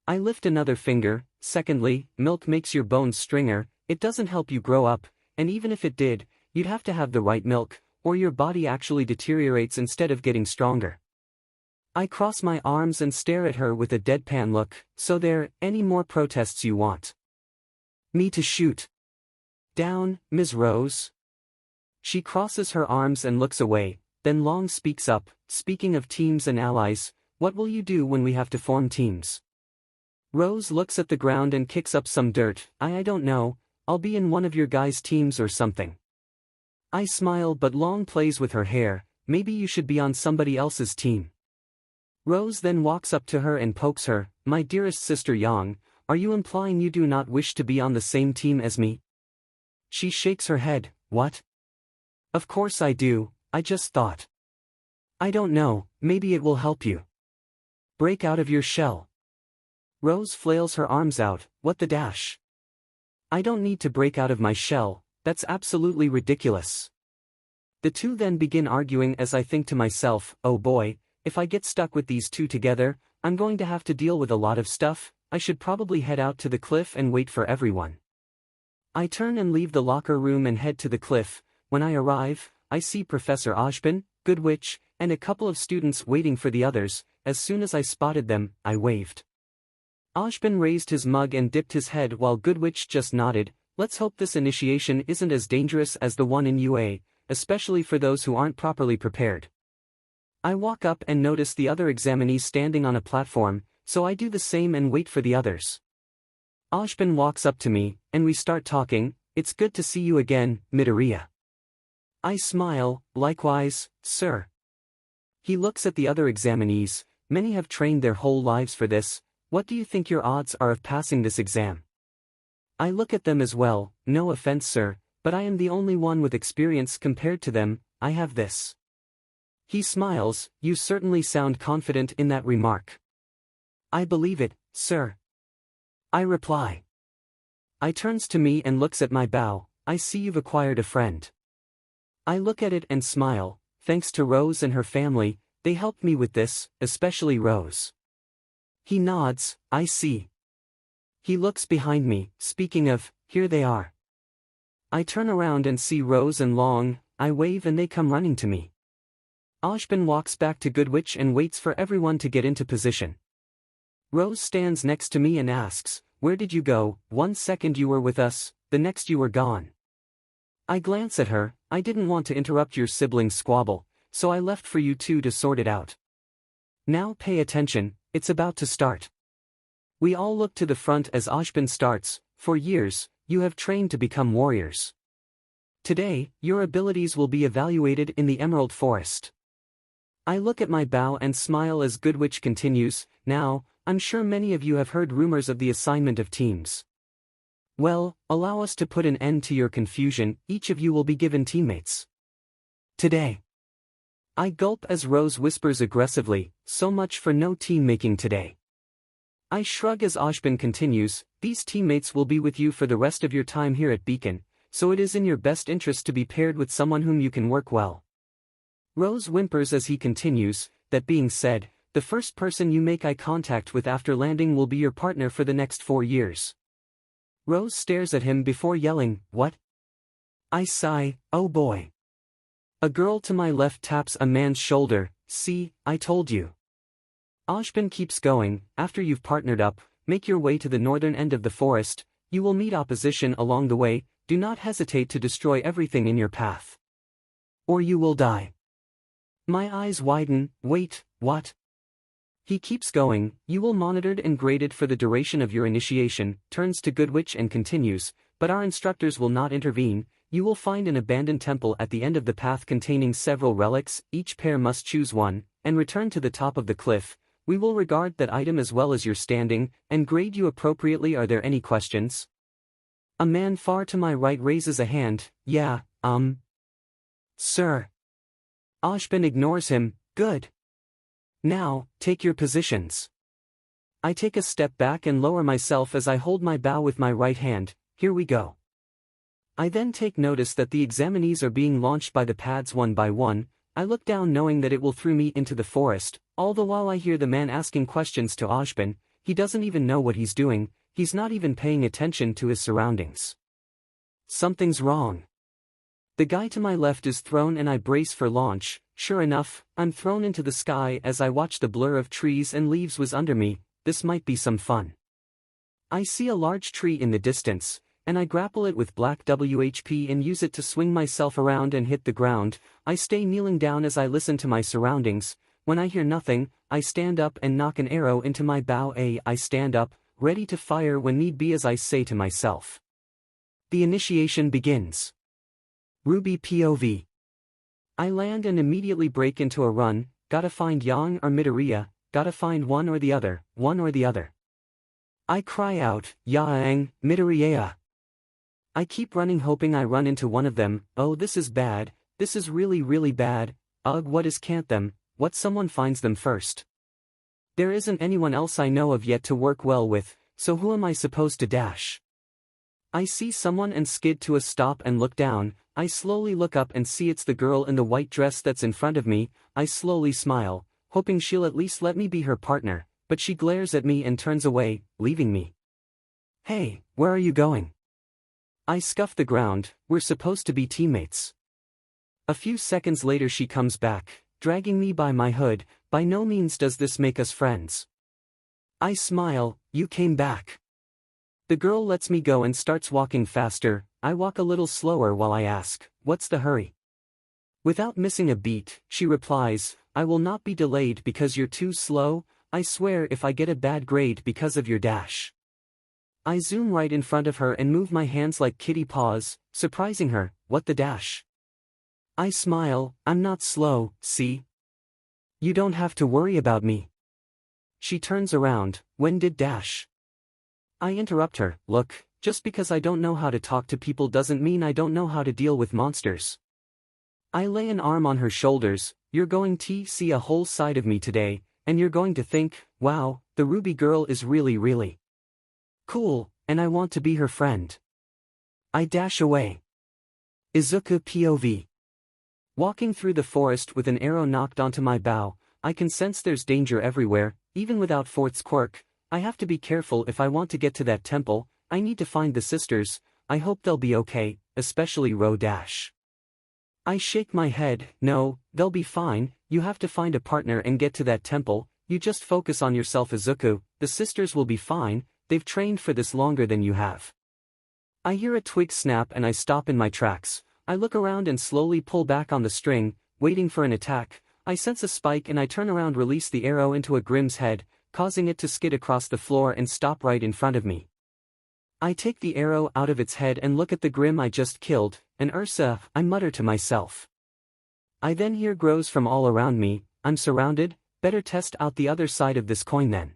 I lift another finger. Secondly, milk makes your bones stringer. It doesn't help you grow up, and even if it did, you'd have to have the right milk, or your body actually deteriorates instead of getting stronger. I cross my arms and stare at her with a deadpan look. So there, any more protests you want me to shoot down, Ms. Rose? She crosses her arms and looks away, then Long speaks up. Speaking of teams and allies, what will you do when we have to form teams? Rose looks at the ground and kicks up some dirt. I don't know. I'll be in one of your guys' teams or something. I smile, but Long plays with her hair. Maybe you should be on somebody else's team. Rose then walks up to her and pokes her. My dearest sister Yang, are you implying you do not wish to be on the same team as me? She shakes her head. What? Of course I do, I just thought. I don't know, maybe it will help you. Break out of your shell. Rose flails her arms out. What the dash? I don't need to break out of my shell, that's absolutely ridiculous. The two then begin arguing as I think to myself, oh boy, if I get stuck with these two together, I'm going to have to deal with a lot of stuff. I should probably head out to the cliff and wait for everyone. I turn and leave the locker room and head to the cliff. When I arrive, I see Professor Ojban, Good Witch, and a couple of students waiting for the others. As soon as I spotted them, I waved. Ojban raised his mug and dipped his head while Good Witch just nodded. Let's hope this initiation isn't as dangerous as the one in UA, especially for those who aren't properly prepared. I walk up and notice the other examinees standing on a platform, so I do the same and wait for the others. Ojban walks up to me, and we start talking. It's good to see you again, Midoriya. I smile. Likewise, sir. He looks at the other examinees. Many have trained their whole lives for this. What do you think your odds are of passing this exam? I look at them as well. No offense, sir, but I am the only one with experience compared to them. I have this. He smiles. You certainly sound confident in that remark. I believe it, sir. I reply. I turns to me and looks at my bow. I see you've acquired a friend. I look at it and smile. Thanks to Rose and her family, they helped me with this, especially Rose. He nods. I see. He looks behind me. Speaking of, here they are. I turn around and see Rose and Long. I wave and they come running to me. Ojban walks back to Good Witch and waits for everyone to get into position. Rose stands next to me and asks, where did you go? 1 second you were with us, the next you were gone. I glance at her. I didn't want to interrupt your siblings' squabble, so I left for you two to sort it out. Now pay attention, it's about to start. We all look to the front as Ojban starts. For years, you have trained to become warriors. Today, your abilities will be evaluated in the Emerald Forest. I look at my bow and smile as Goodwitch continues, now, I'm sure many of you have heard rumors of the assignment of teams. Well, allow us to put an end to your confusion, each of you will be given teammates. Today. I gulp as Rose whispers aggressively, so much for no team making today. I shrug as Ashbin continues, these teammates will be with you for the rest of your time here at Beacon, so it is in your best interest to be paired with someone whom you can work well. Rose whimpers as he continues, that being said, the first person you make eye contact with after landing will be your partner for the next 4 years. Rose stares at him before yelling, what? I sigh, oh boy. A girl to my left taps a man's shoulder, see, I told you. Ashbin keeps going, after you've partnered up, make your way to the northern end of the forest, you will meet opposition along the way, do not hesitate to destroy everything in your path. Or you will die. My eyes widen, wait, what? He keeps going, you will monitored and graded for the duration of your initiation, turns to Goodwitch and continues, but our instructors will not intervene, you will find an abandoned temple at the end of the path containing several relics, each pair must choose one, and return to the top of the cliff, we will regard that item as well as your standing, and grade you appropriately. Are there any questions? A man far to my right raises a hand, yeah, Sir. Ashbin ignores him, good. Now, take your positions. I take a step back and lower myself as I hold my bow with my right hand, here we go. I then take notice that the examinees are being launched by the pads one by one, I look down knowing that it will throw me into the forest, all the while I hear the man asking questions to Ashbin, he doesn't even know what he's doing, he's not even paying attention to his surroundings. Something's wrong. The guy to my left is thrown and I brace for launch, sure enough, I'm thrown into the sky as I watch the blur of trees and leaves was under me, this might be some fun. I see a large tree in the distance, and I grapple it with black WHP and use it to swing myself around and hit the ground, I stay kneeling down as I listen to my surroundings, when I hear nothing, I stand up and knock an arrow into my bow. I stand up, ready to fire when need be as I say to myself. The initiation begins. RWBY POV. I land and immediately break into a run, gotta find Yang or Midoriya, gotta find one or the other, one or the other. I cry out, Yang, Midoriya. I keep running hoping I run into one of them, oh this is bad, this is really bad, ugh what is can't them, what someone finds them first. There isn't anyone else I know of yet to work well with, so who am I supposed to dash? I see someone and skid to a stop and look down, I slowly look up and see it's the girl in the white dress that's in front of me, I slowly smile, hoping she'll at least let me be her partner, but she glares at me and turns away, leaving me. Hey, where are you going? I scuff the ground, we're supposed to be teammates. A few seconds later she comes back, dragging me by my hood, by no means does this make us friends. I smile, you came back. The girl lets me go and starts walking faster, I walk a little slower while I ask, what's the hurry? Without missing a beat, she replies, I will not be delayed because you're too slow, I swear if I get a bad grade because of your dash. I zoom right in front of her and move my hands like kitty paws, surprising her, what the dash? I smile, I'm not slow, see? You don't have to worry about me. She turns around, when did dash? I interrupt her, look, just because I don't know how to talk to people doesn't mean I don't know how to deal with monsters. I lay an arm on her shoulders, you're going to see a whole side of me today, and you're going to think, wow, the RWBY girl is really cool, and I want to be her friend. I dash away. Izuku POV. Walking through the forest with an arrow knocked onto my bow, I can sense there's danger everywhere, even without Fort's quirk, I have to be careful if I want to get to that temple, I need to find the sisters, I hope they'll be okay, especially Ro Dash. I shake my head, no, they'll be fine, you have to find a partner and get to that temple, you just focus on yourself Izuku, the sisters will be fine, they've trained for this longer than you have. I hear a twig snap and I stop in my tracks, I look around and slowly pull back on the string, waiting for an attack, I sense a spike and I turn around release the arrow into a Grimm's head, causing it to skid across the floor and stop right in front of me. I take the arrow out of its head and look at the Grimm I just killed, and Ursa, I mutter to myself. I then hear grows from all around me, I'm surrounded, better test out the other side of this coin then.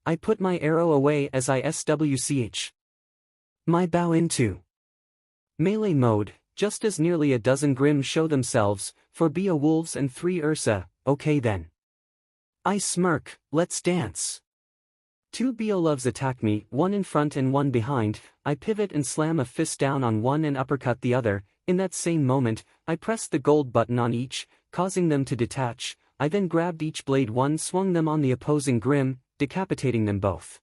I put my arrow away as I switch my bow into melee mode, just as nearly a dozen Grimm show themselves, 4 Beowulfs and 3 Ursa, okay then. I smirk, let's dance. 2 Beowulfs attack me, one in front and one behind. I pivot and slam a fist down on one and uppercut the other. In that same moment, I pressed the gold button on each, causing them to detach. I then grabbed each blade one, swung them on the opposing Grimm, decapitating them both.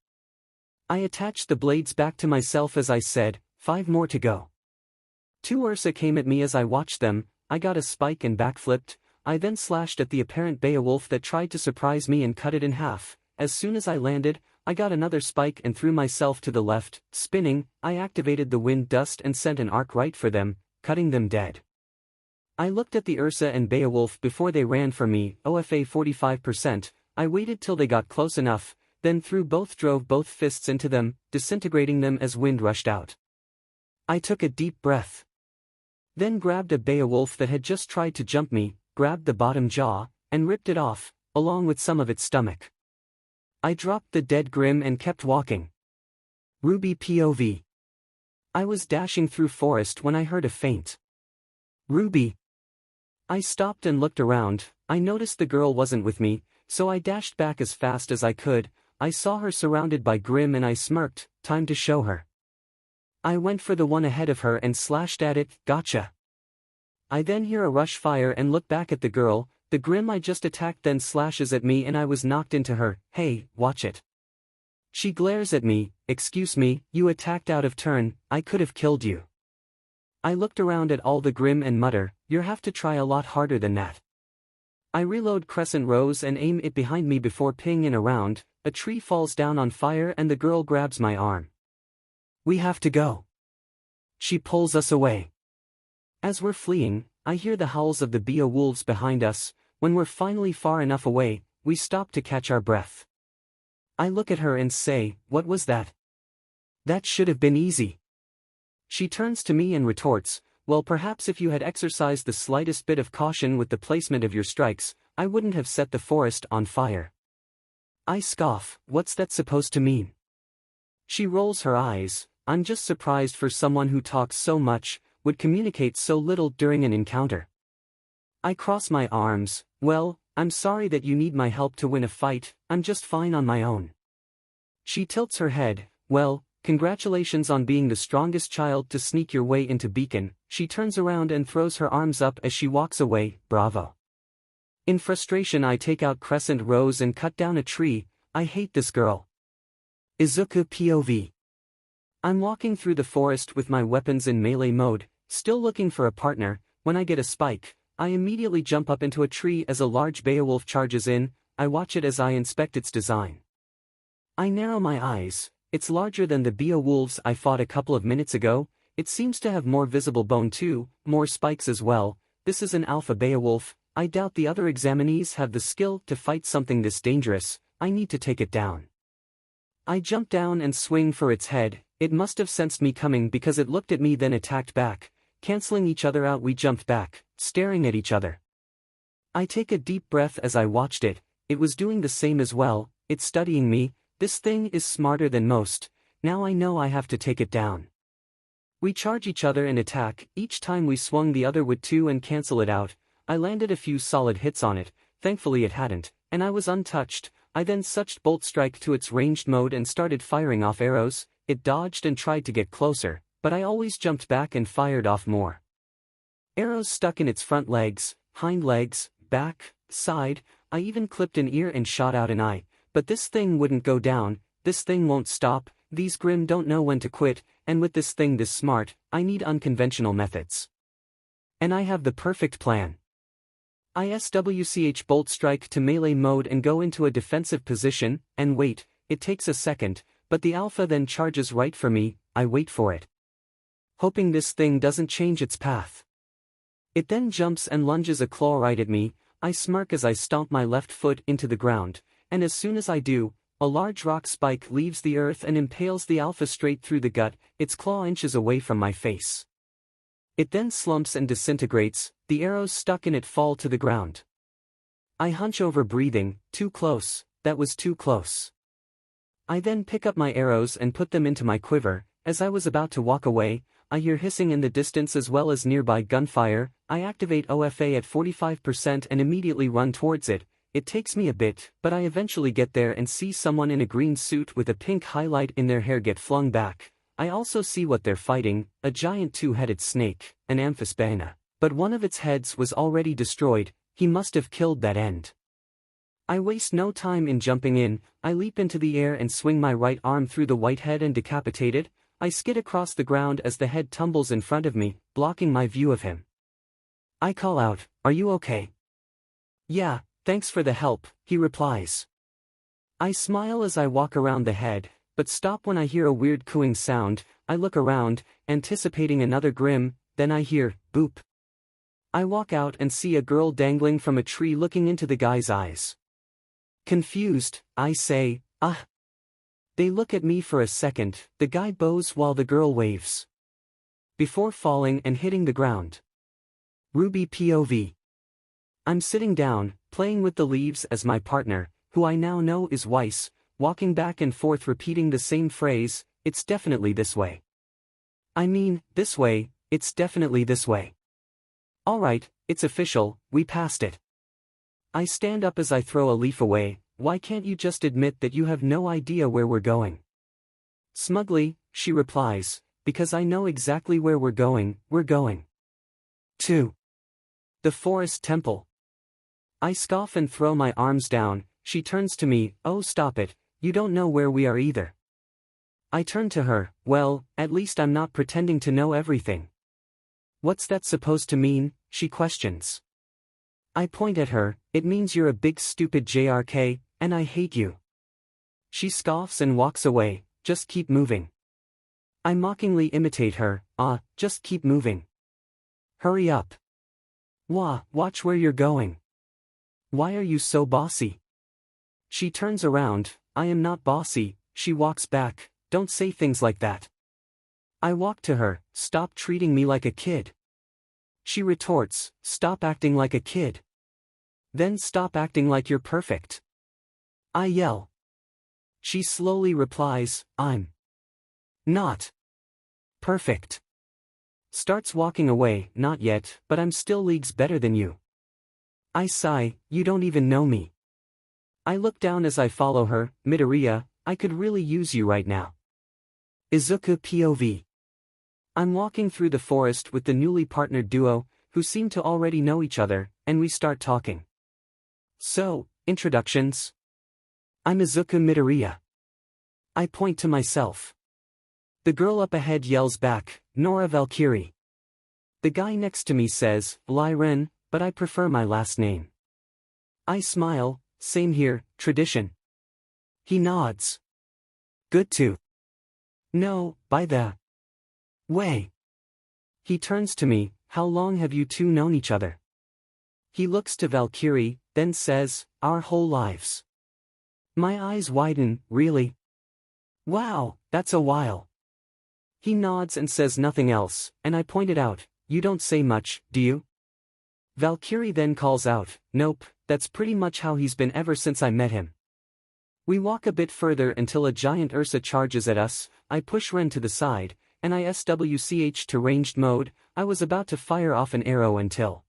I attached the blades back to myself as I said, 5 more to go. 2 Ursa came at me as I watched them. I got a spike and backflipped. I then slashed at the apparent Beowulf that tried to surprise me and cut it in half. As soon as I landed, I got another spike and threw myself to the left. Spinning, I activated the wind dust and sent an arc right for them, cutting them dead. I looked at the Ursa and Beowulf before they ran for me, OFA 45%. I waited till they got close enough, then drove both fists into them, disintegrating them as wind rushed out. I took a deep breath. Then grabbed a Beowulf that had just tried to jump me, grabbed the bottom jaw, and ripped it off, along with some of its stomach. I dropped the dead Grimm and kept walking. RWBY POV. I was dashing through forest when I heard a faint RWBY. I stopped and looked around. I noticed the girl wasn't with me, so I dashed back as fast as I could. I saw her surrounded by Grimm and I smirked, time to show her. I went for the one ahead of her and slashed at it, gotcha. I then hear a rush fire and look back at the girl. The Grimm I just attacked then slashes at me and I was knocked into her. Hey, watch it. She glares at me, excuse me, you attacked out of turn, I could have killed you. I looked around at all the Grimm and mutter, you'll have to try a lot harder than that. I reload Crescent Rose and aim it behind me before pinging around. A tree falls down on fire and the girl grabs my arm. We have to go. She pulls us away. As we're fleeing, I hear the howls of the Beowulfs behind us. When we're finally far enough away, we stop to catch our breath. I look at her and say, what was that? That should have been easy. She turns to me and retorts, well, perhaps if you had exercised the slightest bit of caution with the placement of your strikes, I wouldn't have set the forest on fire. I scoff, what's that supposed to mean? She rolls her eyes, I'm just surprised for someone who talks so much, would communicate so little during an encounter. I cross my arms, well, I'm sorry that you need my help to win a fight, I'm just fine on my own. She tilts her head, well, congratulations on being the strongest child to sneak your way into Beacon. She turns around and throws her arms up as she walks away, bravo. In frustration I take out Crescent Rose and cut down a tree. I hate this girl. Izuku POV. I'm walking through the forest with my weapons in melee mode, still looking for a partner. When I get a spike, I immediately jump up into a tree as a large Beowulf charges in. I watch it as I inspect its design. I narrow my eyes. It's larger than the Beowulfs I fought a couple of minutes ago. It seems to have more visible bone too, more spikes as well. This is an alpha Beowulf. I doubt the other examinees have the skill to fight something this dangerous. I need to take it down. I jump down and swing for its head. It must have sensed me coming because it looked at me then attacked back. Canceling each other out we jumped back, staring at each other. I take a deep breath as I watched it. It was doing the same as well. It's studying me. This thing is smarter than most. Now I know I have to take it down. We charge each other and attack. Each time we swung the other would too and cancel it out. I landed a few solid hits on it. Thankfully it hadn't, and I was untouched. I then switched Bolt Strike to its ranged mode and started firing off arrows. It dodged and tried to get closer, but I always jumped back and fired off more. Arrows stuck in its front legs, hind legs, back, side. I even clipped an ear and shot out an eye. But this thing wouldn't go down. This thing won't stop. These Grimm don't know when to quit, and with this thing this smart, I need unconventional methods. And I have the perfect plan. I switch Bolt Strike to melee mode and go into a defensive position, and wait. It takes a second, but the alpha then charges right for me. I wait for it, hoping this thing doesn't change its path. It then jumps and lunges a claw right at me. I smirk as I stomp my left foot into the ground, and as soon as I do, a large rock spike leaves the earth and impales the alpha straight through the gut. Its claw inches away from my face. It then slumps and disintegrates. The arrows stuck in it fall to the ground. I hunch over breathing, too close, that was too close. I then pick up my arrows and put them into my quiver. As I was about to walk away, I hear hissing in the distance as well as nearby gunfire. I activate OFA at 45% and immediately run towards it. It takes me a bit, but I eventually get there and see someone in a green suit with a pink highlight in their hair get flung back. I also see what they're fighting, a giant two-headed snake, an amphispana. But one of its heads was already destroyed. He must have killed that end. I waste no time in jumping in. I leap into the air and swing my right arm through the white head and decapitate it. I skid across the ground as the head tumbles in front of me, blocking my view of him. I call out, "Are you okay?" "Yeah, thanks for the help," he replies. I smile as I walk around the head, but stop when I hear a weird cooing sound. I look around, anticipating another grim, then I hear, boop. I walk out and see a girl dangling from a tree looking into the guy's eyes. Confused, I say, "Ah." They look at me for a second. The guy bows while the girl waves, before falling and hitting the ground. RWBY POV. I'm sitting down, playing with the leaves as my partner, who I now know is Weiss, walking back and forth repeating the same phrase, "It's definitely this way. I mean, this way, it's definitely this way. Alright, it's official, we passed it." I stand up as I throw a leaf away. "Why can't you just admit that you have no idea where we're going?" Smugly, she replies, "Because I know exactly where we're going to the forest temple." I scoff and throw my arms down. She turns to me, "Oh, stop it, you don't know where we are either." I turn to her, "Well, at least I'm not pretending to know everything." "What's that supposed to mean?" she questions. I point at her, "It means you're a big stupid JRK, and I hate you." She scoffs and walks away, "Just keep moving." I mockingly imitate her, "Just keep moving. Hurry up. Watch where you're going. Why are you so bossy?" She turns around, "I am not bossy," she walks back, "Don't say things like that." I walk to her, "Stop treating me like a kid." She retorts, "Stop acting like a kid. Then stop acting like you're perfect." I yell. She slowly replies, "I'm not perfect." Starts walking away, "Not yet, but I'm still leagues better than you." I sigh, "You don't even know me." I look down as I follow her, "Midoriya, I could really use you right now." Izuku POV. I'm walking through the forest with the newly partnered duo, who seem to already know each other, and we start talking. "So, introductions. I'm Izuku Midoriya." I point to myself. The girl up ahead yells back, "Nora Valkyrie." The guy next to me says, "Lyren, but I prefer my last name." I smile, "Same here, tradition." He nods. "Good to know, by the way." He turns to me, "How long have you two known each other?" He looks to Valkyrie, then says, "Our whole lives." My eyes widen, "Really? Wow, that's a while." He nods and says nothing else, and I pointed out, "You don't say much, do you?" Valkyrie then calls out, "Nope, that's pretty much how he's been ever since I met him." We walk a bit further until a giant Ursa charges at us. I push Ren to the side, and I SWCH to ranged mode. I was about to fire off an arrow until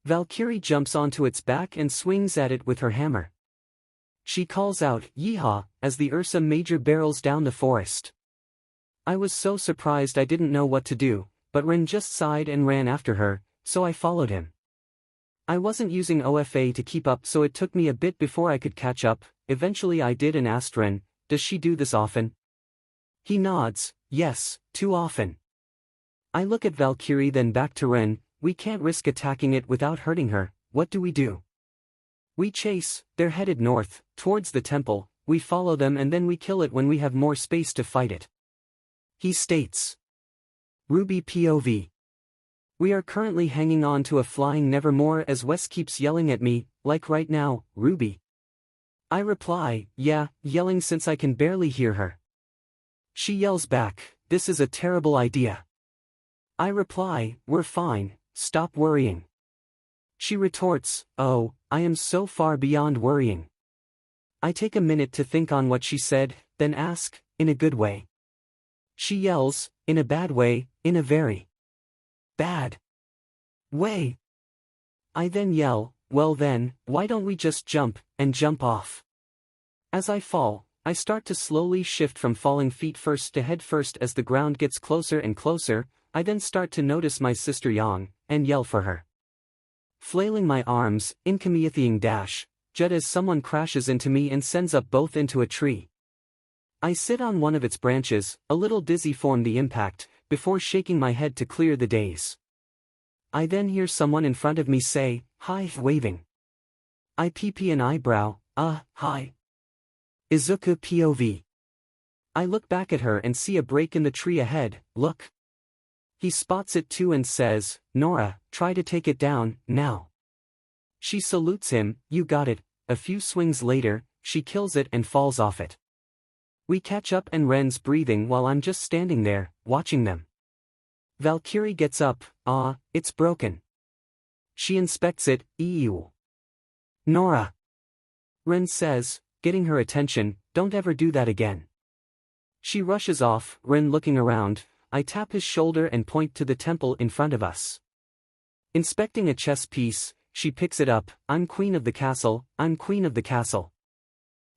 Valkyrie jumps onto its back and swings at it with her hammer. She calls out, "Yeehaw," as the Ursa Major barrels down the forest. I was so surprised I didn't know what to do, but Ren just sighed and ran after her, so I followed him. I wasn't using OFA to keep up, so it took me a bit before I could catch up. Eventually I did and asked Ren, "Does she do this often?" He nods, "Yes, too often." I look at Valkyrie then back to Ren, "We can't risk attacking it without hurting her, what do we do?" We chase, they're headed north, towards the temple, we follow them and then we kill it when we have more space to fight it. He states. RWBY POV. We are currently hanging on to a flying nevermore as Wes keeps yelling at me, like right now, "RWBY." I reply, "Yeah, yelling since I can barely hear her." She yells back, "This is a terrible idea." I reply, "We're fine, stop worrying." She retorts, "Oh, I am so far beyond worrying. I take a minute to think on what she said, then ask, in a good way. She yells, in a bad way, in a very bad way. I then yell, well then, why don't we just jump, and jump off? As I fall, I start to slowly shift from falling feet first to head first as the ground gets closer and closer. I then start to notice my sister yawn, and yell for her. Flailing my arms, incommething dash, just as someone crashes into me and sends up both into a tree. I sit on one of its branches, a little dizzy from the impact, before shaking my head to clear the daze. I then hear someone in front of me say, hi, waving. I peep an eyebrow, hi. Izuku POV. I look back at her and see a break in the tree ahead, look. He spots it too and says, Nora, try to take it down, now. She salutes him, you got it. A few swings later, she kills it and falls off it. We catch up and Ren's breathing while I'm just standing there, watching them. Valkyrie gets up, it's broken. She inspects it, ew. Nora. Ren says, getting her attention, don't ever do that again. She rushes off, Ren looking around. I tap his shoulder and point to the temple in front of us. Inspecting a chess piece, she picks it up, I'm queen of the castle, I'm queen of the castle.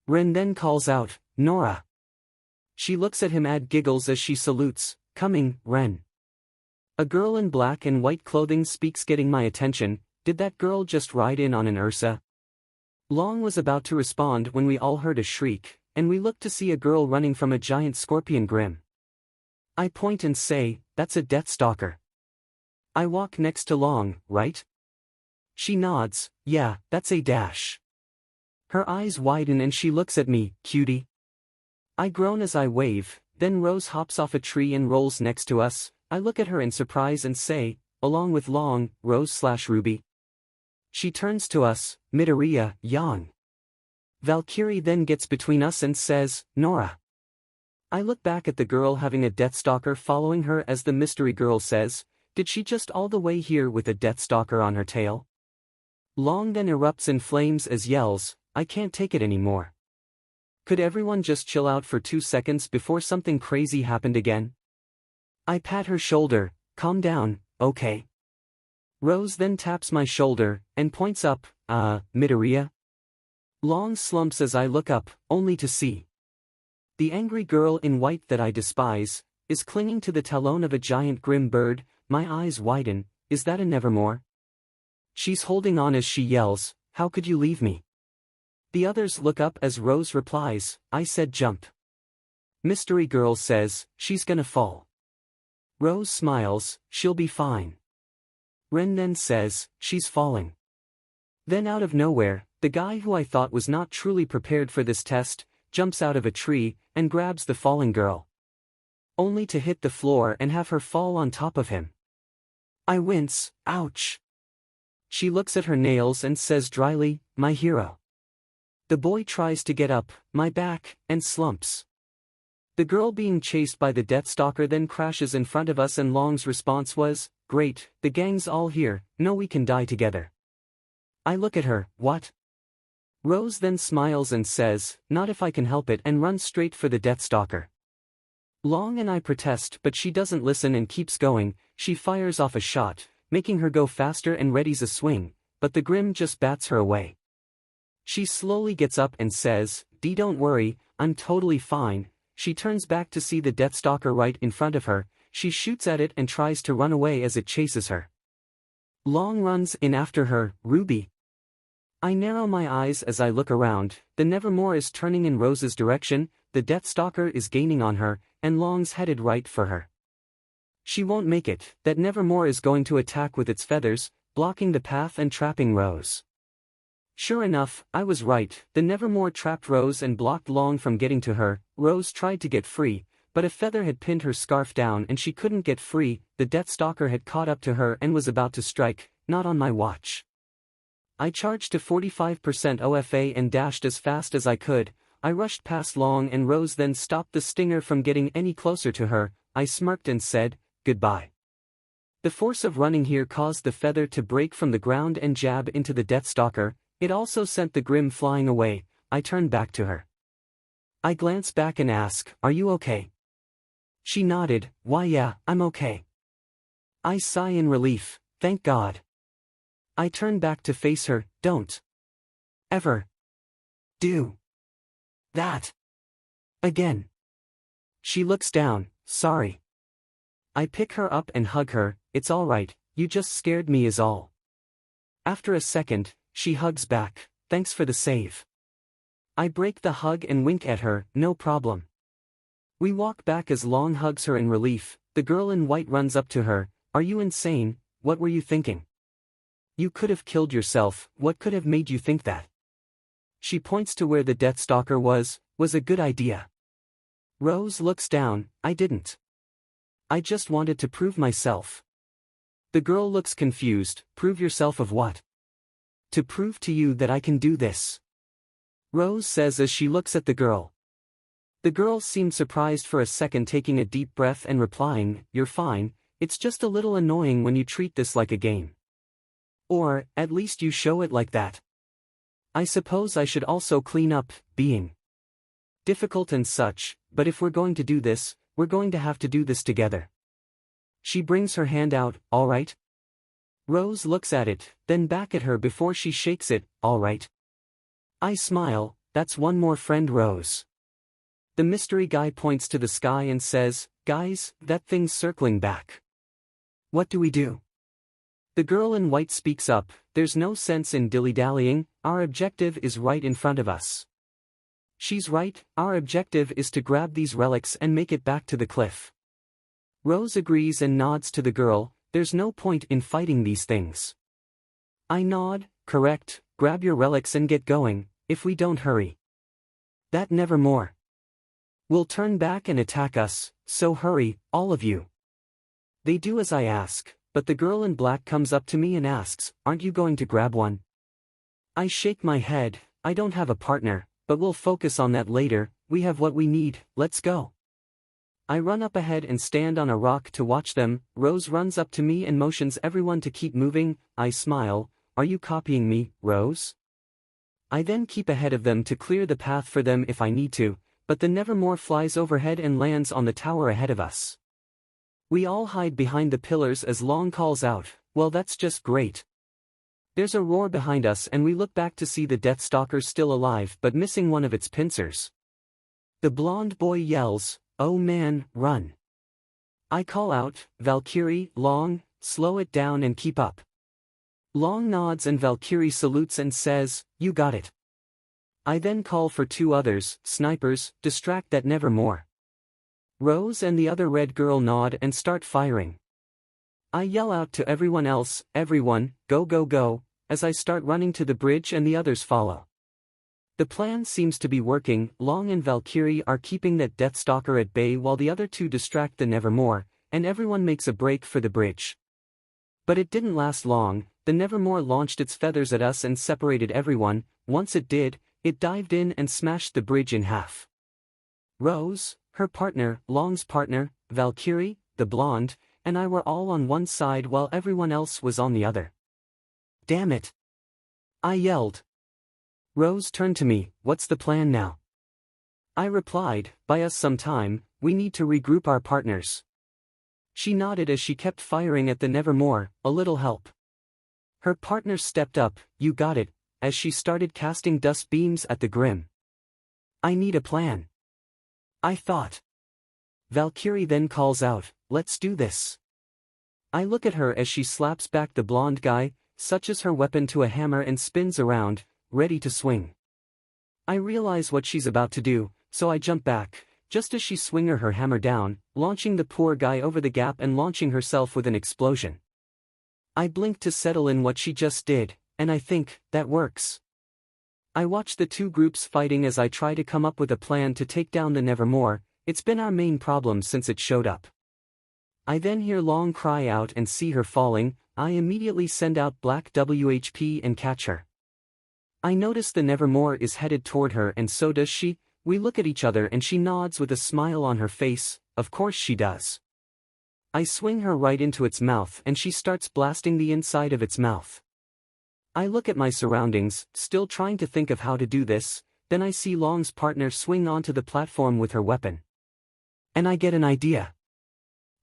Ren then calls out, Nora. She looks at him and giggles as she salutes, coming, Ren. A girl in black and white clothing speaks, getting my attention. Did that girl just ride in on an Ursa? Long was about to respond when we all heard a shriek, and we looked to see a girl running from a giant scorpion grim. I point and say, that's a Deathstalker. I walk next to Long, right? She nods, yeah, that's a dash. Her eyes widen and she looks at me, cutie. I groan as I wave, then Rose hops off a tree and rolls next to us. I look at her in surprise and say, along with Long, Rose/Ruby. She turns to us, Midoriya, yawn. Valkyrie then gets between us and says, Nora. I look back at the girl having a Deathstalker following her as the mystery girl says, did she just all the way here with a Deathstalker on her tail? Long then erupts in flames as yells, I can't take it anymore. Could everyone just chill out for 2 seconds before something crazy happened again? I pat her shoulder, calm down, okay. Rose then taps my shoulder, and points up, Midoriya? Long slumps as I look up, only to see. The angry girl in white that I despise, is clinging to the talon of a giant grim bird. My eyes widen, is that a Nevermore? She's holding on as she yells, how could you leave me? The others look up as Rose replies, I said jump. Mystery girl says, she's gonna fall. Rose smiles, she'll be fine. Ren then says, she's falling. Then out of nowhere, the guy who I thought was not truly prepared for this test, jumps out of a tree, and grabs the falling girl. Only to hit the floor and have her fall on top of him. I wince, ouch. She looks at her nails and says dryly, my hero. The boy tries to get up, my back, and slumps. The girl being chased by the Deathstalker then crashes in front of us and Long's response was, great, the gang's all here, no we can die together. I look at her, what? Rose then smiles and says, not if I can help it, and runs straight for the Deathstalker. Long and I protest but she doesn't listen and keeps going. She fires off a shot, making her go faster and readies a swing, but the Grim just bats her away. She slowly gets up and says, don't worry, I'm totally fine. She turns back to see the Deathstalker right in front of her. She shoots at it and tries to run away as it chases her. Long runs in after her, Ruby. I narrow my eyes as I look around. The Nevermore is turning in Rose's direction, the Deathstalker is gaining on her, and Long's headed right for her. She won't make it, that Nevermore is going to attack with its feathers, blocking the path and trapping Rose. Sure enough, I was right, the Nevermore trapped Rose and blocked Long from getting to her. Rose tried to get free, but a feather had pinned her scarf down and she couldn't get free. The Deathstalker had caught up to her and was about to strike, not on my watch. I charged to 45% OFA and dashed as fast as I could. I rushed past Long and Rose then stopped the stinger from getting any closer to her. I smirked and said, goodbye. The force of running here caused the feather to break from the ground and jab into the Deathstalker. It also sent the Grim flying away. I turn back to her. I glance back and ask, "Are you okay?" She nodded. "Why yeah, I'm okay." I sigh in relief, thank God. I turn back to face her. "Don't ever do that again." She looks down. "Sorry." I pick her up and hug her. "It's alright, you just scared me is all." After a second, she hugs back. "Thanks for the save." I break the hug and wink at her. "No problem." We walk back as Long hugs her in relief. The girl in white runs up to her. "Are you insane? What were you thinking? You could have killed yourself. What could have made you think that?" She points to where the Deathstalker was a good idea. Rose looks down. "I didn't. I just wanted to prove myself." The girl looks confused. "Prove yourself of what?" "To prove to you that I can do this," Rose says as she looks at the girl. The girl seemed surprised for a second, taking a deep breath and replying, "You're fine, it's just a little annoying when you treat this like a game. Or, at least you show it like that. I suppose I should also clean up, being difficult and such, but if we're going to do this, we're going to have to do this together." She brings her hand out. "Alright?" Rose looks at it, then back at her before she shakes it. "Alright." I smile. "That's one more friend, Rose." The mystery guy points to the sky and says, "Guys, that thing's circling back. What do we do?" The girl in white speaks up. "There's no sense in dilly-dallying, our objective is right in front of us." She's right, our objective is to grab these relics and make it back to the cliff. Rose agrees and nods to the girl. "There's no point in fighting these things." I nod. "Correct, grab your relics and get going, if we don't hurry. That nevermore will turn back and attack us, so hurry, all of you." They do as I ask, but the girl in black comes up to me and asks, "Aren't you going to grab one?" I shake my head. "I don't have a partner, but we'll focus on that later, we have what we need, let's go." I run up ahead and stand on a rock to watch them. Rose runs up to me and motions everyone to keep moving. I smile. "Are you copying me, Rose?" I then keep ahead of them to clear the path for them if I need to, but the Nevermore flies overhead and lands on the tower ahead of us. We all hide behind the pillars as Long calls out, "Well, that's just great." There's a roar behind us and we look back to see the Deathstalker still alive but missing one of its pincers. The blonde boy yells, "Oh man, run." I call out, "Valkyrie, Long, slow it down and keep up." Long nods and Valkyrie salutes and says, "You got it." I then call for two others, snipers, distract that Nevermore. Rose and the other red girl nod and start firing. I yell out to everyone else, "Everyone, go go go," as I start running to the bridge and the others follow. The plan seems to be working. Long and Valkyrie are keeping that Deathstalker at bay while the other two distract the Nevermore, and everyone makes a break for the bridge. But it didn't last long. The Nevermore launched its feathers at us and separated everyone. Once it did, it dived in and smashed the bridge in half. Rose, her partner, Long's partner, Valkyrie, the blonde, and I were all on one side while everyone else was on the other. "Damn it!" I yelled. Rose turned to me. "What's the plan now?" I replied, "Buy us some time, we need to regroup our partners." She nodded as she kept firing at the Nevermore. "A little help." Her partner stepped up. "You got it," as she started casting dust beams at the Grim. "I need a plan," I thought. Valkyrie then calls out, "Let's do this." I look at her as she slaps back the blonde guy, suches her weapon to a hammer and spins around, ready to swing. I realize what she's about to do, so I jump back, just as she swings her hammer down, launching the poor guy over the gap and launching herself with an explosion. I blink to settle in what she just did, and I think, that works. I watch the two groups fighting as I try to come up with a plan to take down the Nevermore. It's been our main problem since it showed up. I then hear Long cry out and see her falling. I immediately send out Black WHP and catch her. I notice the Nevermore is headed toward her and so does she. We look at each other and she nods with a smile on her face. Of course she does. I swing her right into its mouth and she starts blasting the inside of its mouth. I look at my surroundings, still trying to think of how to do this, then I see Long's partner swing onto the platform with her weapon. And I get an idea.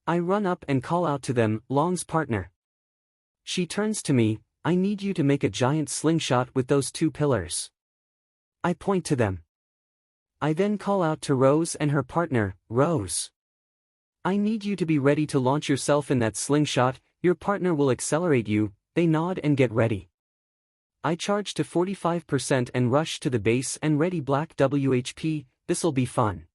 I run up and call out to them, Long's partner. She turns to me, I need you to make a giant slingshot with those two pillars. I point to them. I then call out to Rose and her partner, Rose. I need you to be ready to launch yourself in that slingshot, your partner will accelerate you. They nod and get ready. I charge to 45% and rush to the base and ready black WHP, this'll be fun.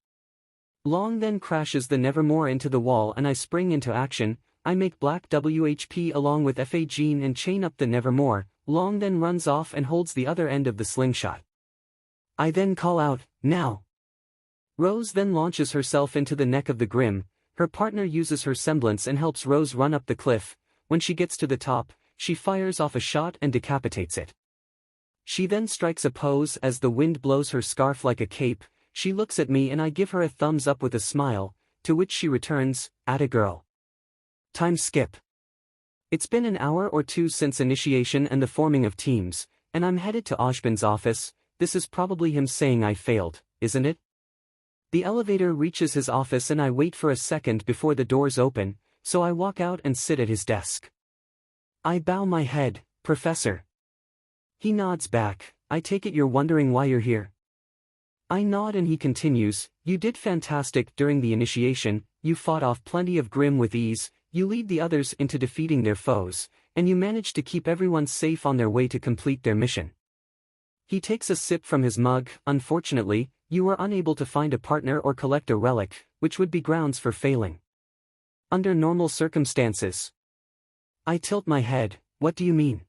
Long then crashes the Nevermore into the wall and I spring into action, I make black WHP along with FA Jean and chain up the Nevermore, Long then runs off and holds the other end of the slingshot. I then call out, now. Rose then launches herself into the neck of the Grim, her partner uses her semblance and helps Rose run up the cliff, when she gets to the top, she fires off a shot and decapitates it. She then strikes a pose as the wind blows her scarf like a cape, she looks at me and I give her a thumbs up with a smile, to which she returns, atta girl. Time skip. It's been an hour or two since initiation and the forming of teams, and I'm headed to Ojban's office, this is probably him saying I failed, isn't it? The elevator reaches his office and I wait for a second before the doors open, so I walk out and sit at his desk. I bow my head, Professor. He nods back, I take it you're wondering why you're here. I nod and he continues, you did fantastic during the initiation, you fought off plenty of Grim with ease, you lead the others into defeating their foes, and you managed to keep everyone safe on their way to complete their mission. He takes a sip from his mug, unfortunately, you were unable to find a partner or collect a relic, which would be grounds for failing. Under normal circumstances. I tilt my head, what do you mean?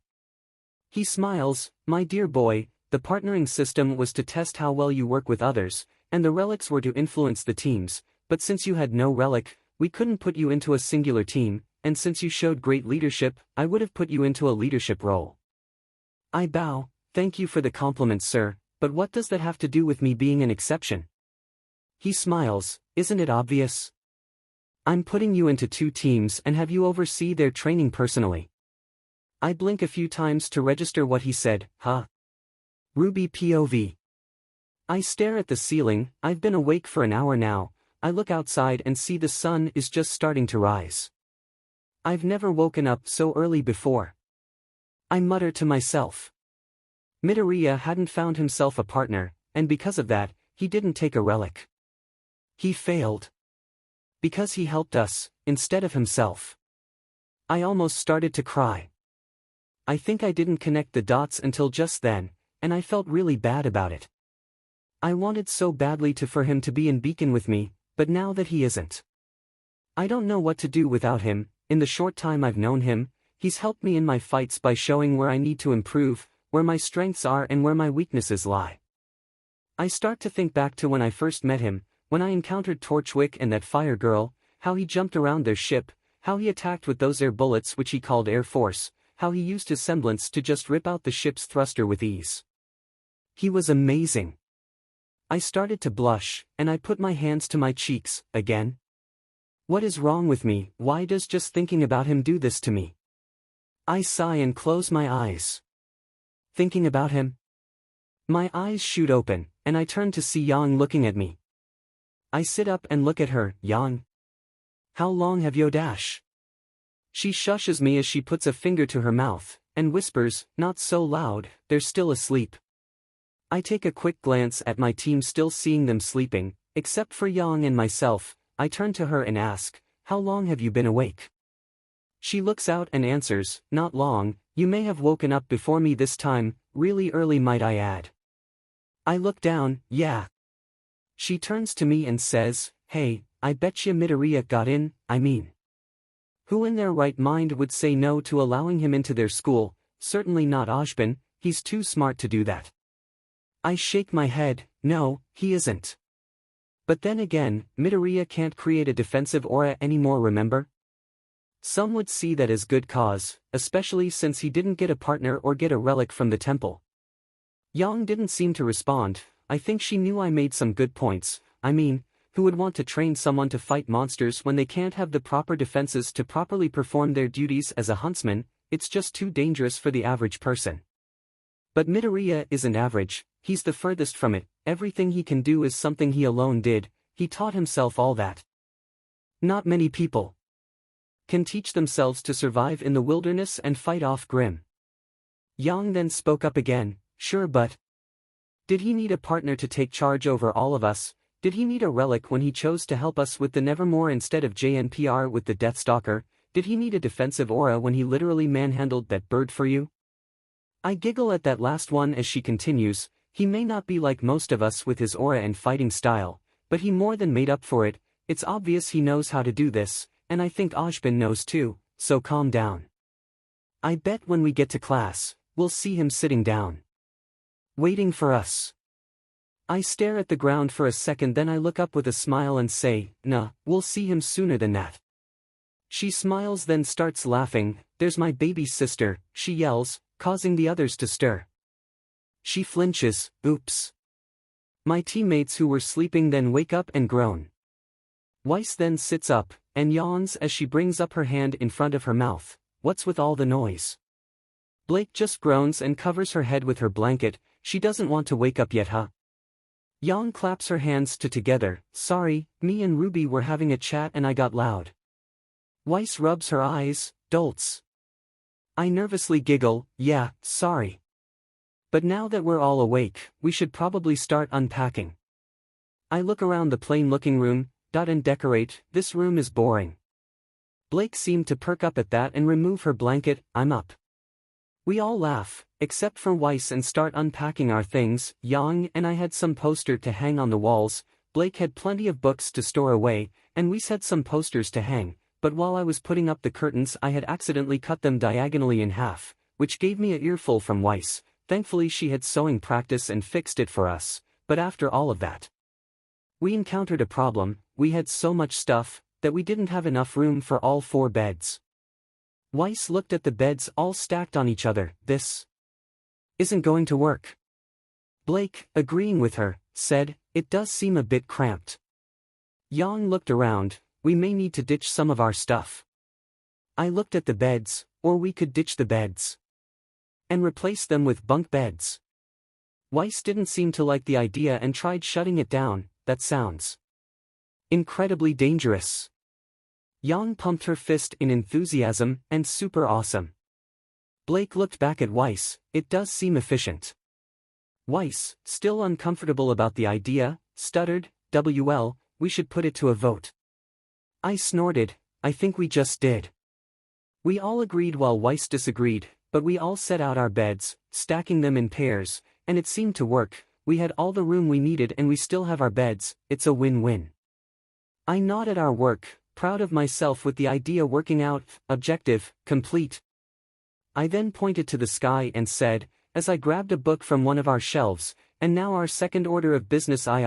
He smiles, my dear boy, the partnering system was to test how well you work with others, and the relics were to influence the teams, but since you had no relic, we couldn't put you into a singular team, and since you showed great leadership, I would have put you into a leadership role. I bow, thank you for the compliment sir, but what does that have to do with me being an exception? He smiles, isn't it obvious? I'm putting you into two teams and have you oversee their training personally. I blink a few times to register what he said, huh? RWBY POV. I stare at the ceiling, I've been awake for an hour now, I look outside and see the sun is just starting to rise. I've never woken up so early before. I mutter to myself. Midoriya hadn't found himself a partner, and because of that, he didn't take a relic. He failed. Because he helped us, instead of himself. I almost started to cry. I think I didn't connect the dots until just then, and I felt really bad about it. I wanted so badly for him to be in Beacon with me, but now that he isn't. I don't know what to do without him, in the short time I've known him, he's helped me in my fights by showing where I need to improve, where my strengths are and where my weaknesses lie. I start to think back to when I first met him, when I encountered Torchwick and that fire girl, how he jumped around their ship, how he attacked with those air bullets which he called Air Force, how he used his semblance to just rip out the ship's thruster with ease. He was amazing. I started to blush, and I put my hands to my cheeks, again. What is wrong with me, why does just thinking about him do this to me? I sigh and close my eyes. Thinking about him? My eyes shoot open, and I turn to see Yang looking at me. I sit up and look at her, Yang. How long have you dash? She shushes me as she puts a finger to her mouth, and whispers, not so loud, they're still asleep. I take a quick glance at my team still seeing them sleeping, except for Yang and myself, I turn to her and ask, how long have you been awake? She looks out and answers, not long, you may have woken up before me this time, really early might I add. I look down, yeah. She turns to me and says, hey, I betcha Midoriya got in, I mean. Who in their right mind would say no to allowing him into their school, certainly not Ojban, he's too smart to do that. I shake my head, no, he isn't. But then again, Midoriya can't create a defensive aura anymore, remember? Some would see that as good cause, especially since he didn't get a partner or get a relic from the temple. Yang didn't seem to respond, I think she knew I made some good points, I mean, who would want to train someone to fight monsters when they can't have the proper defenses to properly perform their duties as a huntsman, it's just too dangerous for the average person. But Midoriya isn't average, he's the furthest from it. Everything he can do is something he alone did, he taught himself all that. Not many people can teach themselves to survive in the wilderness and fight off Grim. Yang then spoke up again, sure, but did he need a partner to take charge over all of us? Did he need a relic when he chose to help us with the Nevermore instead of JNPR with the Deathstalker? Did he need a defensive aura when he literally manhandled that bird for you? I giggle at that last one as she continues, he may not be like most of us with his aura and fighting style, but he more than made up for it. It's obvious he knows how to do this, and I think Ojbin knows too, so calm down. I bet when we get to class, we'll see him sitting down, waiting for us. I stare at the ground for a second, then I look up with a smile and say, nah, we'll see him sooner than that. She smiles, then starts laughing. There's my baby sister, she yells, causing the others to stir. She flinches, oops. My teammates who were sleeping then wake up and groan. Weiss then sits up, and yawns as she brings up her hand in front of her mouth. What's with all the noise? Blake just groans and covers her head with her blanket. She doesn't want to wake up yet, huh? Yang claps her hands together. Sorry, me and RWBY were having a chat and I got loud. Weiss rubs her eyes, dolts. I nervously giggle, yeah, sorry. But now that we're all awake, we should probably start unpacking. I look around the plain-looking room, and decorate. This room is boring. Blake seemed to perk up at that and remove her blanket. I'm up. We all laugh, except for Weiss, and start unpacking our things. Yang and I had some poster to hang on the walls, Blake had plenty of books to store away, and we had some posters to hang, but while I was putting up the curtains I had accidentally cut them diagonally in half, which gave me an earful from Weiss. Thankfully she had sewing practice and fixed it for us, but after all of that, we encountered a problem. We had so much stuff that we didn't have enough room for all 4 beds. Weiss looked at the beds all stacked on each other. This isn't going to work. Blake, agreeing with her, said, it does seem a bit cramped. Yang looked around, we may need to ditch some of our stuff. I looked at the beds, or we could ditch the beds and replace them with bunk beds. Weiss didn't seem to like the idea and tried shutting it down. That sounds incredibly dangerous. Yang pumped her fist in enthusiasm, and super awesome. Blake looked back at Weiss, it does seem efficient. Weiss, still uncomfortable about the idea, stuttered, well, we should put it to a vote. I snorted, I think we just did. We all agreed while Weiss disagreed, but we all set out our beds, stacking them in pairs, and it seemed to work. We had all the room we needed and we still have our beds. It's a win-win. I nod at our work, proud of myself with the idea working out. Objective complete. I then pointed to the sky and said, as I grabbed a book from one of our shelves, and now our second order of business I.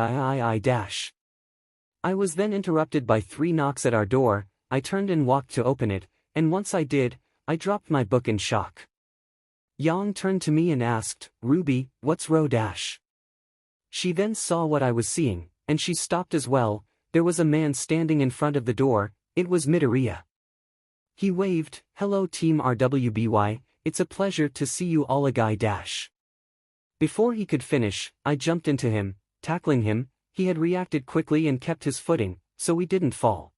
I was then interrupted by 3 knocks at our door. I turned and walked to open it, and once I did, I dropped my book in shock. Yang turned to me and asked, RWBY, what's RO-? She then saw what I was seeing, and she stopped as well. There was a man standing in front of the door. It was Midoriya. He waved, hello team RWBY, it's a pleasure to see you all. Before he could finish, I jumped into him, tackling him. He had reacted quickly and kept his footing, so we didn't fall.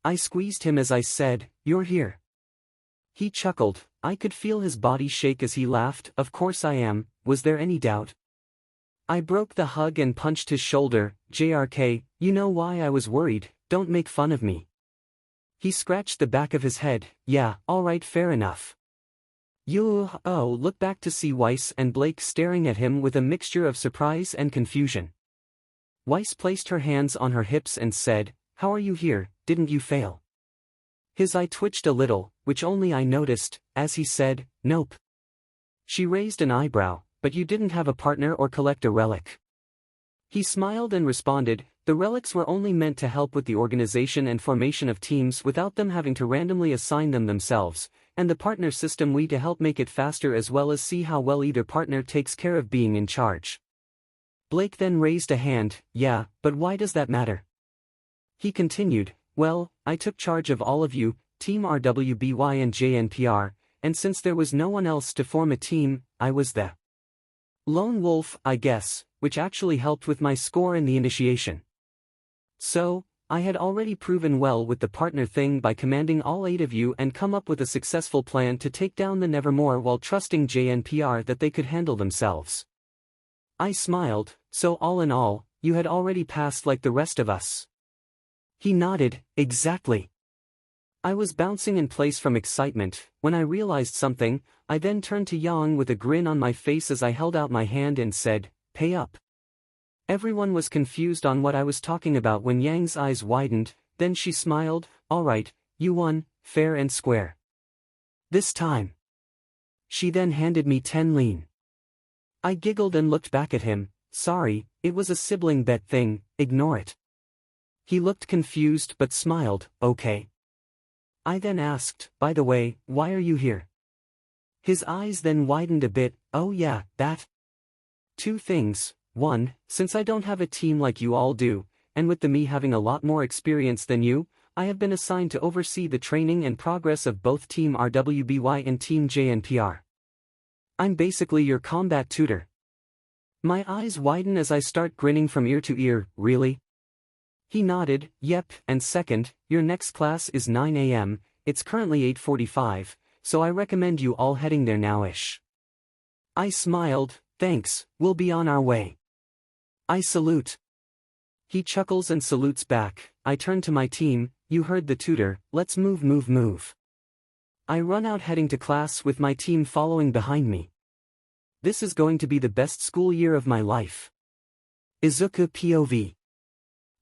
I squeezed him as I said, you're here. He chuckled, I could feel his body shake as he laughed. Of course I am, was there any doubt? I broke the hug and punched his shoulder. JRK, you know why I was worried, don't make fun of me. He scratched the back of his head, yeah, alright, fair enough. Look back to see Weiss and Blake staring at him with a mixture of surprise and confusion. Weiss placed her hands on her hips and said, how are you here, didn't you fail? His eye twitched a little, which only I noticed, as he said, nope. She raised an eyebrow, but you didn't have a partner or collect a relic. He smiled and responded, the relics were only meant to help with the organization and formation of teams without them having to randomly assign them themselves, and the partner system to help make it faster as well as see how well either partner takes care of being in charge. Blake then raised a hand, yeah, but why does that matter? He continued, well, I took charge of all of you, Team RWBY and JNPR, and since there was no one else to form a team, I was the Lone wolf, I guess, which actually helped with my score in the initiation. So, I had already proven well with the partner thing by commanding all 8 of you and come up with a successful plan to take down the Nevermore while trusting JNPR that they could handle themselves. I smiled, so all in all, you had already passed like the rest of us. He nodded, exactly. I was bouncing in place from excitement. When I realized something, I then turned to Yang with a grin on my face as I held out my hand and said, "Pay up." Everyone was confused on what I was talking about when Yang's eyes widened, then she smiled, "All right, you won, fair and square. This time." She then handed me 10 lean. I giggled and looked back at him. "Sorry, it was a sibling bet thing, ignore it." He looked confused but smiled, "Okay." I then asked, "By the way, why are you here?" His eyes then widened a bit. "Oh yeah, that. 2 things. 1, since I don't have a team like you all do, and with me having a lot more experience than you, I have been assigned to oversee the training and progress of both Team RWBY and Team JNPR. I'm basically your combat tutor." My eyes widen as I start grinning from ear to ear. "Really?" He nodded, "Yep, and second, your next class is 9 a.m., it's currently 8:45, so I recommend you all heading there now-ish." I smiled, "Thanks, we'll be on our way." I salute. He chuckles and salutes back. I turn to my team, "You heard the tutor, let's move." I run out heading to class with my team following behind me. This is going to be the best school year of my life. Izuku POV.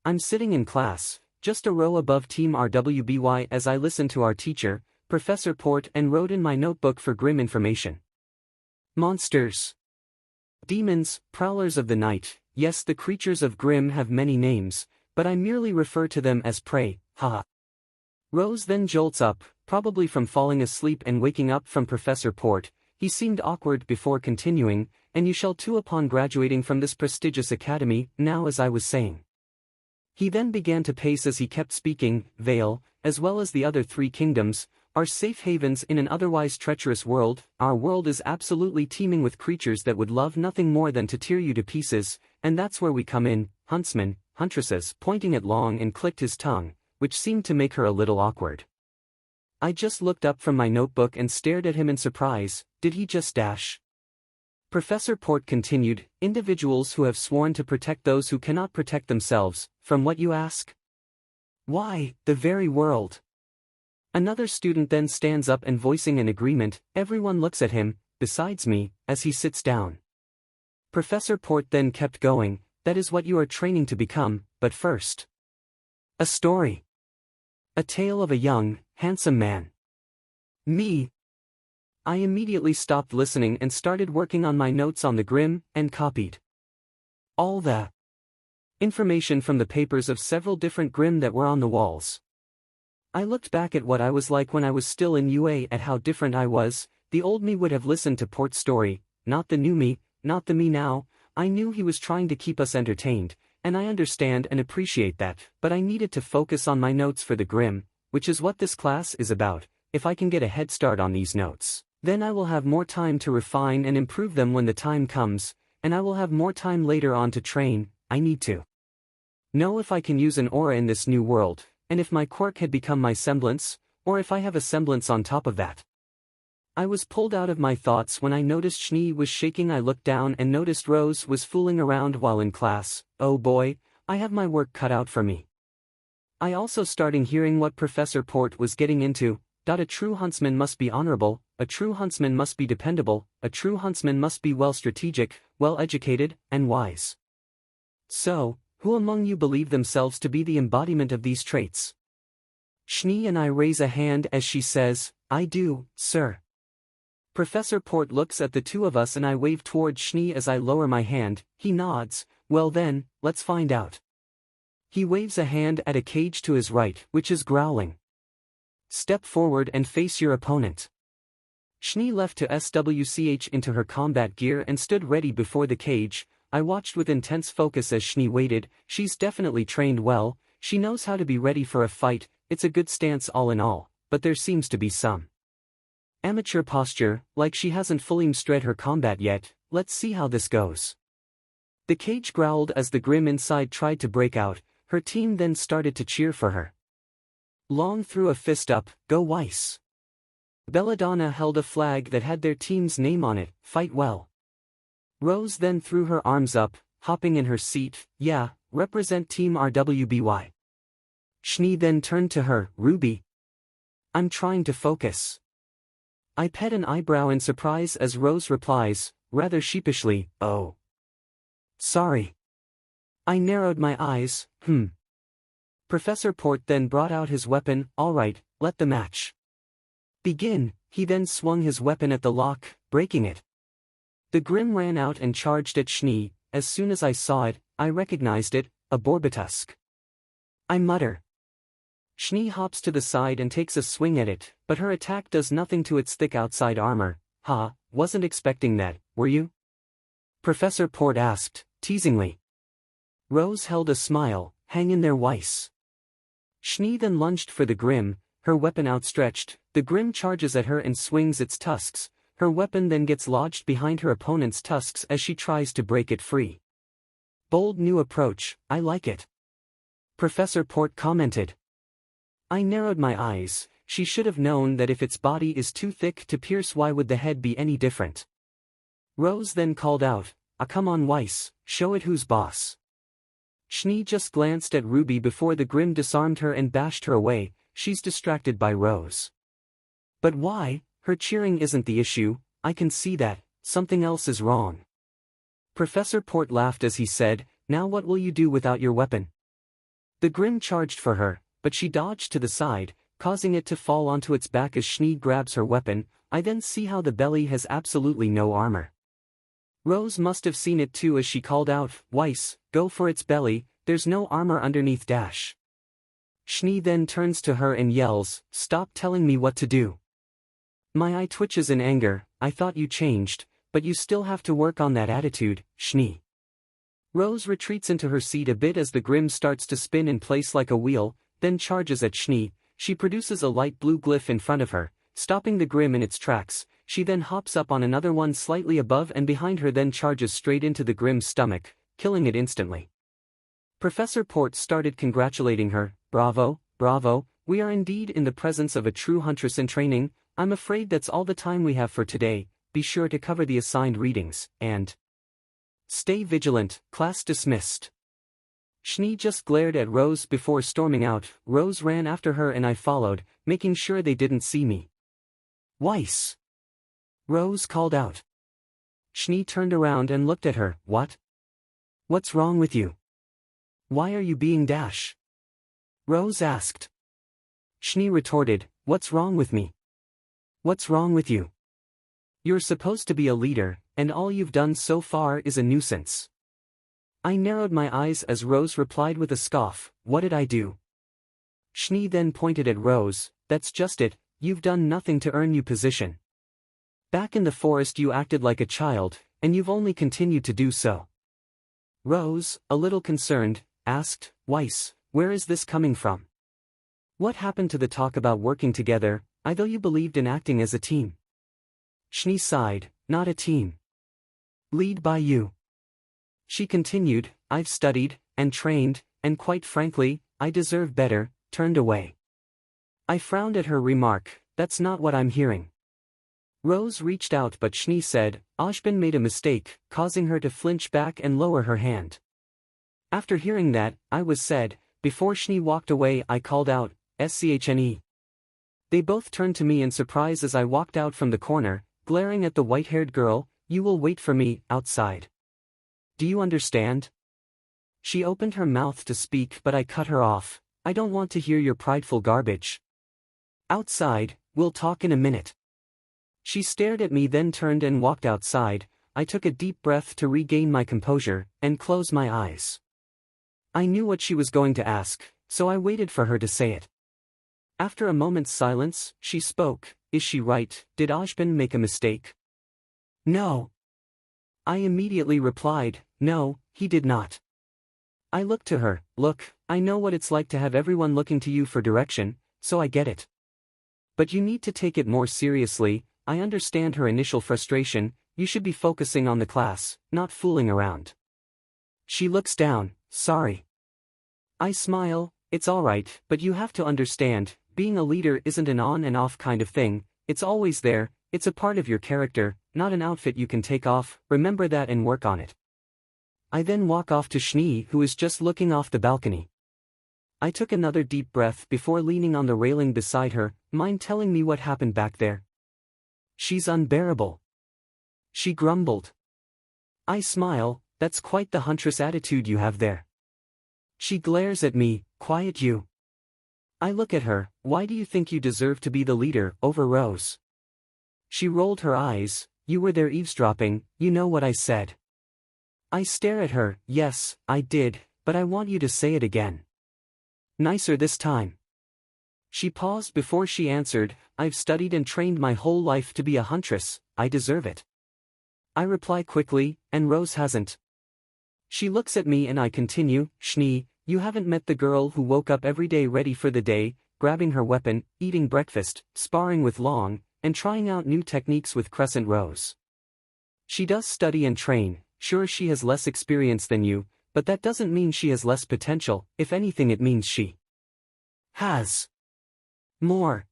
I'm sitting in class, just a row above Team RWBY as I listen to our teacher, Professor Port, and wrote in my notebook for grim information. Monsters. Demons, prowlers of the night. Yes, the creatures of Grimm have many names, but I merely refer to them as prey, haha. Rose then jolts up, probably from falling asleep and waking up from Professor Port. He seemed awkward before continuing, "And you shall too upon graduating from this prestigious academy." Now, as I was saying. He then began to pace as he kept speaking. "Vale, as well as the other 3 kingdoms, are safe havens in an otherwise treacherous world. Our world is absolutely teeming with creatures that would love nothing more than to tear you to pieces, and that's where we come in, huntsmen, huntresses," pointing at Long and clicked his tongue, which seemed to make her a little awkward. I just looked up from my notebook and stared at him in surprise. Did he just dash? Professor Port continued, "Individuals who have sworn to protect those who cannot protect themselves, from what you ask? Why, the very world." Another student then stands up and voicing an agreement. Everyone looks at him, besides me, as he sits down. Professor Port then kept going, "That is what you are training to become, but first. A story. A tale of a young, handsome man." Me. I immediately stopped listening and started working on my notes on the Grimm, and copied all the information from the papers of several different Grimm that were on the walls. I looked back at what I was like when I was still in UA, at how different I was. The old me would have listened to Port's story, not the new me, not the me now. I knew he was trying to keep us entertained, and I understand and appreciate that, but I needed to focus on my notes for the Grimm, which is what this class is about. If I can get a head start on these notes, then I will have more time to refine and improve them when the time comes, and I will have more time later on to train. I need to know if I can use an aura in this new world, and if my quirk had become my semblance, or if I have a semblance on top of that. I was pulled out of my thoughts when I noticed Schnee was shaking. I looked down and noticed Rose was fooling around while in class. Oh boy, I have my work cut out for me. I also started hearing what Professor Port was getting into. A true huntsman must be honorable, a true huntsman must be dependable, a true huntsman must be well strategic, well educated, and wise. So, who among you believe themselves to be the embodiment of these traits? Schnee and I raise a hand as she says, "I do, sir." Professor Port looks at the 2 of us and I wave toward Schnee as I lower my hand. He nods. "Well then, let's find out." He waves a hand at a cage to his right, which is growling. "Step forward and face your opponent." Schnee left to SWCH into her combat gear and stood ready before the cage. I watched with intense focus as Schnee waited. She's definitely trained well, she knows how to be ready for a fight. It's a good stance all in all, but there seems to be some amateur posture, like she hasn't fully mastered her combat yet. let's see how this goes. The cage growled as the Grim inside tried to break out. Her team then started to cheer for her. Long threw a fist up, go Weiss. Belladonna held a flag that had their team's name on it, fight well. Rose then threw her arms up, hopping in her seat, yeah, represent Team RWBY. Schnee then turned to her, Ruby. I'm trying to focus. I pet an eyebrow in surprise as Rose replies, rather sheepishly, oh. Sorry. I narrowed my eyes, Professor Port then brought out his weapon, alright, let the match begin. He then swung his weapon at the lock, breaking it. The Grim ran out and charged at Schnee. As soon as I saw it, I recognized it, a Borbitusk. I mutter. Schnee hops to the side and takes a swing at it, but her attack does nothing to its thick outside armor. Wasn't expecting that, were you? Professor Port asked, teasingly. Rose held a smile, hang in there Weiss. Schnee then lunged for the Grim, her weapon outstretched. The Grim charges at her and swings its tusks. Her weapon then gets lodged behind her opponent's tusks as she tries to break it free. Bold new approach, I like it. Professor Port commented. I narrowed my eyes. She should have known that if its body is too thick to pierce, why would the head be any different? Rose then called out, come on Weiss, show it who's boss. Schnee just glanced at Ruby before the Grim disarmed her and bashed her away. She's distracted by Rose. But why? Her cheering isn't the issue, I can see that, something else is wrong. Professor Port laughed as he said, now what will you do without your weapon? The Grim charged for her, but she dodged to the side, causing it to fall onto its back as Schnee grabs her weapon. I then see how the belly has absolutely no armor. Rose must have seen it too as she called out, Weiss, go for its belly, there's no armor underneath dash. Schnee then turns to her and yells, stop telling me what to do. My eye twitches in anger, I thought you changed, but you still have to work on that attitude, Schnee. Rose retreats into her seat a bit as the Grim starts to spin in place like a wheel, then charges at Schnee. She produces a light blue glyph in front of her, stopping the Grim in its tracks. She then hops up on another one slightly above and behind her, then charges straight into the Grim's stomach, killing it instantly. Professor Port started congratulating her, bravo, bravo, we are indeed in the presence of a true huntress in training. I'm afraid that's all the time we have for today. Be sure to cover the assigned readings, and stay vigilant, class dismissed. Schnee just glared at Rose before storming out. Rose ran after her and I followed, making sure they didn't see me. Weiss! Rose called out. Schnee turned around and looked at her, what? What's wrong with you? Why are you being dash? Rose asked. Schnee retorted, what's wrong with me? What's wrong with you? You're supposed to be a leader, and all you've done so far is a nuisance. I narrowed my eyes as Rose replied with a scoff, what did I do? Schnee then pointed at Rose, that's just it, you've done nothing to earn your position. Back in the forest you acted like a child, and you've only continued to do so. Rose, a little concerned, asked, Weiss, where is this coming from? What happened to the talk about working together? I thought you believed in acting as a team. Schnee sighed, not a team. Lead by you. She continued, I've studied, and trained, and quite frankly, I deserve better, turned away. I frowned at her remark, that's not what I'm hearing. Rose reached out but Schnee said, Ashbin made a mistake, causing her to flinch back and lower her hand. After hearing that, I was said, before Schnee walked away I called out, SCHNE. They both turned to me in surprise as I walked out from the corner, glaring at the white-haired girl, you will wait for me, outside. Do you understand? She opened her mouth to speak but I cut her off, I don't want to hear your prideful garbage. Outside, we'll talk in a minute. She stared at me then turned and walked outside. I took a deep breath to regain my composure, and closed my eyes. I knew what she was going to ask, so I waited for her to say it. After a moment's silence, she spoke, is she right, did Ashbin make a mistake? No. I immediately replied, no, he did not. I looked to her, look, I know what it's like to have everyone looking to you for direction, so I get it. But you need to take it more seriously. I understand her initial frustration, you should be focusing on the class, not fooling around. She looks down, sorry. I smile, it's alright, but you have to understand, being a leader isn't an on and off kind of thing, it's always there, it's a part of your character, not an outfit you can take off, remember that and work on it. I then walk off to Schnee, who is just looking off the balcony. I took another deep breath before leaning on the railing beside her, mind telling me what happened back there? She's unbearable. She grumbled. I smile, that's quite the huntress attitude you have there. She glares at me, quiet you. I look at her, why do you think you deserve to be the leader, over Rose? She rolled her eyes, you were there eavesdropping, you know what I said. I stare at her, yes, I did, but I want you to say it again. Nicer this time. She paused before she answered, I've studied and trained my whole life to be a huntress, I deserve it. I reply quickly, and Rose hasn't. She looks at me and I continue, Schnee, you haven't met the girl who woke up every day ready for the day, grabbing her weapon, eating breakfast, sparring with Long, and trying out new techniques with Crescent Rose. She does study and train, sure she has less experience than you, but that doesn't mean she has less potential, if anything it means she has more.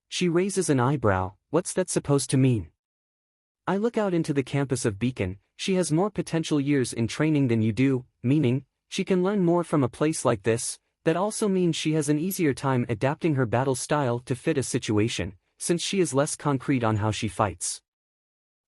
She raises an eyebrow, what's that supposed to mean? I look out into the campus of Beacon, she has more potential years in training than you do, meaning, she can learn more from a place like this, that also means she has an easier time adapting her battle style to fit a situation, since she is less concrete on how she fights.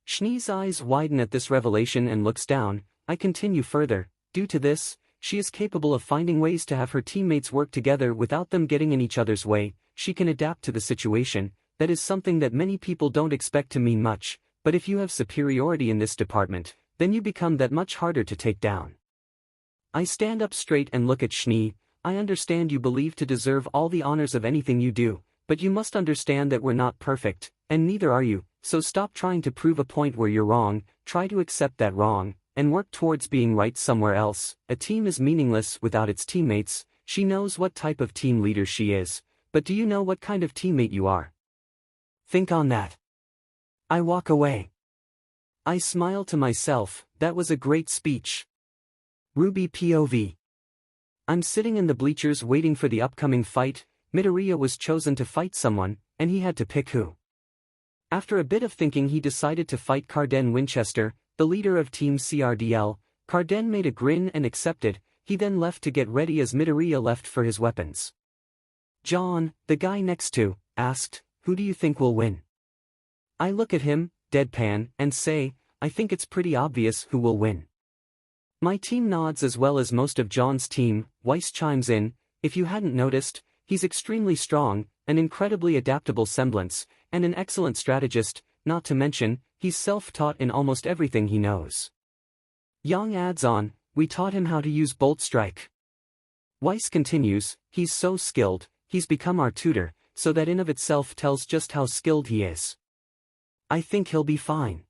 Schnee's eyes widen at this revelation and looks down. I continue further, due to this, she is capable of finding ways to have her teammates work together without them getting in each other's way, she can adapt to the situation, that is something that many people don't expect to mean much, but if you have superiority in this department, then you become that much harder to take down. I stand up straight and look at Schnee, I understand you believe to deserve all the honors of anything you do, but you must understand that we're not perfect, and neither are you. So stop trying to prove a point where you're wrong, try to accept that wrong, and work towards being right somewhere else. A team is meaningless without its teammates. She knows what type of team leader she is, but do you know what kind of teammate you are? Think on that. I walk away. I smile to myself, that was a great speech. RWBY POV. I'm sitting in the bleachers waiting for the upcoming fight. Midoriya was chosen to fight someone, and he had to pick who. After a bit of thinking he decided to fight Carden Winchester, the leader of Team CRDL. Carden made a grin and accepted, he then left to get ready as Midoriya left for his weapons. John, the guy next to, asked, who do you think will win? I look at him, deadpan, and say, I think it's pretty obvious who will win. My team nods as well as most of John's team. Weiss chimes in, if you hadn't noticed, he's extremely strong, an incredibly adaptable semblance, and an excellent strategist, not to mention, he's self-taught in almost everything he knows. Yang adds on, we taught him how to use Bolt Strike. Weiss continues, he's so skilled, he's become our tutor, so that in of itself tells just how skilled he is. I think he'll be fine.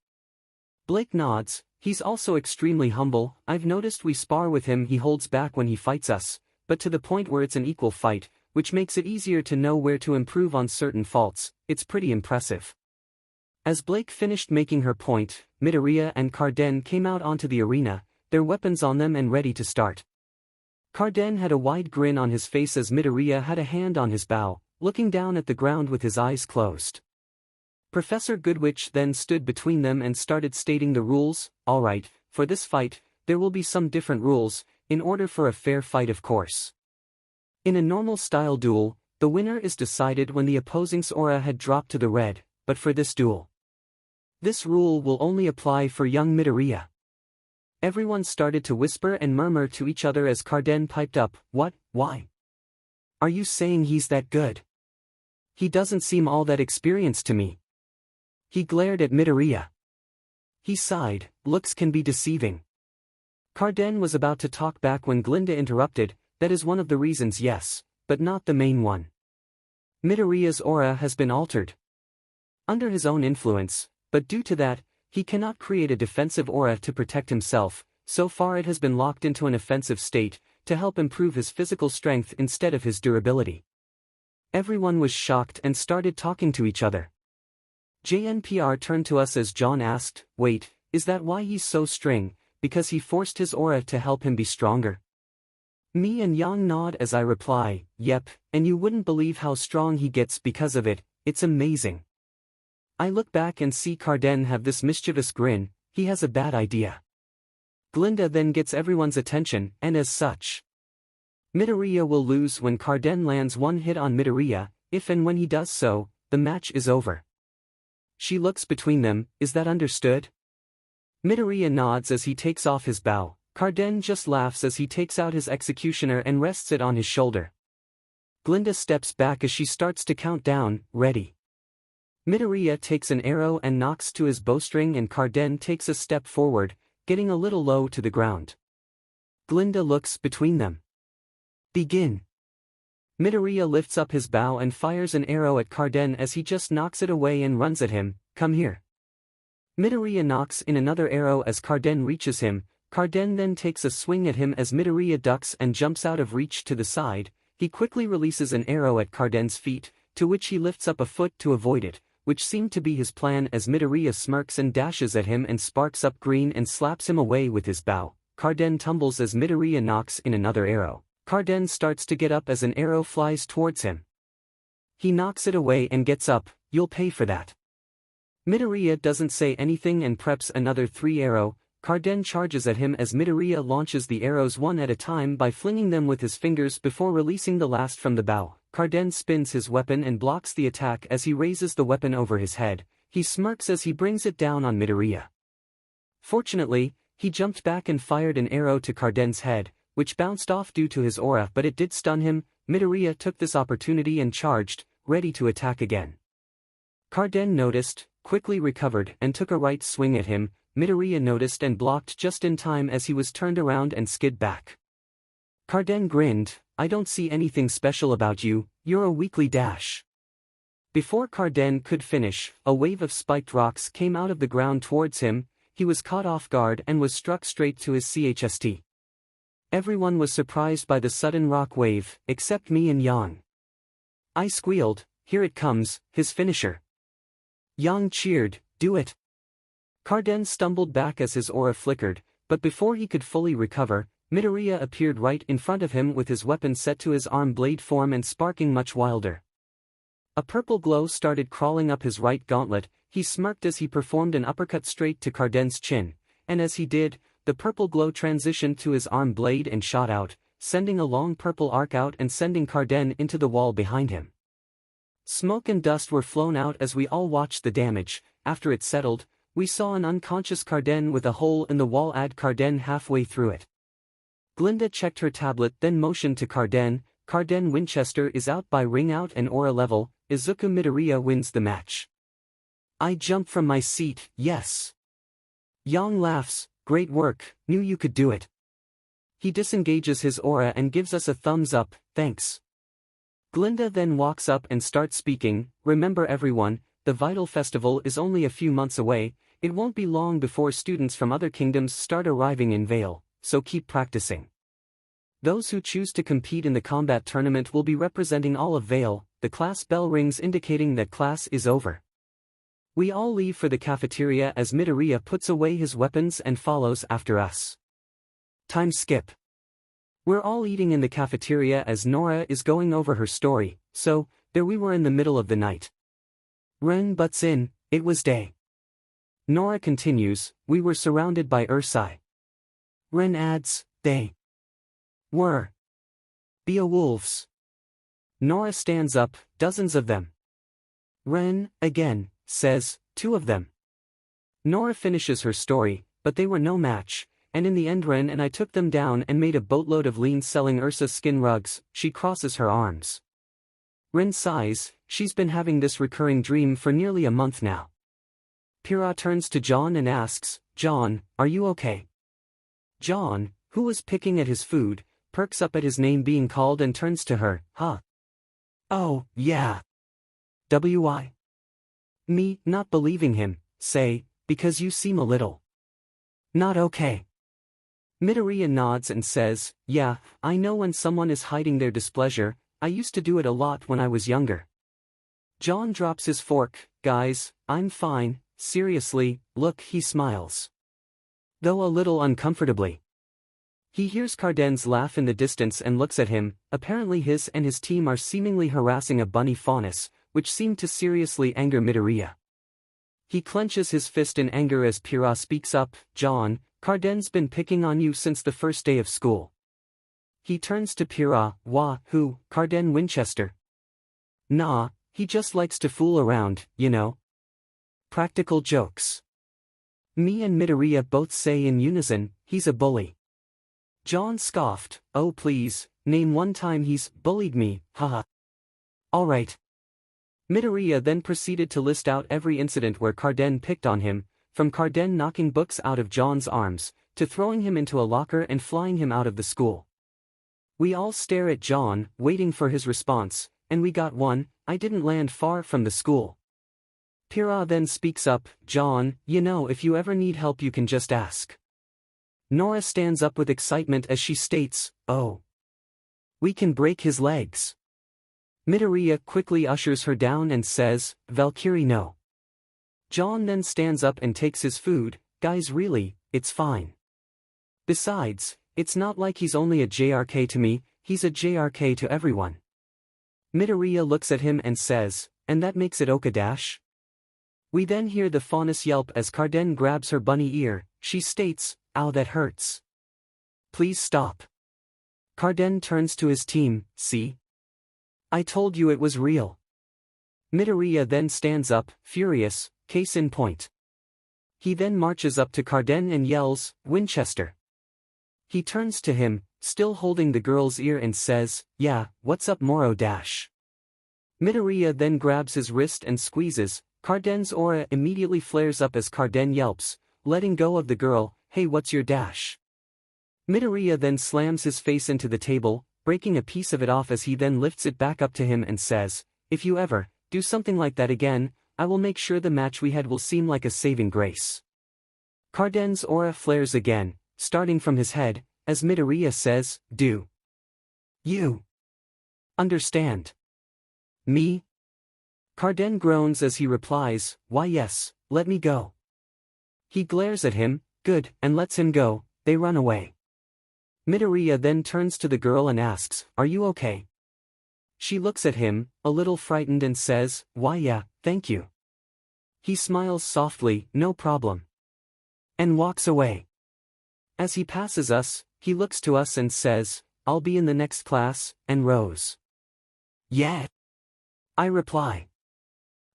Blake nods, he's also extremely humble, I've noticed we spar with him he holds back when he fights us, but to the point where it's an equal fight, which makes it easier to know where to improve on certain faults, it's pretty impressive. As Blake finished making her point, Midoriya and Carden came out onto the arena, their weapons on them and ready to start. Carden had a wide grin on his face as Midoriya had a hand on his bow, looking down at the ground with his eyes closed. Professor Goodwitch then stood between them and started stating the rules. Alright, for this fight, there will be some different rules, in order for a fair fight of course. In a normal style duel, the winner is decided when the opposing's aura had dropped to the red, but for this duel, this rule will only apply for young Midoriya. Everyone started to whisper and murmur to each other as Carden piped up, what, why? Are you saying he's that good? He doesn't seem all that experienced to me. He glared at Midoriya. He sighed, looks can be deceiving. Carden was about to talk back when Glinda interrupted, that is one of the reasons yes, but not the main one. Midoriya's aura has been altered. Under his own influence, but due to that, he cannot create a defensive aura to protect himself, so far it has been locked into an offensive state, to help improve his physical strength instead of his durability. Everyone was shocked and started talking to each other. JNPR turned to us as John asked, wait, is that why he's so strong? Because he forced his aura to help him be stronger? Me and Yang nod as I reply, yep, and you wouldn't believe how strong he gets because of it, it's amazing. I look back and see Carden have this mischievous grin, he has a bad idea. Glinda then gets everyone's attention, and as such, Midoriya will lose when Carden lands one hit on Midoriya. If and when he does so, the match is over. She looks between them, is that understood? Midoriya nods as he takes off his bow. Carden just laughs as he takes out his executioner and rests it on his shoulder. Glinda steps back as she starts to count down, ready. Midoriya takes an arrow and knocks to his bowstring and Carden takes a step forward, getting a little low to the ground. Glinda looks between them. Begin. Midoriya lifts up his bow and fires an arrow at Carden as he just knocks it away and runs at him, come here. Midoriya knocks in another arrow as Carden reaches him. Carden then takes a swing at him as Midoriya ducks and jumps out of reach to the side. He quickly releases an arrow at Carden's feet, to which he lifts up a foot to avoid it, which seemed to be his plan as Midoriya smirks and dashes at him and sparks up green and slaps him away with his bow. Carden tumbles as Midoriya knocks in another arrow. Carden starts to get up as an arrow flies towards him. He knocks it away and gets up, you'll pay for that. Midoriya doesn't say anything and preps another 3-arrow. Carden charges at him as Midoriya launches the arrows one at a time by flinging them with his fingers before releasing the last from the bow. Carden spins his weapon and blocks the attack as he raises the weapon over his head. He smirks as he brings it down on Midoriya. Fortunately, he jumped back and fired an arrow to Carden's head, which bounced off due to his aura, but it did stun him. Midoriya took this opportunity and charged, ready to attack again. Carden noticed, quickly recovered and took a right swing at him. Midoriya noticed and blocked just in time as he was turned around and skid back. Carden grinned, I don't see anything special about you, you're a weakly dash. Before Carden could finish, a wave of spiked rocks came out of the ground towards him. He was caught off guard and was struck straight to his chest. Everyone was surprised by the sudden rock wave, except me and Yang. I squealed, here it comes, his finisher. Yang cheered, do it. Carden stumbled back as his aura flickered, but before he could fully recover, Midoriya appeared right in front of him with his weapon set to his arm blade form and sparking much wilder. A purple glow started crawling up his right gauntlet. He smirked as he performed an uppercut straight to Carden's chin, and as he did, the purple glow transitioned to his arm blade and shot out, sending a long purple arc out and sending Carden into the wall behind him. Smoke and dust were flown out as we all watched the damage. After it settled, we saw an unconscious Carden with a hole in the wall add Carden halfway through it. Glinda checked her tablet then motioned to Carden. Carden Winchester is out by ring out and aura level. Izuku Midoriya wins the match. I jump from my seat, yes. Yang laughs, great work, knew you could do it. He disengages his aura and gives us a thumbs up, thanks. Glinda then walks up and starts speaking, remember everyone, the Vital Festival is only a few months away. It won't be long before students from other kingdoms start arriving in Vale, so keep practicing. Those who choose to compete in the combat tournament will be representing all of Vale. The class bell rings indicating that class is over. We all leave for the cafeteria as Midoriya puts away his weapons and follows after us. Time skip. We're all eating in the cafeteria as Nora is going over her story, so, there we were in the middle of the night. Ren butts in, it was day. Nora continues, we were surrounded by Ursai. Ren adds, they were Beowulfs. Nora stands up, dozens of them. Ren, again, says, 2 of them. Nora finishes her story, but they were no match, and in the end Ren and I took them down and made a boatload of lean selling Ursa skin rugs. She crosses her arms. Ren sighs, she's been having this recurring dream for nearly a month now. Pyrrha turns to John and asks, John, are you okay? John, who was picking at his food, perks up at his name being called and turns to her, huh? Oh, yeah. W.I. Me, not believing him, say, because you seem a little not okay. Midoriya nods and says, yeah, I know when someone is hiding their displeasure, I used to do it a lot when I was younger. John drops his fork. Guys, I'm fine, seriously, look, he smiles. Though a little uncomfortably. He hears Carden's laugh in the distance and looks at him. Apparently his and his team are seemingly harassing a bunny faunus, which seemed to seriously anger Midoriya. He clenches his fist in anger as Pyrrha speaks up. John, Carden's been picking on you since the first day of school. He turns to Pyrrha. Who, Carden Winchester? Nah, he just likes to fool around, you know. Practical jokes. Me and Midoriya both say in unison, he's a bully. John scoffed. Oh please, name one time he's bullied me, haha. Alright. Midoriya then proceeded to list out every incident where Carden picked on him, from Carden knocking books out of John's arms, to throwing him into a locker and flying him out of the school. We all stare at John, waiting for his response, and we got one. I didn't land far from the school. Pyrrha then speaks up. John, you know, if you ever need help you can just ask. Nora stands up with excitement as she states, oh. We can break his legs. Midoriya quickly ushers her down and says, Valkyrie no. John then stands up and takes his food. Guys, really, it's fine. Besides, it's not like he's only a JRK to me, he's a JRK to everyone. Midoriya looks at him and says, and that makes it Okadash? We then hear the faunus yelp as Carden grabs her bunny ear. She states, ow, that hurts. Please stop. Carden turns to his team. See? I told you it was real. Midoriya then stands up, furious, case in point. He then marches up to Carden and yells, Winchester. He turns to him, still holding the girl's ear, and says, yeah, what's up Moro dash? Midoriya then grabs his wrist and squeezes. Carden's aura immediately flares up as Carden yelps, letting go of the girl. Hey, what's your dash? Midoriya then slams his face into the table, breaking a piece of it off as he then lifts it back up to him and says, if you ever do something like that again, I will make sure the match we had will seem like a saving grace. Carden's aura flares again, starting from his head, as Midoriya says, do you understand me? Carden groans as he replies, why yes, let me go. He glares at him, good, and lets him go. They run away. Midoriya then turns to the girl and asks, are you okay? She looks at him, a little frightened, and says, why yeah, thank you. He smiles softly, no problem. And walks away. As he passes us, he looks to us and says, I'll be in the next class, and Rose. Yeah. I reply.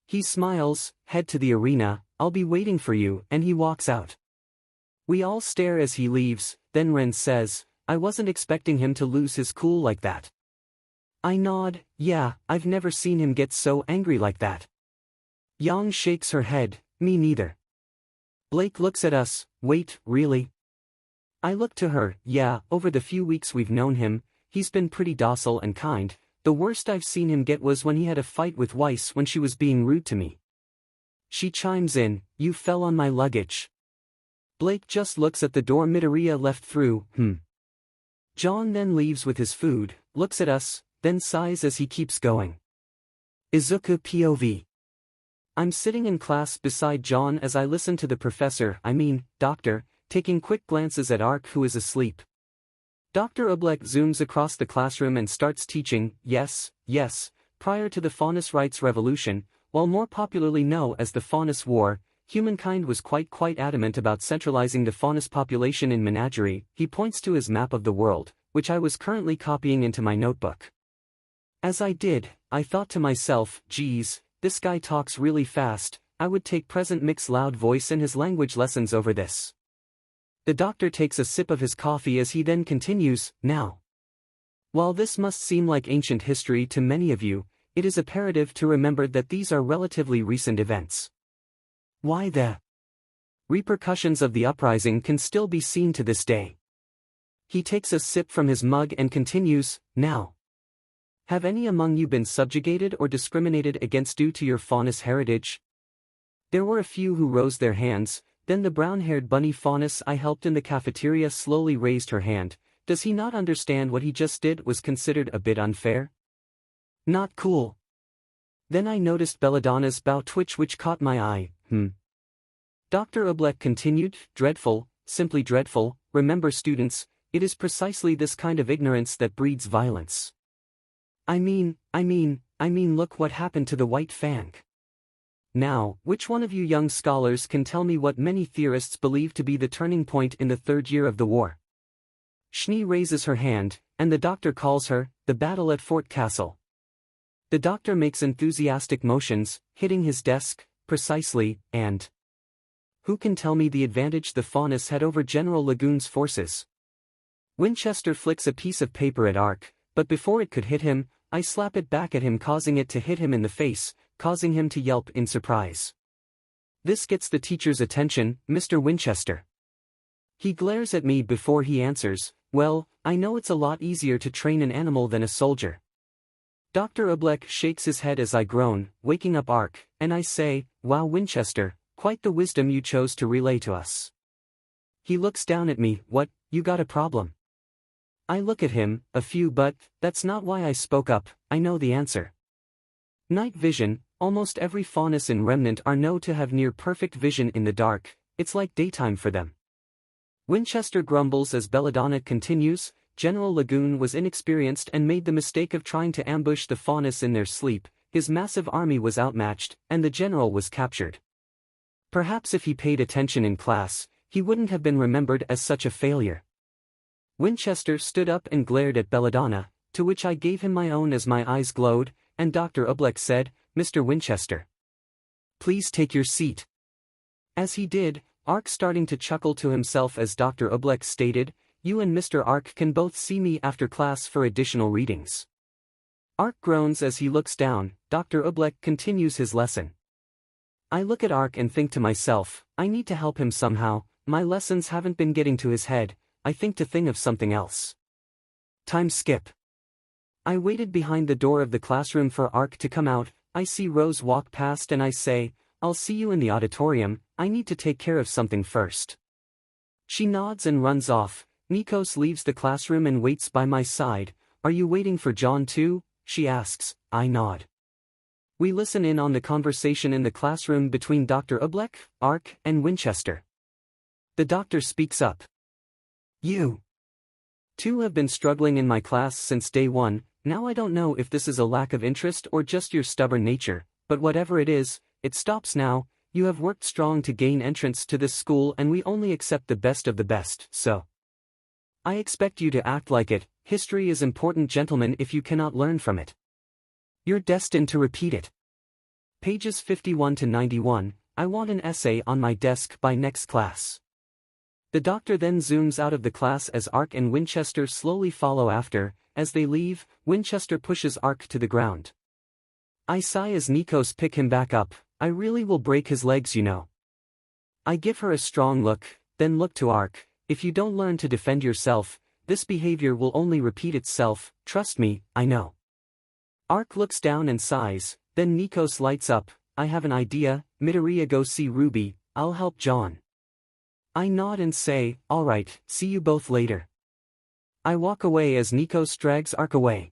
He smiles, head to the arena, I'll be waiting for you, and he walks out. We all stare as he leaves. Then Ren says, I wasn't expecting him to lose his cool like that. I nod, yeah, I've never seen him get so angry like that. Yang shakes her head, me neither. Blake looks at us, wait, really? I look to her, yeah, over the few weeks we've known him, he's been pretty docile and kind. The worst I've seen him get was when he had a fight with Weiss when she was being rude to me. She chimes in, you fell on my luggage. Blake just looks at the door Midoriya left through. John then leaves with his food, looks at us, then sighs as he keeps going. Izuku POV. I'm sitting in class beside John as I listen to the doctor, taking quick glances at Ark, who is asleep. Dr. Oblek zooms across the classroom and starts teaching. Yes, prior to the Faunus Rights Revolution, while more popularly known as the Faunus War, humankind was quite adamant about centralizing the faunus population in menagerie. He points to his map of the world, which I was currently copying into my notebook. As I did, I thought to myself, geez, this guy talks really fast, I would take present mix loud voice and his language lessons over this. The doctor takes a sip of his coffee as he then continues, now. While this must seem like ancient history to many of you, it is imperative to remember that these are relatively recent events. Why the repercussions of the uprising can still be seen to this day. He takes a sip from his mug and continues, now. Have any among you been subjugated or discriminated against due to your faunus heritage? There were a few who rose their hands. Then the brown-haired bunny faunus I helped in the cafeteria slowly raised her hand. Does he not understand what he just did was considered a bit unfair? Not cool. Then I noticed Belladonna's bow twitch, which caught my eye. Dr. Oblek continued, dreadful, simply dreadful. Remember, students, it is precisely this kind of ignorance that breeds violence. I mean, look what happened to the White Fang. Now, which one of you young scholars can tell me what many theorists believe to be the turning point in the third year of the war? Shni raises her hand, and the doctor calls her, the battle at Fort Castle. The doctor makes enthusiastic motions, hitting his desk, precisely, and... Who can tell me the advantage the Faunus had over General Lagoon's forces? Winchester flicks a piece of paper at Ark, but before it could hit him, I slap it back at him, causing it to hit him in the face, causing him to yelp in surprise. This gets the teacher's attention, Mr. Winchester. He glares at me before he answers, well, I know it's a lot easier to train an animal than a soldier. Dr. Oblek shakes his head as I groan, waking up Ark, and I say, wow, Winchester, quite the wisdom you chose to relay to us. He looks down at me, what, you got a problem? I look at him, a few, but that's not why I spoke up, I know the answer. Night vision. Almost every Faunus in Remnant are known to have near-perfect vision in the dark, it's like daytime for them. Winchester grumbles as Belladonna continues, General Lagoon was inexperienced and made the mistake of trying to ambush the Faunus in their sleep, his massive army was outmatched, and the general was captured. Perhaps if he paid attention in class, he wouldn't have been remembered as such a failure. Winchester stood up and glared at Belladonna, to which I gave him my own as my eyes glowed, and Dr. Oblek said, Mr. Winchester, please take your seat. As he did, Ark starting to chuckle to himself as Dr. Oblek stated, you and Mr. Ark can both see me after class for additional readings. Ark groans as he looks down, Dr. Oblek continues his lesson. I look at Ark and think to myself, I need to help him somehow, my lessons haven't been getting to his head, I think of something else. Time skip. I waited behind the door of the classroom for Ark to come out. I see Rose walk past and I say, I'll see you in the auditorium, I need to take care of something first. She nods and runs off. Nikos leaves the classroom and waits by my side. Are you waiting for John too? She asks. I nod. We listen in on the conversation in the classroom between Dr. Oblek, Ark, and Winchester. The doctor speaks up. You two have been struggling in my class since day one. Now I don't know if this is a lack of interest or just your stubborn nature, but whatever it is, it stops now. You have worked strong to gain entrance to this school and we only accept the best of the best, so I expect you to act like it. History is important, gentlemen, if you cannot learn from it, you're destined to repeat it. Pages 51 to 91, I want an essay on my desk by next class. The doctor then zooms out of the class as Ark and Winchester slowly follow after. As they leave, Winchester pushes Ark to the ground. I sigh as Nikos pick him back up, I really will break his legs, you know. I give her a strong look, then look to Ark, if you don't learn to defend yourself, this behavior will only repeat itself, trust me, I know. Ark looks down and sighs, then Nikos lights up, I have an idea, Midoriya go see RWBY, I'll help John. I nod and say, alright, see you both later. I walk away as Nikos drags Ark away.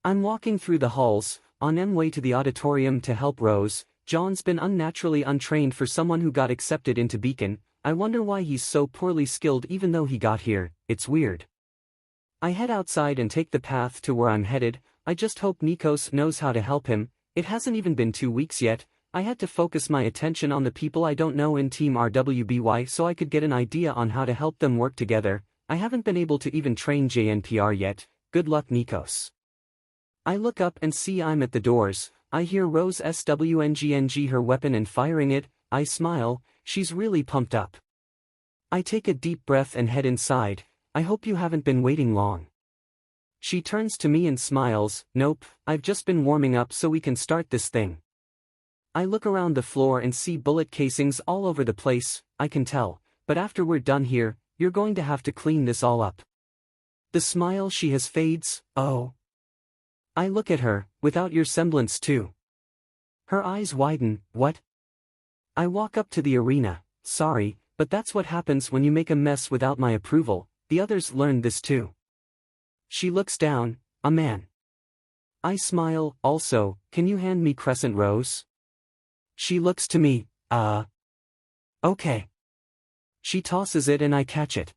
I'm walking through the halls, on my way to the auditorium to help Rose. John's been unnaturally untrained for someone who got accepted into Beacon. I wonder why he's so poorly skilled even though he got here, it's weird. I head outside and take the path to where I'm headed. I just hope Nikos knows how to help him. It hasn't even been 2 weeks yet. I had to focus my attention on the people I don't know in Team RWBY so I could get an idea on how to help them work together. I haven't been able to even train JNPR yet. Good luck, Nikos. I look up and see I'm at the doors. I hear Rose SWNGNG her weapon and firing it. I smile, she's really pumped up. I take a deep breath and head inside. I hope you haven't been waiting long. She turns to me and smiles. Nope, I've just been warming up so we can start this thing. I look around the floor and see bullet casings all over the place. I can tell, but after we're done here, you're going to have to clean this all up. The smile she has fades. Oh. I look at her, without your semblance too. Her eyes widen. What? I walk up to the arena. Sorry, but that's what happens when you make a mess without my approval. The others learned this too. She looks down. A man. I smile. Also, can you hand me crescent rose? She looks to me. Okay. She tosses it and I catch it.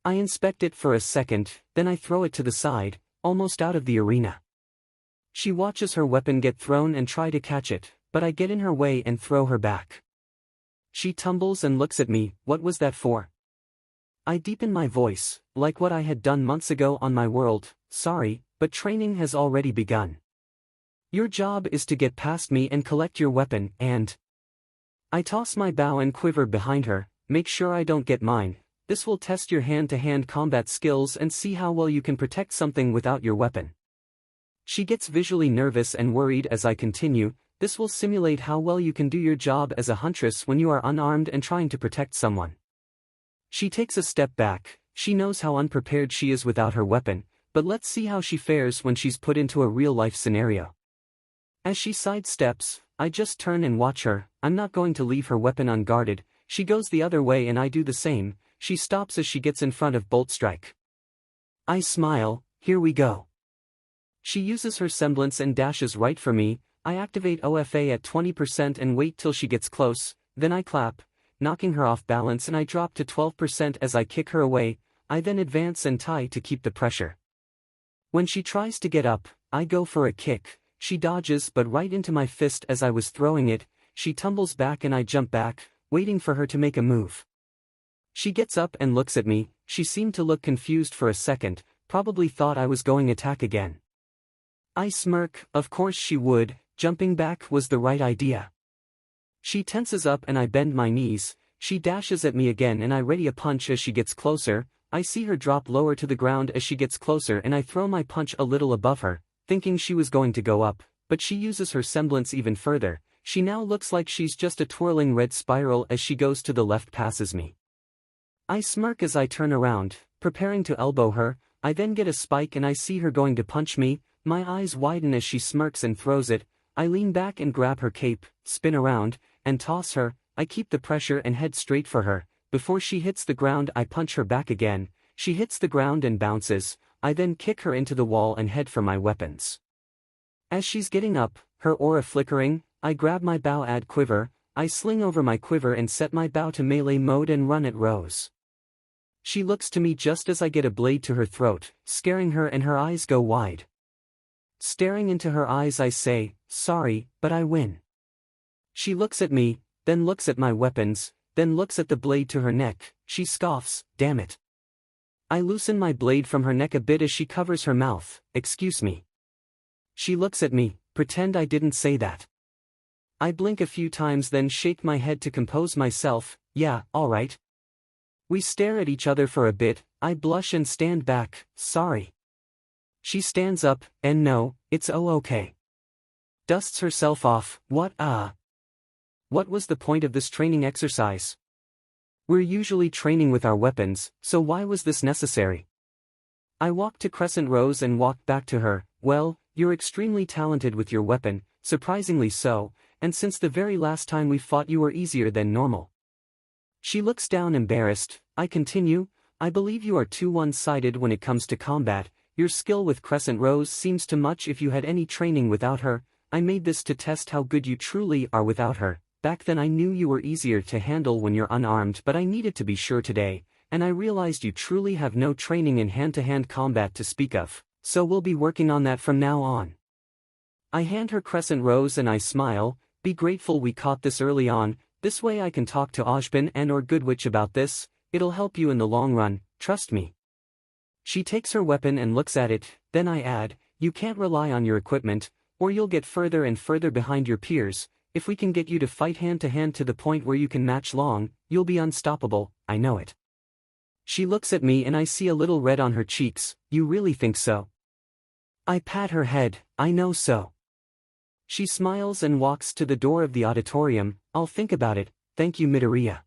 I inspect it for a second, then I throw it to the side, almost out of the arena. She watches her weapon get thrown and try to catch it, but I get in her way and throw her back. She tumbles and looks at me. What was that for? I deepen my voice, like what I had done months ago on my world. Sorry, but training has already begun. Your job is to get past me and collect your weapon, and... I toss my bow and quiver behind her. Make sure I don't get mine. This will test your hand-to-hand combat skills and see how well you can protect something without your weapon. She gets visually nervous and worried as I continue. This will simulate how well you can do your job as a huntress when you are unarmed and trying to protect someone. She takes a step back. She knows how unprepared she is without her weapon, but let's see how she fares when she's put into a real-life scenario. As she sidesteps, I just turn and watch her. I'm not going to leave her weapon unguarded. She goes the other way and I do the same. She stops as she gets in front of Bolt Strike. I smile. Here we go. She uses her semblance and dashes right for me. I activate OFA at 20% and wait till she gets close, then I clap, knocking her off balance, and I drop to 12% as I kick her away. I then advance and tie to keep the pressure. When she tries to get up, I go for a kick. She dodges but right into my fist as I was throwing it. She tumbles back and I jump back, waiting for her to make a move. She gets up and looks at me. She seemed to look confused for a second, probably thought I was going attack again. I smirk. Of course she would. Jumping back was the right idea. She tenses up and I bend my knees. She dashes at me again and I ready a punch as she gets closer. I see her drop lower to the ground as she gets closer and I throw my punch a little above her, thinking she was going to go up, but she uses her semblance even further. She now looks like she's just a twirling red spiral as she goes to the left, passes me. I smirk as I turn around, preparing to elbow her. I then get a spike and I see her going to punch me. My eyes widen as she smirks and throws it. I lean back and grab her cape, spin around, and toss her. I keep the pressure and head straight for her. Before she hits the ground I punch her back again. She hits the ground and bounces. I then kick her into the wall and head for my weapons. As she's getting up, her aura flickering, I grab my bow, add quiver. I sling over my quiver and set my bow to melee mode and run at Rose. She looks to me just as I get a blade to her throat, scaring her, and her eyes go wide. Staring into her eyes I say, sorry, but I win. She looks at me, then looks at my weapons, then looks at the blade to her neck. She scoffs, damn it. I loosen my blade from her neck a bit as she covers her mouth. Excuse me. She looks at me, pretend I didn't say that. I blink a few times then shake my head to compose myself. Yeah, alright. We stare at each other for a bit. I blush and stand back. Sorry. She stands up, and no, it's okay. Dusts herself off. What was the point of this training exercise? We're usually training with our weapons, so why was this necessary? I walk to Crescent Rose and walk back to her. Well, you're extremely talented with your weapon, surprisingly so, and since the very last time we fought you were easier than normal. She looks down embarrassed. I continue, I believe you are too one-sided when it comes to combat. Your skill with Crescent Rose seems too much if you had any training without her. I made this to test how good you truly are without her. Back then I knew you were easier to handle when you're unarmed, but I needed to be sure today, and I realized you truly have no training in hand-to-hand combat to speak of, so we'll be working on that from now on. I hand her Crescent Rose and I smile. Be grateful we caught this early on. This way I can talk to Ojban and or Goodwitch about this. It'll help you in the long run, trust me. She takes her weapon and looks at it, then I add, you can't rely on your equipment, or you'll get further and further behind your peers. If we can get you to fight hand-to-hand to the point where you can match long, you'll be unstoppable, I know it. She looks at me and I see a little red on her cheeks. You really think so? I pat her head. I know so. She smiles and walks to the door of the auditorium. I'll think about it, thank you Midoriya.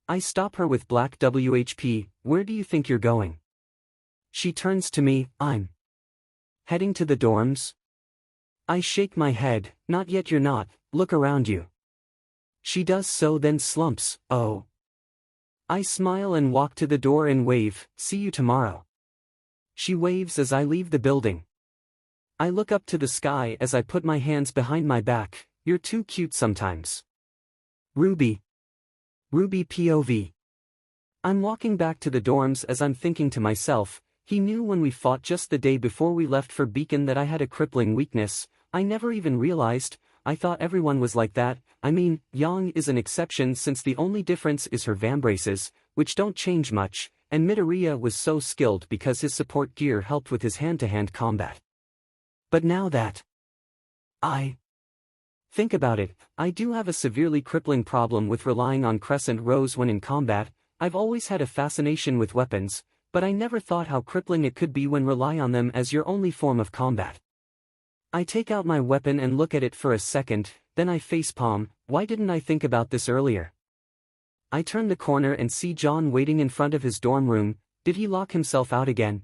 I stop her with black WHP. Where do you think you're going? She turns to me. I'm heading to the dorms. I shake my head. Not yet, you're not. Look around you. She does so then slumps. Oh. I smile and walk to the door and wave. See you tomorrow. She waves as I leave the building. I look up to the sky as I put my hands behind my back. You're too cute sometimes. RWBY. RWBY POV. I'm walking back to the dorms as I'm thinking to myself, he knew when we fought just the day before we left for Beacon that I had a crippling weakness. I never even realized. I thought everyone was like that. I mean, Yang is an exception since the only difference is her vambraces, which don't change much, and Midoriya was so skilled because his support gear helped with his hand-to-hand combat. But now that I think about it, I do have a severely crippling problem with relying on crescent rows when in combat. I've always had a fascination with weapons, but I never thought how crippling it could be when rely on them as your only form of combat. I take out my weapon and look at it for a second, then I facepalm. Why didn't I think about this earlier? I turn the corner and see John waiting in front of his dorm room. Did he lock himself out again?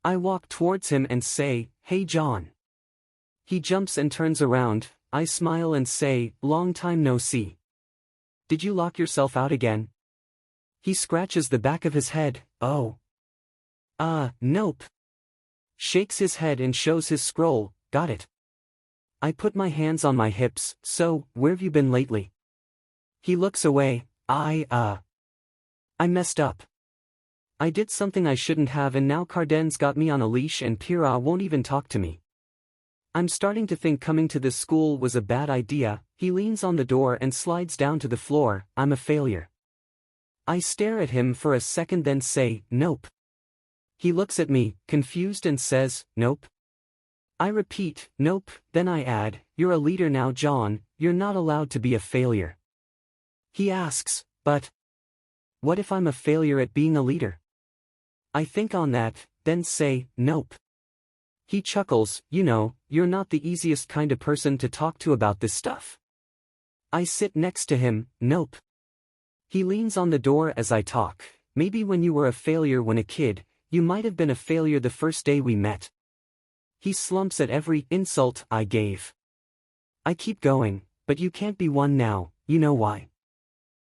I walk towards him and say, "Hey John." He jumps and turns around. I smile and say, "Long time no see. Did you lock yourself out again?" He scratches the back of his head. "Oh. Nope." Shakes his head and shows his scroll. "Got it." I put my hands on my hips. "So, where've you been lately?" He looks away. I messed up. I did something I shouldn't have and now Carden's got me on a leash and Pira won't even talk to me. I'm starting to think coming to this school was a bad idea." He leans on the door and slides down to the floor. "I'm a failure." I stare at him for a second then say, "Nope." He looks at me, confused and says, "Nope." I repeat, "Nope," then I add, "You're a leader now John, you're not allowed to be a failure." He asks, "But what if I'm a failure at being a leader?" I think on that, then say, "Nope." He chuckles, "You know, you're not the easiest kind of person to talk to about this stuff." I sit next to him. "Nope." He leans on the door as I talk. "Maybe when you were a failure when a kid, you might have been a failure the first day we met." He slumps at every insult I gave. I keep going, "But you can't be one now, you know why?"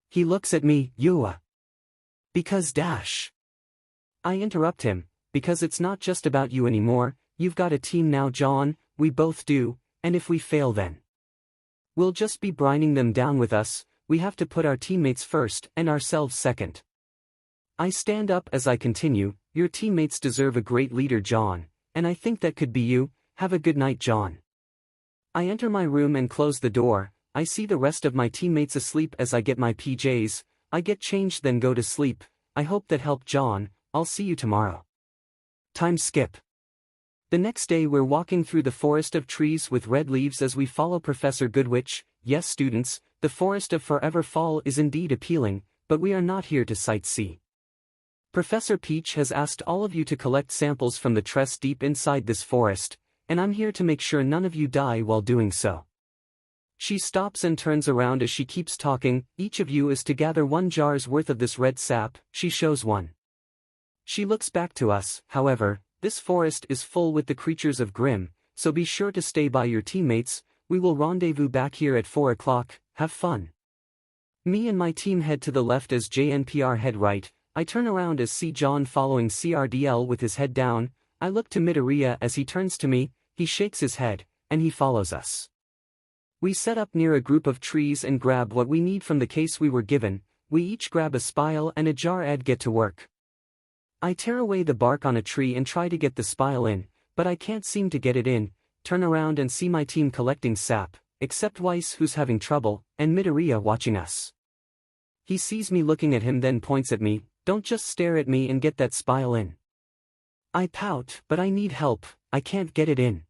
He looks at me, "Yua." "Because dash." I interrupt him, "Because it's not just about you anymore, you've got a team now John, we both do, and if we fail then we'll just be brining them down with us. We have to put our teammates first and ourselves second." I stand up as I continue, "Your teammates deserve a great leader John, and I think that could be you. Have a good night John." I enter my room and close the door. I see the rest of my teammates asleep as I get my PJs. I get changed then go to sleep. I hope that helped John. I'll see you tomorrow. Time skip. The next day we're walking through the forest of trees with red leaves as we follow Professor Goodwitch. Yes students, the forest of forever fall is indeed appealing, but we are not here to sightsee. Professor Peach has asked all of you to collect samples from the tress deep inside this forest, and I'm here to make sure none of you die while doing so. She stops and turns around as she keeps talking. Each of you is to gather 1 jar's worth of this red sap. She shows one. She looks back to us. "However, this forest is full with the creatures of Grimm, so be sure to stay by your teammates. We will rendezvous back here at 4 o'clock, have fun." Me and my team head to the left as JNPR head right. I turn around as see John following CRDL with his head down. I look to Midoriya as he turns to me, he shakes his head, and he follows us. We set up near a group of trees and grab what we need from the case we were given. We each grab a spile and a jar and get to work. I tear away the bark on a tree and try to get the spile in, but I can't seem to get it in. Turn around and see my team collecting sap, except Weiss who's having trouble, and Midoriya watching us. He sees me looking at him then points at me, "Don't just stare at me and get that spile in." I pout, "But I need help, I can't get it in."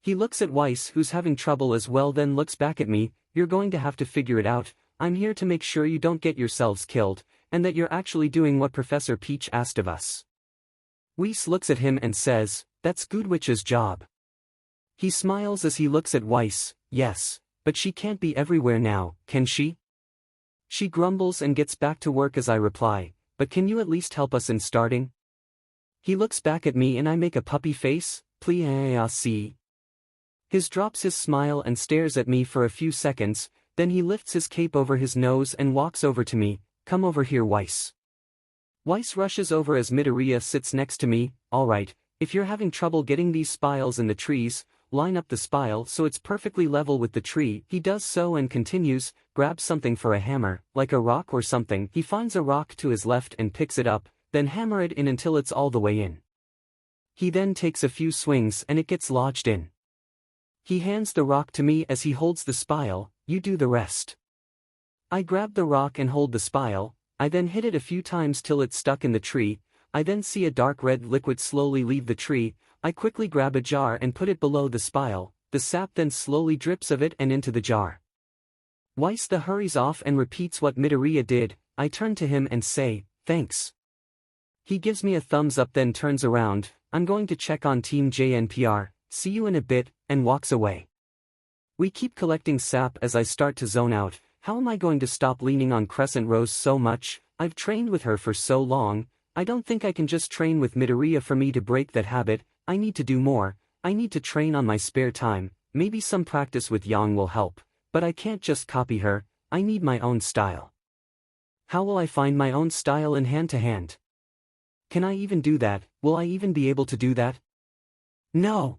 He looks at Weiss who's having trouble as well then looks back at me, "You're going to have to figure it out. I'm here to make sure you don't get yourselves killed, and that you're actually doing what Professor Peach asked of us." Weiss looks at him and says, "That's Goodwitch's job." He smiles as he looks at Weiss, "Yes, but she can't be everywhere now, can she?" She grumbles and gets back to work as I reply, "But can you at least help us in starting?" He looks back at me and I make a puppy face, "Please." His drops his smile and stares at me for a few seconds, then he lifts his cape over his nose and walks over to me, "Come over here Weiss." Weiss rushes over as Midoriya sits next to me, "Alright, If you're having trouble getting these spiles in the trees, line up the spile so it's perfectly level with the tree. He does so and continues, grabs something for a hammer, like a rock or something. He finds a rock to his left and picks it up, then hammer it in until it's all the way in. He then takes a few swings and it gets lodged in. He hands the rock to me as he holds the spile. You do the rest. I grab the rock and hold the spile. I then hit it a few times till it's stuck in the tree. I then see a dark red liquid slowly leave the tree. I quickly grab a jar and put it below the spile. The sap then slowly drips of it and into the jar. Weiss the hurries off and repeats what Midoriya did. I turn to him and say, thanks. He gives me a thumbs up then turns around. I'm going to check on Team JNPR, see you in a bit, and walks away. We keep collecting sap as I start to zone out. How am I going to stop leaning on Crescent Rose so much? I've trained with her for so long. I don't think I can just train with Midoriya for me to break that habit. I need to do more. I need to train on my spare time. Maybe some practice with Yang will help. But I can't just copy her. I need my own style. How will I find my own style in hand-to-hand? Can I even do that? Will I even be able to do that? No.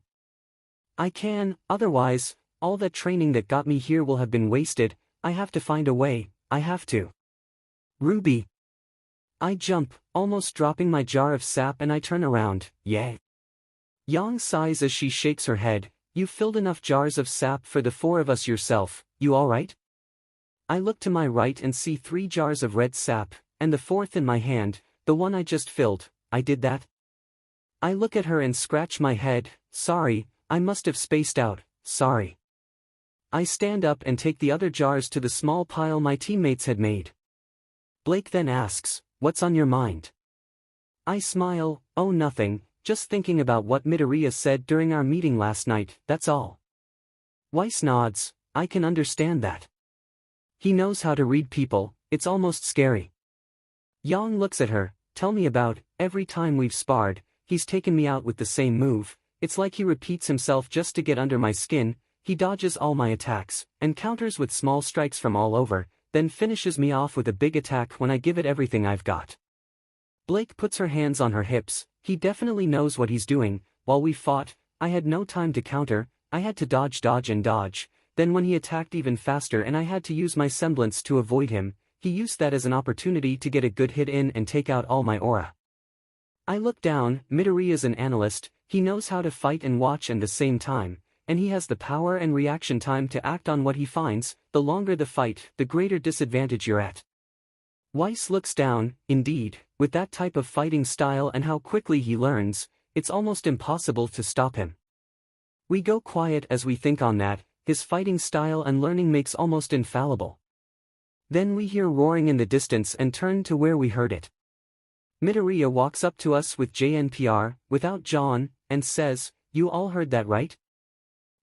I can, otherwise, all that training that got me here will have been wasted. I have to find a way. I have to. Ruby. I jump, almost dropping my jar of sap, and I turn around. Yay. Yang sighs as she shakes her head. You filled enough jars of sap for the 4 of us yourself. You alright? I look to my right and see 3 jars of red sap, and the 4th in my hand, the one I just filled. I did that? I look at her and scratch my head. Sorry, I must have spaced out. Sorry. I stand up and take the other jars to the small pile my teammates had made. Blake then asks, what's on your mind? I smile, oh nothing, just thinking about what Midoriya said during our meeting last night, that's all. Weiss nods, I can understand that. He knows how to read people, it's almost scary. Yang looks at her, tell me about, every time we've sparred, he's taken me out with the same move, it's like he repeats himself just to get under my skin. He dodges all my attacks, and counters with small strikes from all over, then finishes me off with a big attack when I give it everything I've got. Blake puts her hands on her hips, he definitely knows what he's doing. While we fought, I had no time to counter, I had to dodge and dodge, then when he attacked even faster and I had to use my semblance to avoid him, he used that as an opportunity to get a good hit in and take out all my aura. I look down, Midoriya's an analyst, he knows how to fight and watch at the same time, and he has the power and reaction time to act on what he finds. The longer the fight, the greater disadvantage you're at. Weiss looks down, indeed, with that type of fighting style and how quickly he learns, it's almost impossible to stop him. We go quiet as we think on that, his fighting style and learning makes almost infallible. Then we hear roaring in the distance and turn to where we heard it. Midoriya walks up to us with JNPR, without John, and says, you all heard that right?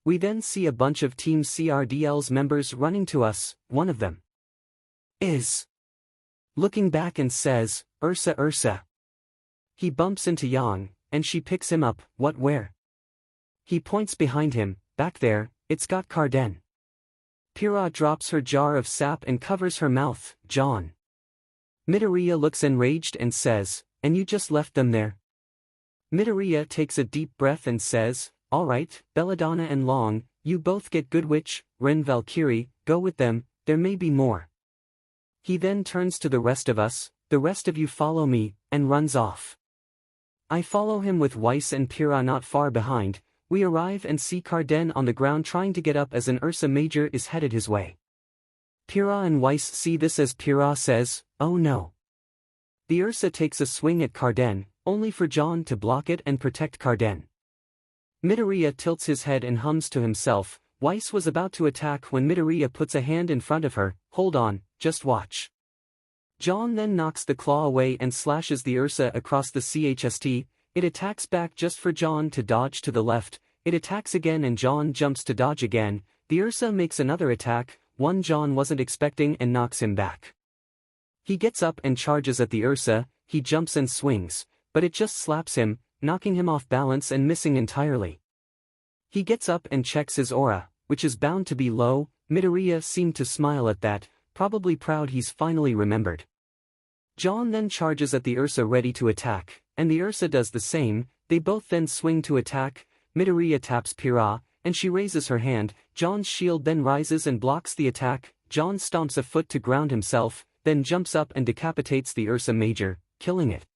We then see a bunch of Team CRDL's members running to us, one of them is looking back and says, Ursa. He bumps into Yang, and she picks him up, what where? He points behind him, back there, it's got Carden. Pyrrha drops her jar of sap and covers her mouth, John. Midoriya looks enraged and says, and you just left them there? Midoriya takes a deep breath and says, alright, Belladonna and Long, you both get good witch, Ren Valkyrie, go with them, there may be more. He then turns to the rest of us, the rest of you follow me, and runs off. I follow him with Weiss and Pyrrha not far behind. We arrive and see Carden on the ground trying to get up as an Ursa Major is headed his way. Pyrrha and Weiss see this as Pyrrha says, oh no. The Ursa takes a swing at Carden, only for John to block it and protect Carden. Midoriya tilts his head and hums to himself. Weiss was about to attack when Midoriya puts a hand in front of her, hold on, just watch. John then knocks the claw away and slashes the Ursa across the chest. It attacks back just for John to dodge to the left, it attacks again and John jumps to dodge again. The Ursa makes another attack, one John wasn't expecting and knocks him back. He gets up and charges at the Ursa, he jumps and swings, but it just slaps him, knocking him off balance and missing entirely. He gets up and checks his aura, which is bound to be low. Midoriya seemed to smile at that, probably proud he's finally remembered. John then charges at the Ursa ready to attack, and the Ursa does the same. They both then swing to attack. Midoriya taps Pyrrha, and she raises her hand. John's shield then rises and blocks the attack. John stomps a foot to ground himself, then jumps up and decapitates the Ursa Major, killing it.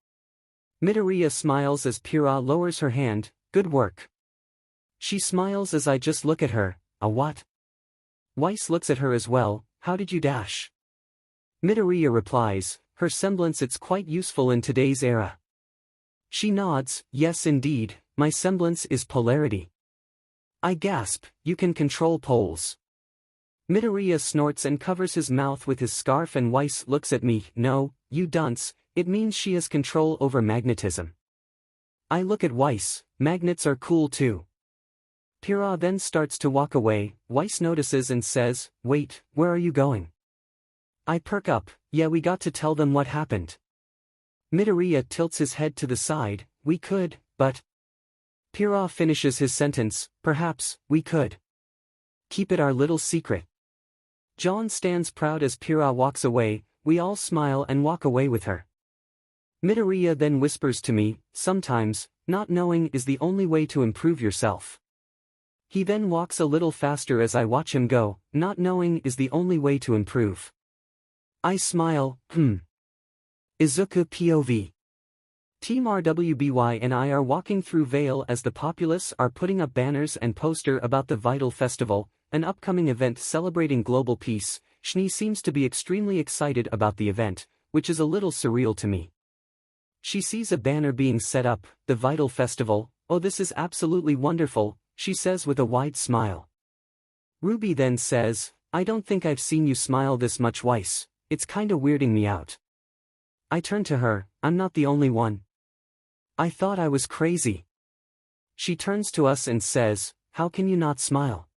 Midoriya smiles as Pyrrha lowers her hand. Good work. She smiles as I just look at her. A what? Weiss looks at her as well. How did you dash? Midoriya replies, her semblance it's quite useful in today's era. She nods, yes indeed, my semblance is polarity. I gasp, you can control poles. Midoriya snorts and covers his mouth with his scarf and Weiss looks at me, no, you dunce, it means she has control over magnetism. I look at Weiss, magnets are cool too. Pyrrha then starts to walk away. Weiss notices and says, wait, where are you going? I perk up, yeah we got to tell them what happened. Midoriya tilts his head to the side, we could, but... Pyrrha finishes his sentence, perhaps, we could. Keep it our little secret. John stands proud as Pyrrha walks away, we all smile and walk away with her. Midoriya then whispers to me, sometimes, not knowing is the only way to improve yourself. He then walks a little faster as I watch him go, not knowing is the only way to improve. I smile, Izuku POV. Team RWBY and I are walking through Vale as the populace are putting up banners and poster about the Vital Festival, an upcoming event celebrating global peace. Shni seems to be extremely excited about the event, which is a little surreal to me. She sees a banner being set up, the Vital Festival, oh this is absolutely wonderful, she says with a wide smile. RWBY then says, I don't think I've seen you smile this much Weiss, it's kinda weirding me out. I turn to her, I'm not the only one. I thought I was crazy. She turns to us and says, how can you not smile?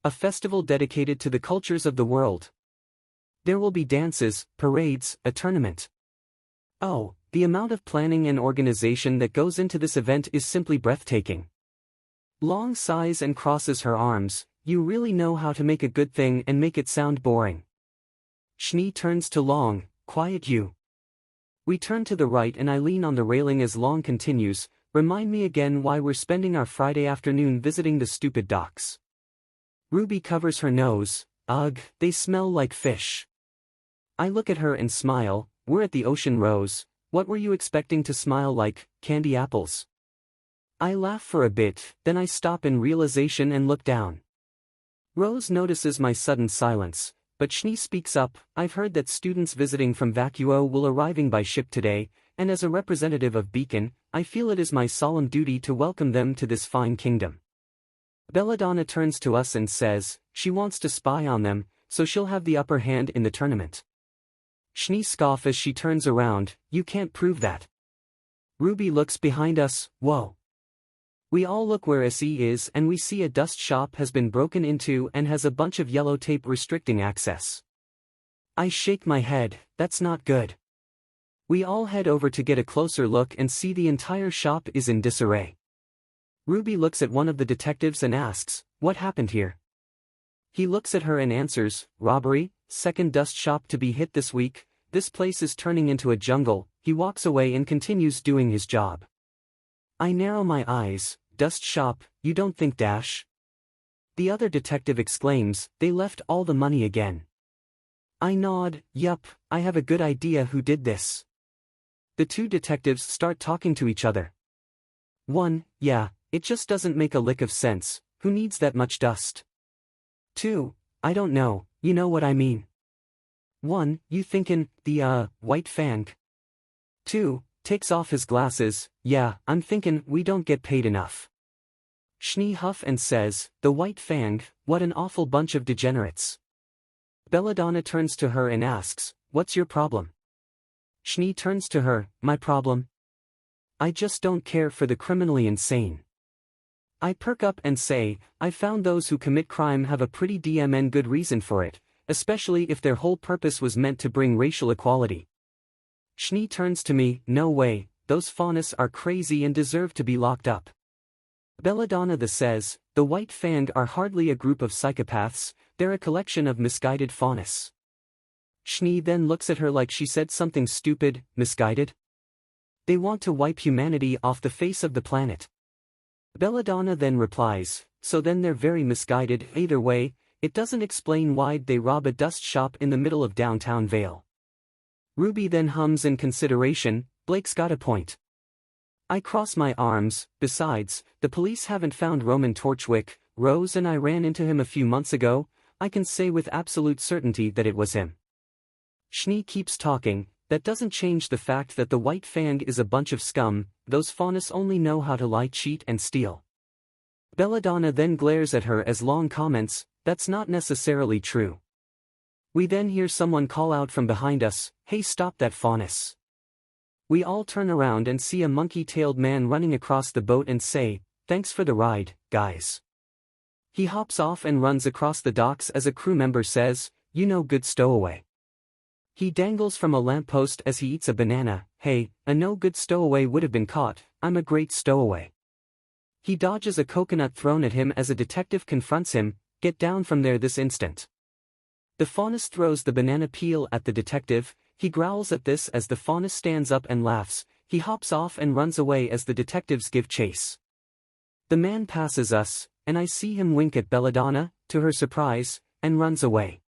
A festival dedicated to the cultures of the world. There will be dances, parades, a tournament. Oh, the amount of planning and organization that goes into this event is simply breathtaking. Long sighs and crosses her arms, you really know how to make a good thing and make it sound boring. Shni turns to Long, quiet you. We turn to the right and I lean on the railing as Long continues, remind me again why we're spending our Friday afternoon visiting the stupid docks. RWBY covers her nose, ugh, they smell like fish. I look at her and smile, we're at the Ocean Rose, what were you expecting to smile like, candy apples? I laugh for a bit, then I stop in realization and look down. Rose notices my sudden silence. But Shni speaks up, I've heard that students visiting from Vacuo will arriving by ship today, and as a representative of Beacon, I feel it is my solemn duty to welcome them to this fine kingdom. Belladonna turns to us and says, she wants to spy on them, so she'll have the upper hand in the tournament. Shni scoffs as she turns around, you can't prove that. RWBY looks behind us, whoa. We all look where SE is and we see a dust shop has been broken into and has a bunch of yellow tape restricting access. I shake my head, that's not good. We all head over to get a closer look and see the entire shop is in disarray. RWBY looks at one of the detectives and asks, what happened here? He looks at her and answers, robbery, second dust shop to be hit this week, this place is turning into a jungle. He walks away and continues doing his job. I narrow my eyes. Dust shop, you don't think dash? The other detective exclaims, they left all the money again. I nod, yup, I have a good idea who did this. The two detectives start talking to each other. One, yeah, it just doesn't make a lick of sense, who needs that much dust? Two, I don't know, you know what I mean. One, you thinkin', the White Fang? Two, takes off his glasses, yeah, I'm thinking we don't get paid enough. Shni huff and says, the White Fang, what an awful bunch of degenerates. Belladonna turns to her and asks, what's your problem? Shni turns to her, my problem? I just don't care for the criminally insane. I perk up and say, I found those who commit crime have a pretty DMN good reason for it, especially if their whole purpose was meant to bring racial equality. Shni turns to me, no way, those faunus are crazy and deserve to be locked up. Belladonna says, the White Fang are hardly a group of psychopaths, they're a collection of misguided faunus. Shni then looks at her like she said something stupid, misguided? They want to wipe humanity off the face of the planet. Belladonna then replies, so then they're very misguided. Either way, it doesn't explain why'd they rob a dust shop in the middle of downtown Vale. RWBY then hums in consideration, Blake's got a point. I cross my arms. Besides, the police haven't found Roman Torchwick. Rose and I ran into him a few months ago. I can say with absolute certainty that it was him. Schnee keeps talking. That doesn't change the fact that the White Fang is a bunch of scum. Those faunus only know how to lie, cheat and steal. Belladonna then glares at her as Long comments, that's not necessarily true. We then hear someone call out from behind us, hey, stop that faunus. We all turn around and see a monkey-tailed man running across the boat and say, thanks for the ride, guys. He hops off and runs across the docks as a crew member says, you know, good stowaway. He dangles from a lamppost as he eats a banana, hey, a no good stowaway would have been caught, I'm a great stowaway. He dodges a coconut thrown at him as a detective confronts him, get down from there this instant. The faunus throws the banana peel at the detective, he growls at this as the faunus stands up and laughs, he hops off and runs away as the detectives give chase. The man passes us, and I see him wink at Belladonna, to her surprise, and runs away.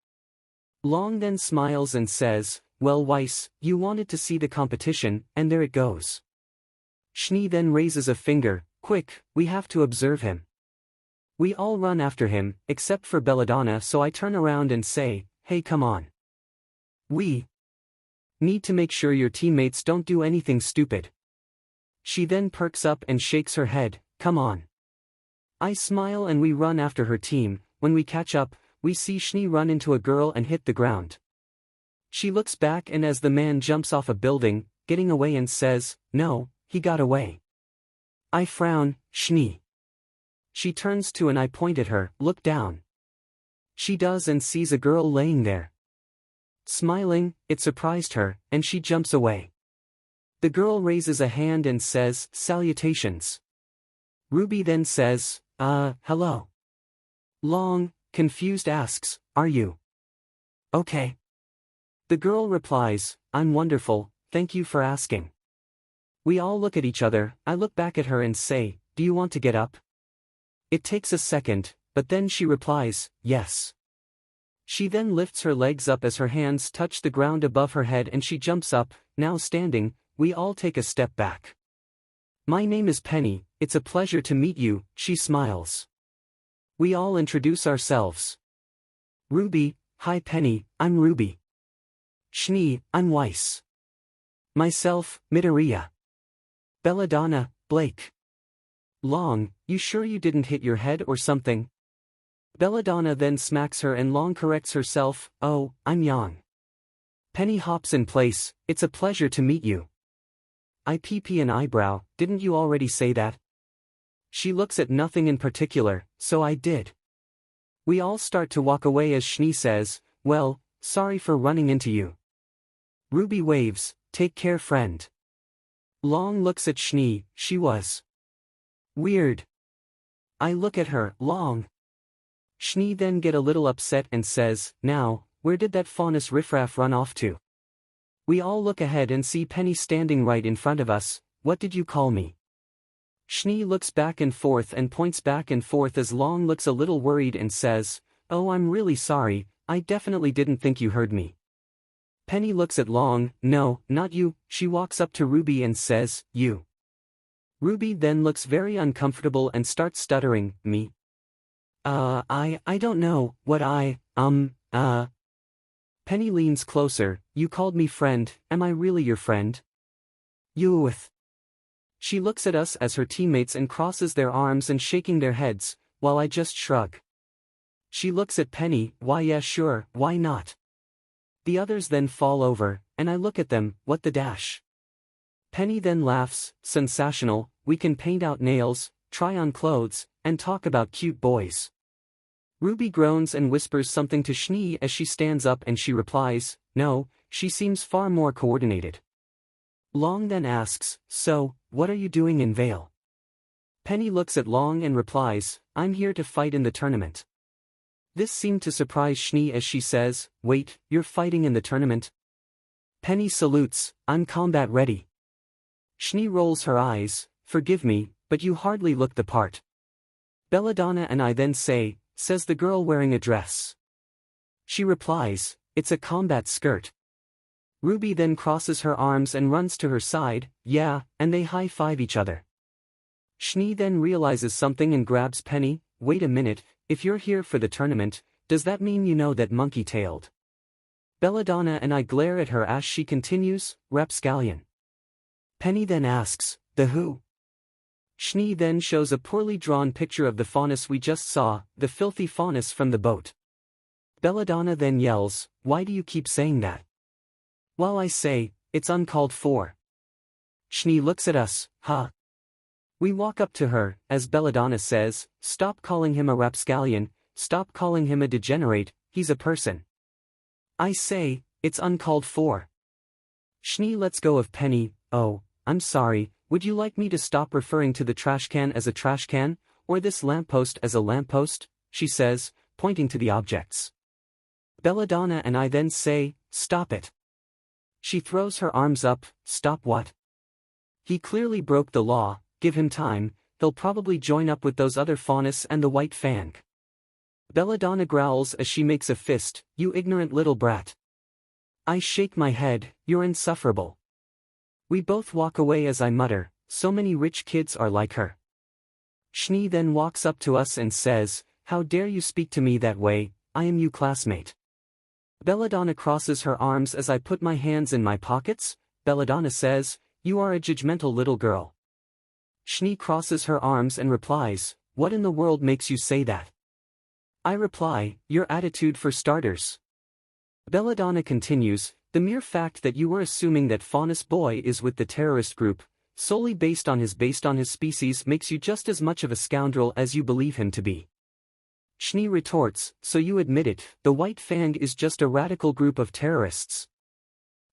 Long then smiles and says, well Weiss, you wanted to see the competition, and there it goes. Schnee then raises a finger, quick, we have to observe him. We all run after him, except for Belladonna, so I turn around and say, hey, come on. We need to make sure your teammates don't do anything stupid. She then perks up and shakes her head, come on. I smile and we run after her team. When we catch up, we see Schnee run into a girl and hit the ground. She looks back and as the man jumps off a building, getting away and says, no, he got away. I frown, Schnee. She turns to and I point at her, look down. She does and sees a girl laying there. Smiling, it surprised her, and she jumps away. The girl raises a hand and says, salutations. RWBY then says, hello. Long, confused asks, are you okay? The girl replies, I'm wonderful, thank you for asking. We all look at each other, I look back at her and say, do you want to get up? It takes a second, but then she replies, yes. She then lifts her legs up as her hands touch the ground above her head and she jumps up, now standing, we all take a step back. My name is Penny, it's a pleasure to meet you, she smiles. We all introduce ourselves. RWBY, hi Penny, I'm RWBY. Schnee, I'm Weiss. Myself, Midoriya. Belladonna, Blake. Long, you sure you didn't hit your head or something? Belladonna then smacks her and Long corrects herself, oh, I'm Yang. Penny hops in place, it's a pleasure to meet you. I PP an eyebrow, didn't you already say that? She looks at nothing in particular, so I did. We all start to walk away as Schnee says, well, sorry for running into you. RWBY waves, take care friend. Long looks at Schnee, she was weird. I look at her, Long. Schnee then get a little upset and says, now, where did that faunus riffraff run off to? We all look ahead and see Penny standing right in front of us, what did you call me? Schnee looks back and forth and points back and forth as Long looks a little worried and says, oh I'm really sorry, I definitely didn't think you heard me. Penny looks at Long, no, not you, she walks up to RWBY and says, you. RWBY then looks very uncomfortable and starts stuttering, me. I don't know, what Penny leans closer, you called me friend, am I really your friend? You with. She looks at us as her teammates and crosses their arms and shaking their heads, while I just shrug. She looks at Penny, why yeah sure, why not? The others then fall over, and I look at them, what the dash? Penny then laughs, sensational, we can paint out nails, try on clothes, and talk about cute boys. RWBY groans and whispers something to Schnee as she stands up and she replies, no, she seems far more coordinated. Long then asks, so, what are you doing in Vale? Penny looks at Long and replies, I'm here to fight in the tournament. This seemed to surprise Schnee as she says, wait, you're fighting in the tournament? Penny salutes, I'm combat ready. Shni rolls her eyes, forgive me, but you hardly look the part. Belladonna and I then say, says the girl wearing a dress. She replies, it's a combat skirt. Ruby then crosses her arms and runs to her side, yeah, and they high-five each other. Shni then realizes something and grabs Penny, wait a minute, if you're here for the tournament, does that mean you know that monkey-tailed? Belladonna and I glare at her as she continues, rapscallion. Penny then asks, the who? Shni then shows a poorly drawn picture of the faunus we just saw, the filthy faunus from the boat. Belladonna then yells, why do you keep saying that? While I say, it's uncalled for. Shni looks at us, huh? We walk up to her, as Belladonna says, stop calling him a rapscallion, stop calling him a degenerate, he's a person. I say, it's uncalled for. Shni lets go of Penny, oh, I'm sorry, would you like me to stop referring to the trash can as a trash can, or this lamppost as a lamppost? She says, pointing to the objects. Belladonna and I then say, stop it. She throws her arms up, stop what? He clearly broke the law, give him time, he'll probably join up with those other faunus and the white fang. Belladonna growls as she makes a fist, you ignorant little brat. I shake my head, you're insufferable. We both walk away as I mutter, so many rich kids are like her. Shni then walks up to us and says, how dare you speak to me that way, I am your classmate. Belladonna crosses her arms as I put my hands in my pockets, Belladonna says, you are a judgmental little girl. Shni crosses her arms and replies, what in the world makes you say that? I reply, your attitude for starters. Belladonna continues, the mere fact that you were assuming that Faunus Boy is with the terrorist group, solely based on his species makes you just as much of a scoundrel as you believe him to be. Shni retorts, so you admit it, the White Fang is just a radical group of terrorists.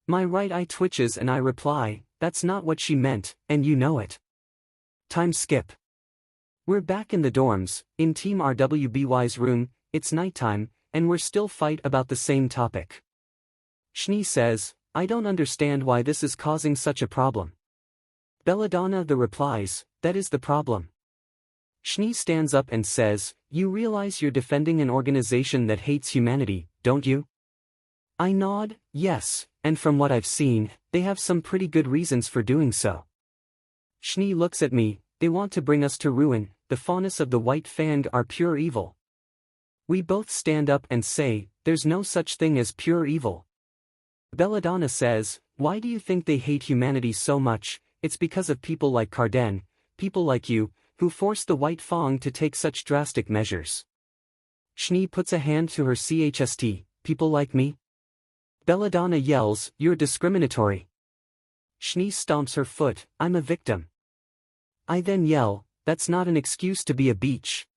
My right eye twitches and I reply, that's not what she meant, and you know it. Time skip. We're back in the dorms, in Team RWBY's room, it's nighttime, and we're still fight about the same topic. Shni says, I don't understand why this is causing such a problem. Belladonna replies, that is the problem. Shni stands up and says, you realize you're defending an organization that hates humanity, don't you? I nod, yes, and from what I've seen, they have some pretty good reasons for doing so. Shni looks at me, they want to bring us to ruin, the faunus of the White Fang are pure evil. We both stand up and say, there's no such thing as pure evil. Belladonna says, why do you think they hate humanity so much? It's because of people like Carden, people like you, who forced the White Fang to take such drastic measures. Shni puts a hand to her chest, people like me? Belladonna yells, you're discriminatory. Shni stomps her foot, I'm a victim. I then yell, that's not an excuse to be a beach.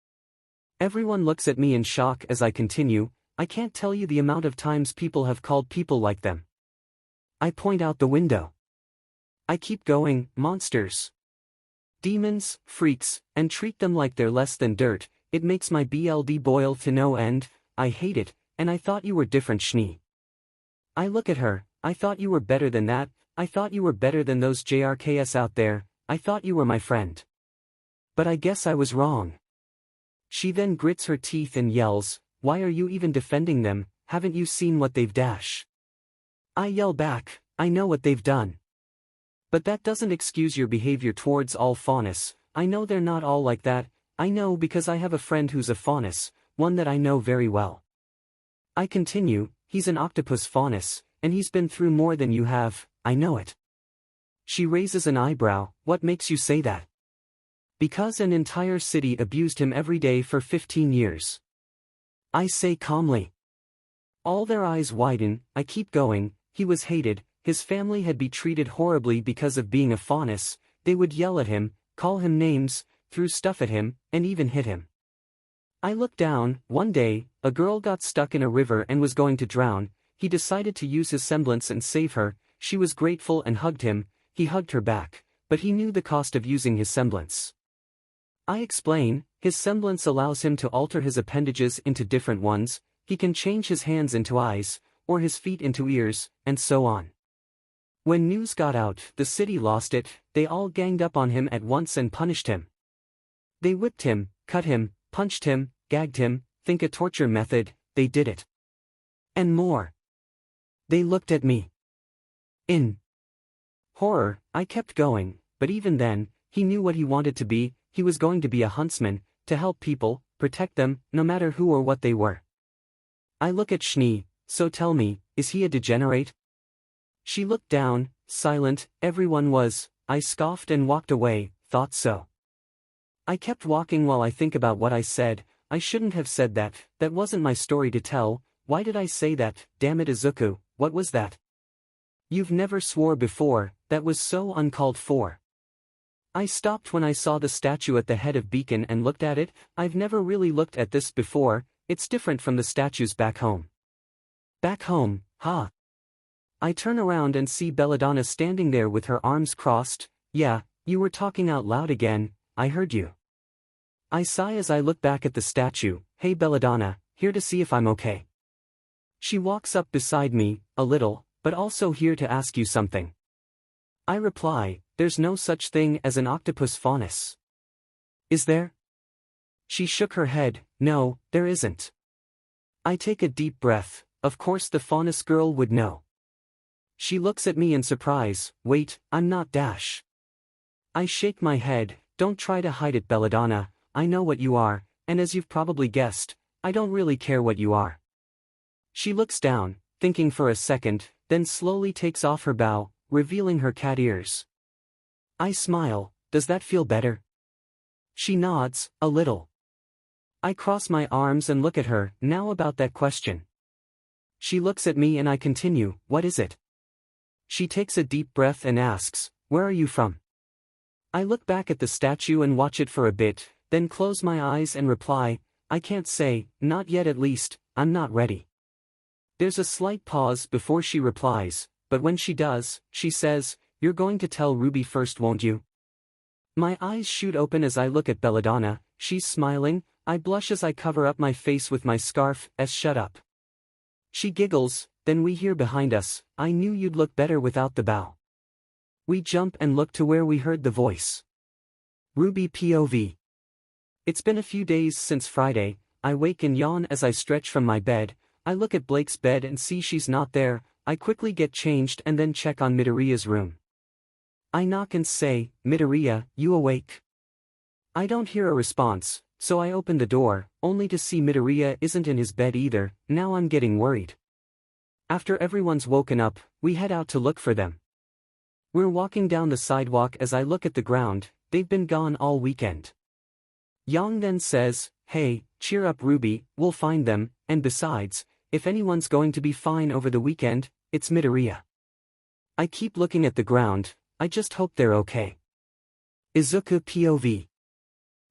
Everyone looks at me in shock as I continue, I can't tell you the amount of times people have called people like them. I point out the window. I keep going, monsters. Demons, freaks, and treat them like they're less than dirt, it makes my BLD boil to no end, I hate it, and I thought you were different Shni. I look at her, I thought you were better than that, I thought you were better than those JRKS out there, I thought you were my friend. But I guess I was wrong. She then grits her teeth and yells, why are you even defending them, haven't you seen what they've dash? I yell back, I know what they've done. But that doesn't excuse your behavior towards all faunus, I know they're not all like that, I know because I have a friend who's a faunus, one that I know very well. I continue, he's an octopus faunus, and he's been through more than you have, I know it. She raises an eyebrow, what makes you say that? Because an entire city abused him every day for 15 years. I say calmly. All their eyes widen, I keep going, he was hated, his family had been treated horribly because of being a faunus, they would yell at him, call him names, threw stuff at him, and even hit him. I look down, one day, a girl got stuck in a river and was going to drown, he decided to use his semblance and save her, she was grateful and hugged him, he hugged her back, but he knew the cost of using his semblance. I explain, his semblance allows him to alter his appendages into different ones, he can change his hands into eyes, or his feet into ears, and so on. When news got out, the city lost it, they all ganged up on him at once and punished him. They whipped him, cut him, punched him, gagged him, think a torture method, they did it. And more. They looked at me. In horror, I kept going, but even then, he knew what he wanted to be. He was going to be a huntsman, to help people, protect them, no matter who or what they were. I look at Shni, so tell me, is he a degenerate? She looked down, silent, everyone was. I scoffed and walked away, thought so. I kept walking while I think about what I said. I shouldn't have said that wasn't my story to tell. Why did I say that? Damn it, Izuku, what was that? You've never swore before, that was so uncalled for. I stopped when I saw the statue at the head of Beacon and looked at it. I've never really looked at this before, it's different from the statues back home. Back home, huh? I turn around and see Belladonna standing there with her arms crossed. Yeah, you were talking out loud again, I heard you. I sigh as I look back at the statue. Hey Belladonna, here to see if I'm okay. She walks up beside me, a little, but also here to ask you something. I reply, there's no such thing as an octopus faunus. Is there? She shook her head, no, there isn't. I take a deep breath, of course the faunus girl would know. She looks at me in surprise, wait, I'm not Dash. I shake my head, don't try to hide it Belladonna, I know what you are, and as you've probably guessed, I don't really care what you are. She looks down, thinking for a second, then slowly takes off her bow, revealing her cat ears. I smile, does that feel better? She nods, a little. I cross my arms and look at her, now about that question. She looks at me and I continue, what is it? She takes a deep breath and asks, where are you from? I look back at the statue and watch it for a bit, then close my eyes and reply, I can't say, not yet at least, I'm not ready. There's a slight pause before she replies, but when she does, she says, you're going to tell Ruby first won't you? My eyes shoot open as I look at Belladonna, she's smiling, I blush as I cover up my face with my scarf, shut up. She giggles, then we hear behind us, I knew you'd look better without the bow. We jump and look to where we heard the voice. Ruby POV. It's been a few days since Friday, I wake and yawn as I stretch from my bed, I look at Blake's bed and see she's not there, I quickly get changed and then check on Midoriya's room. I knock and say, Midoriya, you awake? I don't hear a response, so I open the door, only to see Midoriya isn't in his bed either. Now I'm getting worried. After everyone's woken up, we head out to look for them. We're walking down the sidewalk as I look at the ground, they've been gone all weekend. Yang then says, hey, cheer up Ruby, we'll find them, and besides, if anyone's going to be fine over the weekend, it's Midoriya. I keep looking at the ground, I just hope they're okay. Izuku POV.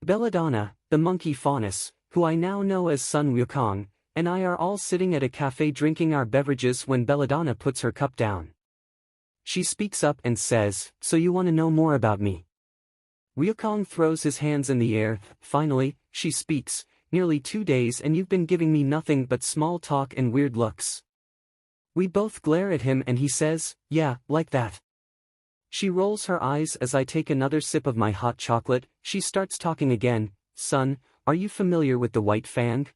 Belladonna, the monkey faunus, who I now know as Sun Wukong, and I are all sitting at a cafe drinking our beverages when Belladonna puts her cup down. She speaks up and says, so you want to know more about me? Wukong throws his hands in the air, finally, she speaks, nearly 2 days and you've been giving me nothing but small talk and weird looks. We both glare at him and he says, yeah, like that. She rolls her eyes as I take another sip of my hot chocolate, she starts talking again, son, are you familiar with the White Fang?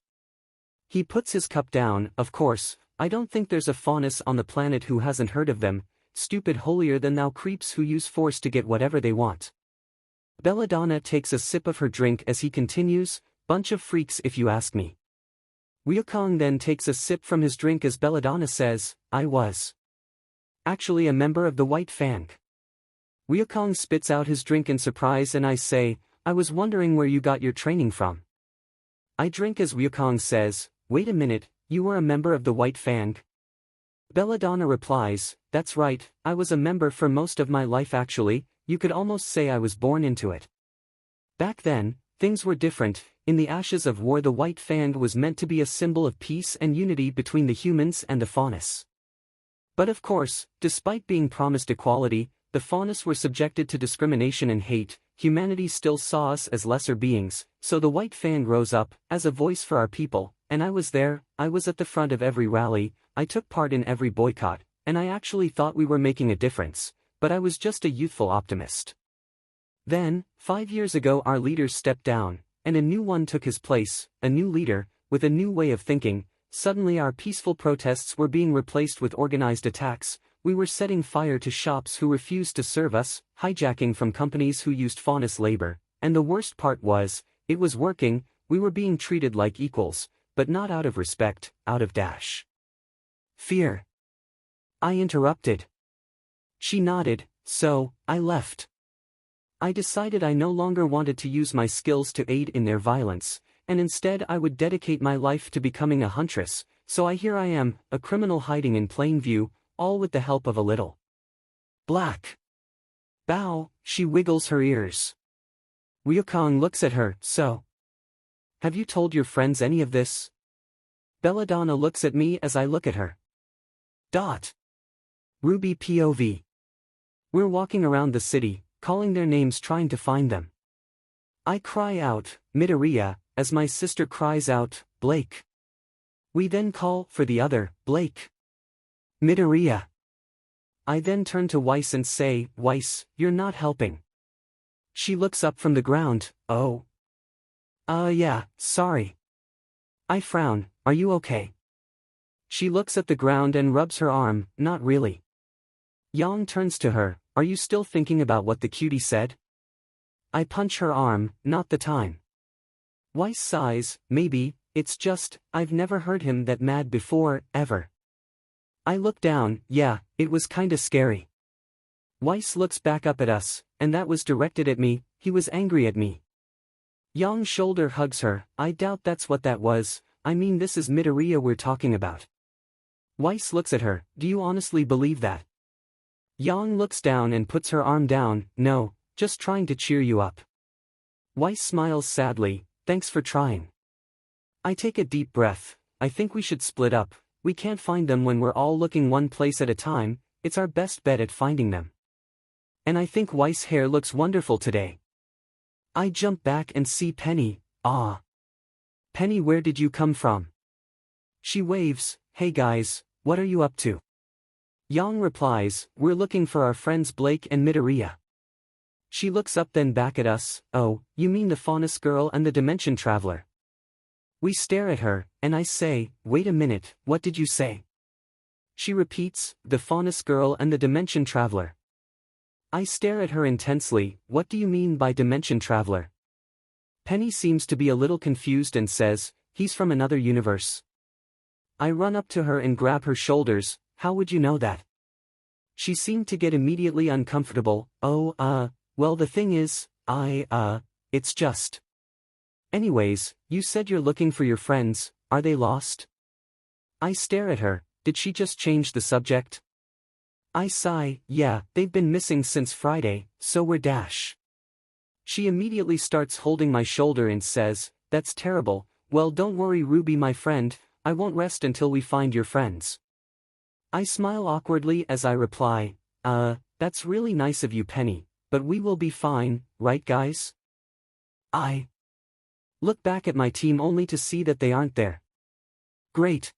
He puts his cup down, of course, I don't think there's a faunus on the planet who hasn't heard of them, stupid holier-than-thou creeps who use force to get whatever they want. Belladonna takes a sip of her drink as he continues, bunch of freaks if you ask me. Wukong then takes a sip from his drink as Belladonna says, I was actually a member of the White Fang. Wukong spits out his drink in surprise and I say, I was wondering where you got your training from. I drink as Wukong says, wait a minute, you were a member of the White Fang? Belladonna replies, that's right, I was a member for most of my life actually, you could almost say I was born into it. Back then, things were different, in the ashes of war the White Fang was meant to be a symbol of peace and unity between the humans and the faunus. But of course, despite being promised equality, the faunus were subjected to discrimination and hate, humanity still saw us as lesser beings, so the White Fang rose up, as a voice for our people, and I was there, I was at the front of every rally, I took part in every boycott, and I actually thought we were making a difference, but I was just a youthful optimist. Then, 5 years ago our leaders stepped down, and a new one took his place, a new leader, with a new way of thinking. Suddenly our peaceful protests were being replaced with organized attacks. We were setting fire to shops who refused to serve us, hijacking from companies who used faunus labor, and the worst part was, it was working. We were being treated like equals, but not out of respect, out of fear. I interrupted. She nodded, so, I left. I decided I no longer wanted to use my skills to aid in their violence, and instead I would dedicate my life to becoming a huntress. So here I am, a criminal hiding in plain view, all with the help of a little black bow. She wiggles her ears. Ryukong looks at her. So, have you told your friends any of this? Belladonna looks at me as I look at her. RWBY POV. We're walking around the city, calling their names, trying to find them. I cry out, Midoriya, as my sister cries out, Blake. We then call for the other, Blake. Midoriya. I then turn to Weiss and say, Weiss, you're not helping. She looks up from the ground. Oh. Yeah, sorry. I frown. Are you okay? She looks at the ground and rubs her arm. Not really. Yang turns to her. Are you still thinking about what the cutie said? I punch her arm. Not the time. Weiss sighs. Maybe, it's just, I've never heard him that mad before, ever. I look down. Yeah, it was kinda scary. Weiss looks back up at us, and that was directed at me. He was angry at me. Yang's shoulder hugs her. I doubt that's what that was. I mean, this is Midoriya we're talking about. Weiss looks at her. Do you honestly believe that? Yang looks down and puts her arm down. No, just trying to cheer you up. Weiss smiles sadly. Thanks for trying. I take a deep breath. I think we should split up. We can't find them when we're all looking one place at a time. It's our best bet at finding them. And I think Weiss' hair looks wonderful today. I jump back and see Penny. Ah. Penny, where did you come from? She waves. Hey guys, what are you up to? Yang replies, we're looking for our friends Blake and Midoriya. She looks up then back at us. Oh, you mean the Faunus girl and the Dimension Traveler? We stare at her, and I say, wait a minute, what did you say? She repeats, the Faunus girl and the Dimension Traveler. I stare at her intensely. What do you mean by Dimension Traveler? Penny seems to be a little confused and says, he's from another universe. I run up to her and grab her shoulders. How would you know that? She seemed to get immediately uncomfortable. Oh, well the thing is, it's just. Anyways, you said you're looking for your friends, are they lost? I stare at her. Did she just change the subject? I sigh. Yeah, they've been missing since Friday, so we're dash. She immediately starts holding my shoulder and says, that's terrible. Well, don't worry Ruby my friend, I won't rest until we find your friends. I smile awkwardly as I reply, that's really nice of you Penny, but we will be fine, right guys? I look back at my team only to see that they aren't there. Great.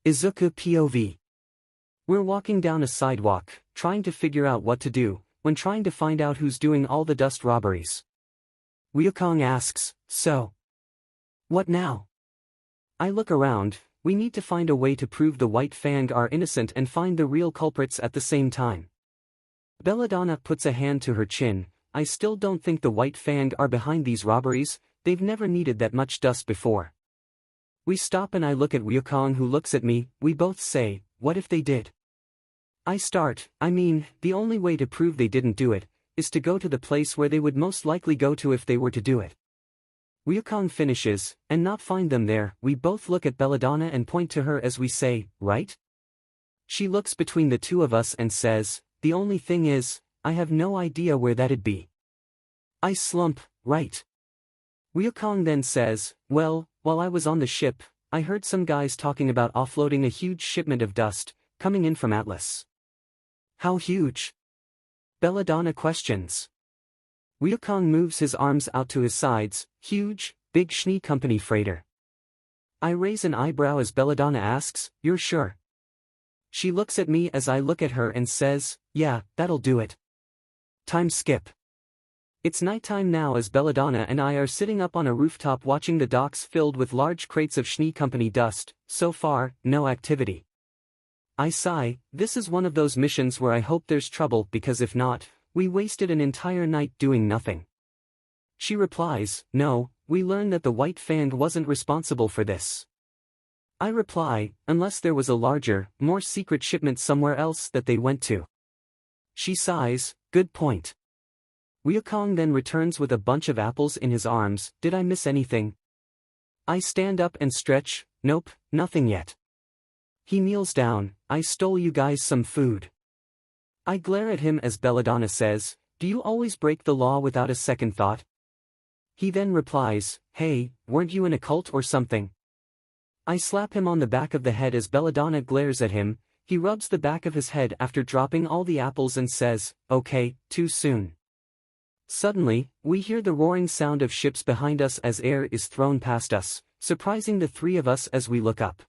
Izuku POV. We're walking down a sidewalk, trying to figure out what to do, when trying to find out who's doing all the dust robberies. Ryukong asks, so? What now? I look around. We need to find a way to prove the White Fang are innocent and find the real culprits at the same time. Belladonna puts a hand to her chin. I still don't think the White Fang are behind these robberies, they've never needed that much dust before. We stop and I look at Ryukong who looks at me. We both say, what if they did? I mean, the only way to prove they didn't do it, is to go to the place where they would most likely go to if they were to do it. Ryukong finishes, and not find them there. We both look at Belladonna and point to her as we say, right? She looks between the two of us and says, the only thing is, I have no idea where that'd be. I slump, right? Ryukong then says, well, while I was on the ship, I heard some guys talking about offloading a huge shipment of dust, coming in from Atlas. How huge? Belladonna questions. Ryukong moves his arms out to his sides. Huge, big Schnee Company freighter. I raise an eyebrow as Belladonna asks, you're sure? She looks at me as I look at her and says, yeah, that'll do it. Time skip. It's nighttime now as Belladonna and I are sitting up on a rooftop watching the docks filled with large crates of Schnee Company dust. So far, no activity. I sigh, this is one of those missions where I hope there's trouble because if not, we wasted an entire night doing nothing. She replies, no, we learned that the White Fang wasn't responsible for this. I reply, unless there was a larger, more secret shipment somewhere else that they went to. She sighs, good point. Wukong then returns with a bunch of apples in his arms. Did I miss anything? I stand up and stretch. Nope, nothing yet. He kneels down. I stole you guys some food. I glare at him as Belladonna says, do you always break the law without a second thought? He then replies, hey, weren't you in a cult or something? I slap him on the back of the head as Belladonna glares at him. He rubs the back of his head after dropping all the apples and says, okay, too soon. Suddenly, we hear the roaring sound of ships behind us as air is thrown past us, surprising the three of us as we look up.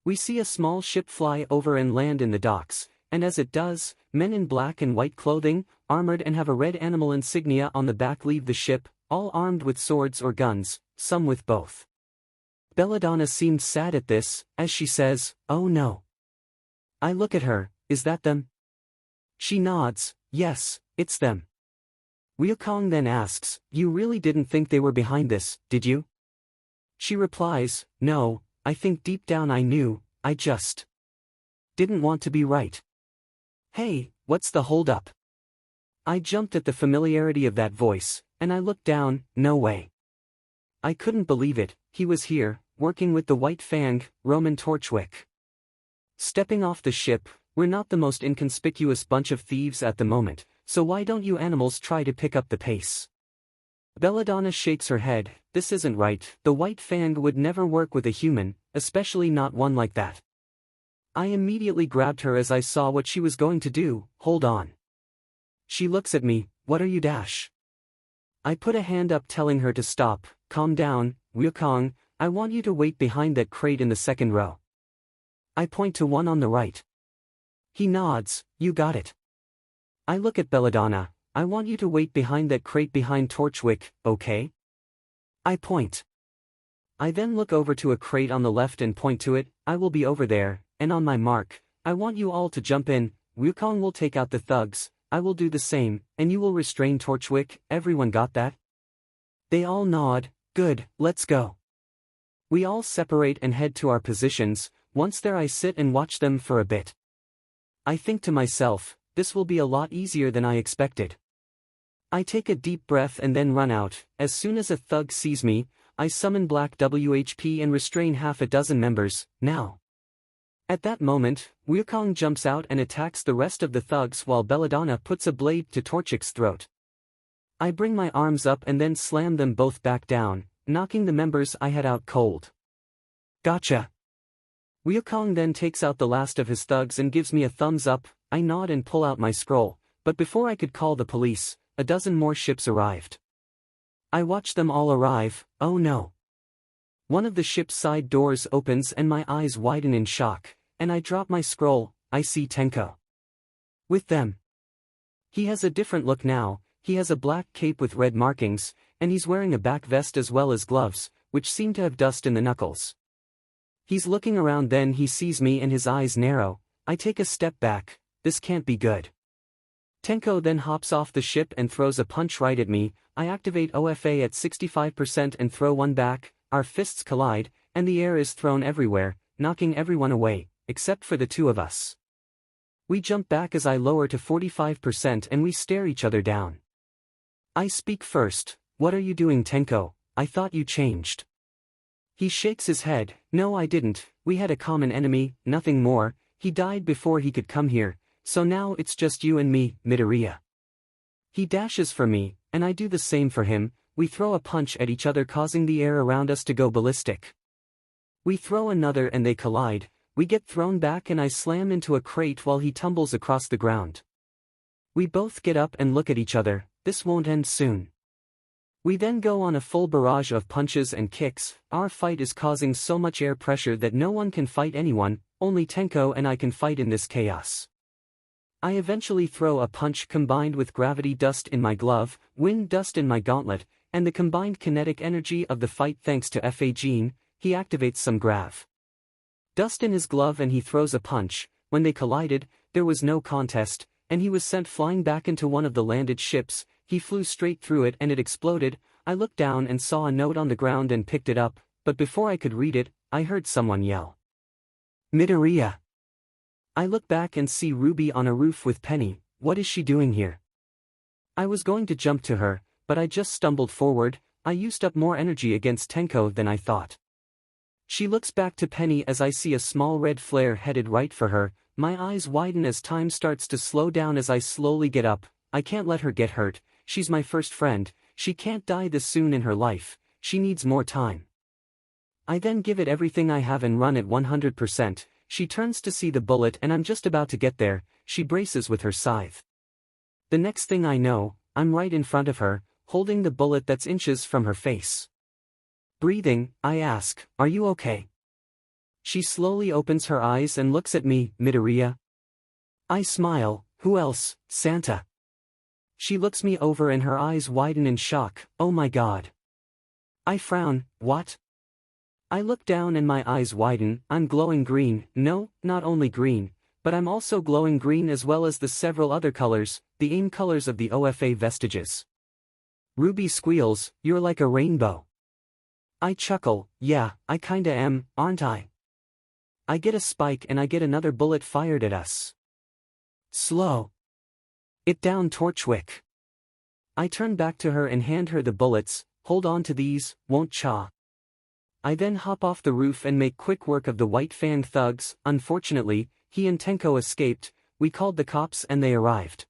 We see a small ship fly over and land in the docks, and as it does, men in black and white clothing, armored and have a red animal insignia on the back leave the ship, all armed with swords or guns, some with both. Belladonna seemed sad at this, as she says, oh no. I look at her, is that them? She nods, yes, it's them. Wukong then asks, you really didn't think they were behind this, did you? She replies, no, I think deep down I knew, I just didn't want to be right. Hey, what's the hold-up? I jumped at the familiarity of that voice, and I looked down, no way. I couldn't believe it, he was here, working with the White Fang, Roman Torchwick. Stepping off the ship, we're not the most inconspicuous bunch of thieves at the moment, so why don't you animals try to pick up the pace? Belladonna shakes her head, this isn't right, the White Fang would never work with a human, especially not one like that. I immediately grabbed her as I saw what she was going to do, hold on. She looks at me, what are you dash? I put a hand up telling her to stop, calm down, Wukong, I want you to wait behind that crate in the second row. I point to one on the right. He nods, you got it. I look at Belladonna, I want you to wait behind that crate behind Torchwick, okay? I point. I then look over to a crate on the left and point to it, I will be over there, and on my mark, I want you all to jump in, Wukong will take out the thugs, I will do the same, and you will restrain Torchwick, everyone got that? They all nod, good, let's go. We all separate and head to our positions, once there I sit and watch them for a bit. I think to myself, this will be a lot easier than I expected. I take a deep breath and then run out. As soon as a thug sees me, I summon Black WHP and restrain half a dozen members, now. At that moment, Wukong jumps out and attacks the rest of the thugs while Belladonna puts a blade to Torchwick's throat. I bring my arms up and then slam them both back down, knocking the members I had out cold. Gotcha. Wukong then takes out the last of his thugs and gives me a thumbs up. I nod and pull out my scroll, but before I could call the police, a dozen more ships arrived. I watch them all arrive, oh no. One of the ship's side doors opens and my eyes widen in shock, and I drop my scroll. I see Tenko with them. He has a different look now, he has a black cape with red markings, and he's wearing a back vest as well as gloves, which seem to have dust in the knuckles. He's looking around, then he sees me and his eyes narrow. I take a step back. This can't be good. Tenko then hops off the ship and throws a punch right at me. I activate OFA at 65% and throw one back, our fists collide, and the air is thrown everywhere, knocking everyone away, except for the two of us. We jump back as I lower to 45% and we stare each other down. I speak first, what are you doing, Tenko? I thought you changed. He shakes his head, no I didn't, we had a common enemy, nothing more, he died before he could come here. So now it's just you and me, Midoriya. He dashes for me, and I do the same for him. We throw a punch at each other causing the air around us to go ballistic. We throw another and they collide, we get thrown back and I slam into a crate while he tumbles across the ground. We both get up and look at each other, this won't end soon. We then go on a full barrage of punches and kicks. Our fight is causing so much air pressure that no one can fight anyone, only Tenko and I can fight in this chaos. I eventually throw a punch combined with gravity dust in my glove, wind dust in my gauntlet, and the combined kinetic energy of the fight thanks to Fa Gene. He activates some grav dust in his glove and he throws a punch. When they collided, there was no contest, and he was sent flying back into one of the landed ships. He flew straight through it and it exploded. I looked down and saw a note on the ground and picked it up, but before I could read it, I heard someone yell, "Midoriya!" I look back and see Ruby on a roof with Penny. What is she doing here? I was going to jump to her, but I just stumbled forward. I used up more energy against Tenko than I thought. She looks back to Penny as I see a small red flare headed right for her. My eyes widen as time starts to slow down as I slowly get up. I can't let her get hurt. She's my first friend. She can't die this soon in her life. She needs more time. I then give it everything I have and run at 100%. She turns to see the bullet and I'm just about to get there. She braces with her scythe. The next thing I know, I'm right in front of her, holding the bullet that's inches from her face. Breathing, I ask, "Are you okay?" She slowly opens her eyes and looks at me. "Midoriya?" I smile. "Who else, Santa?" She looks me over and her eyes widen in shock. "Oh my god." I frown. "What?" I look down and my eyes widen. "I'm glowing green." "No, not only green, but I'm also glowing green as well as the several other colors, the AIM colors of the OFA vestiges." Ruby squeals, "You're like a rainbow." I chuckle. "Yeah, I kinda am, aren't I?" I get a spike and I get another bullet fired at us. "Slow it down, Torchwick." I turn back to her and hand her the bullets. "Hold on to these, won't cha." I then hop off the roof and make quick work of the white-fanged thugs. Unfortunately, he and Tenko escaped. We called the cops and they arrived.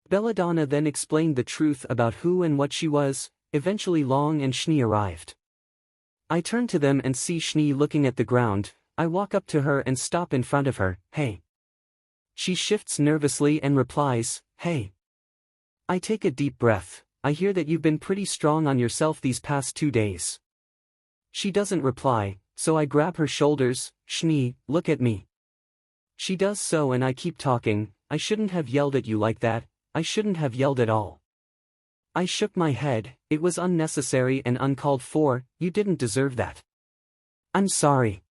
Belladonna then explained the truth about who and what she was. Eventually Long and Schnee arrived. I turn to them and see Schnee looking at the ground. I walk up to her and stop in front of her. "Hey." She shifts nervously and replies, "Hey." I take a deep breath. "I hear that you've been pretty strong on yourself these past 2 days." She doesn't reply, so I grab her shoulders. "Schnee, look at me." She does so and I keep talking. "I shouldn't have yelled at you like that. I shouldn't have yelled at all." I shook my head. "It was unnecessary and uncalled for. You didn't deserve that." "I'm sorry."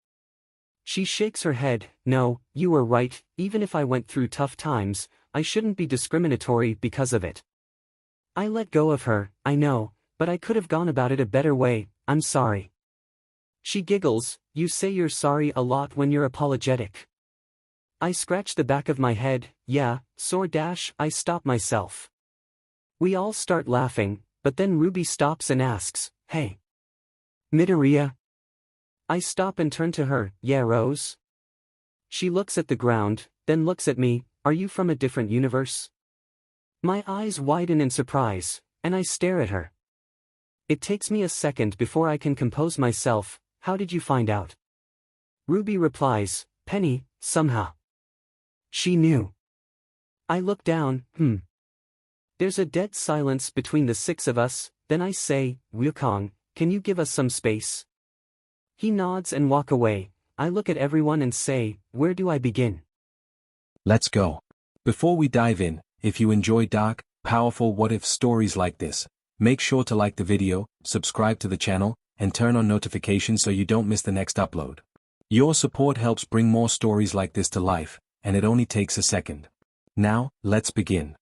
She shakes her head. "No, you were right. Even if I went through tough times, I shouldn't be discriminatory because of it." I let go of her. "I know, but I could have gone about it a better way. I'm sorry." She giggles. "You say you're sorry a lot when you're apologetic." I scratch the back of my head. "Yeah, I stop myself." We all start laughing, but then Ruby stops and asks, "Hey, Midoriya?" I stop and turn to her. "Yeah, Rose?" She looks at the ground, then looks at me. "Are you from a different universe?" My eyes widen in surprise, and I stare at her. It takes me a second before I can compose myself. "How did you find out?" Ruby replies, "Penny, somehow. She knew." I look down. There's a dead silence between the 6 of us, then I say, "Wukong, can you give us some space?" He nods and walk away. I look at everyone and say, "Where do I begin?" Let's go. Before we dive in, if you enjoy dark, powerful what-if stories like this, make sure to like the video, subscribe to the channel, and turn on notifications so you don't miss the next upload. Your support helps bring more stories like this to life, and it only takes a second. Now, let's begin.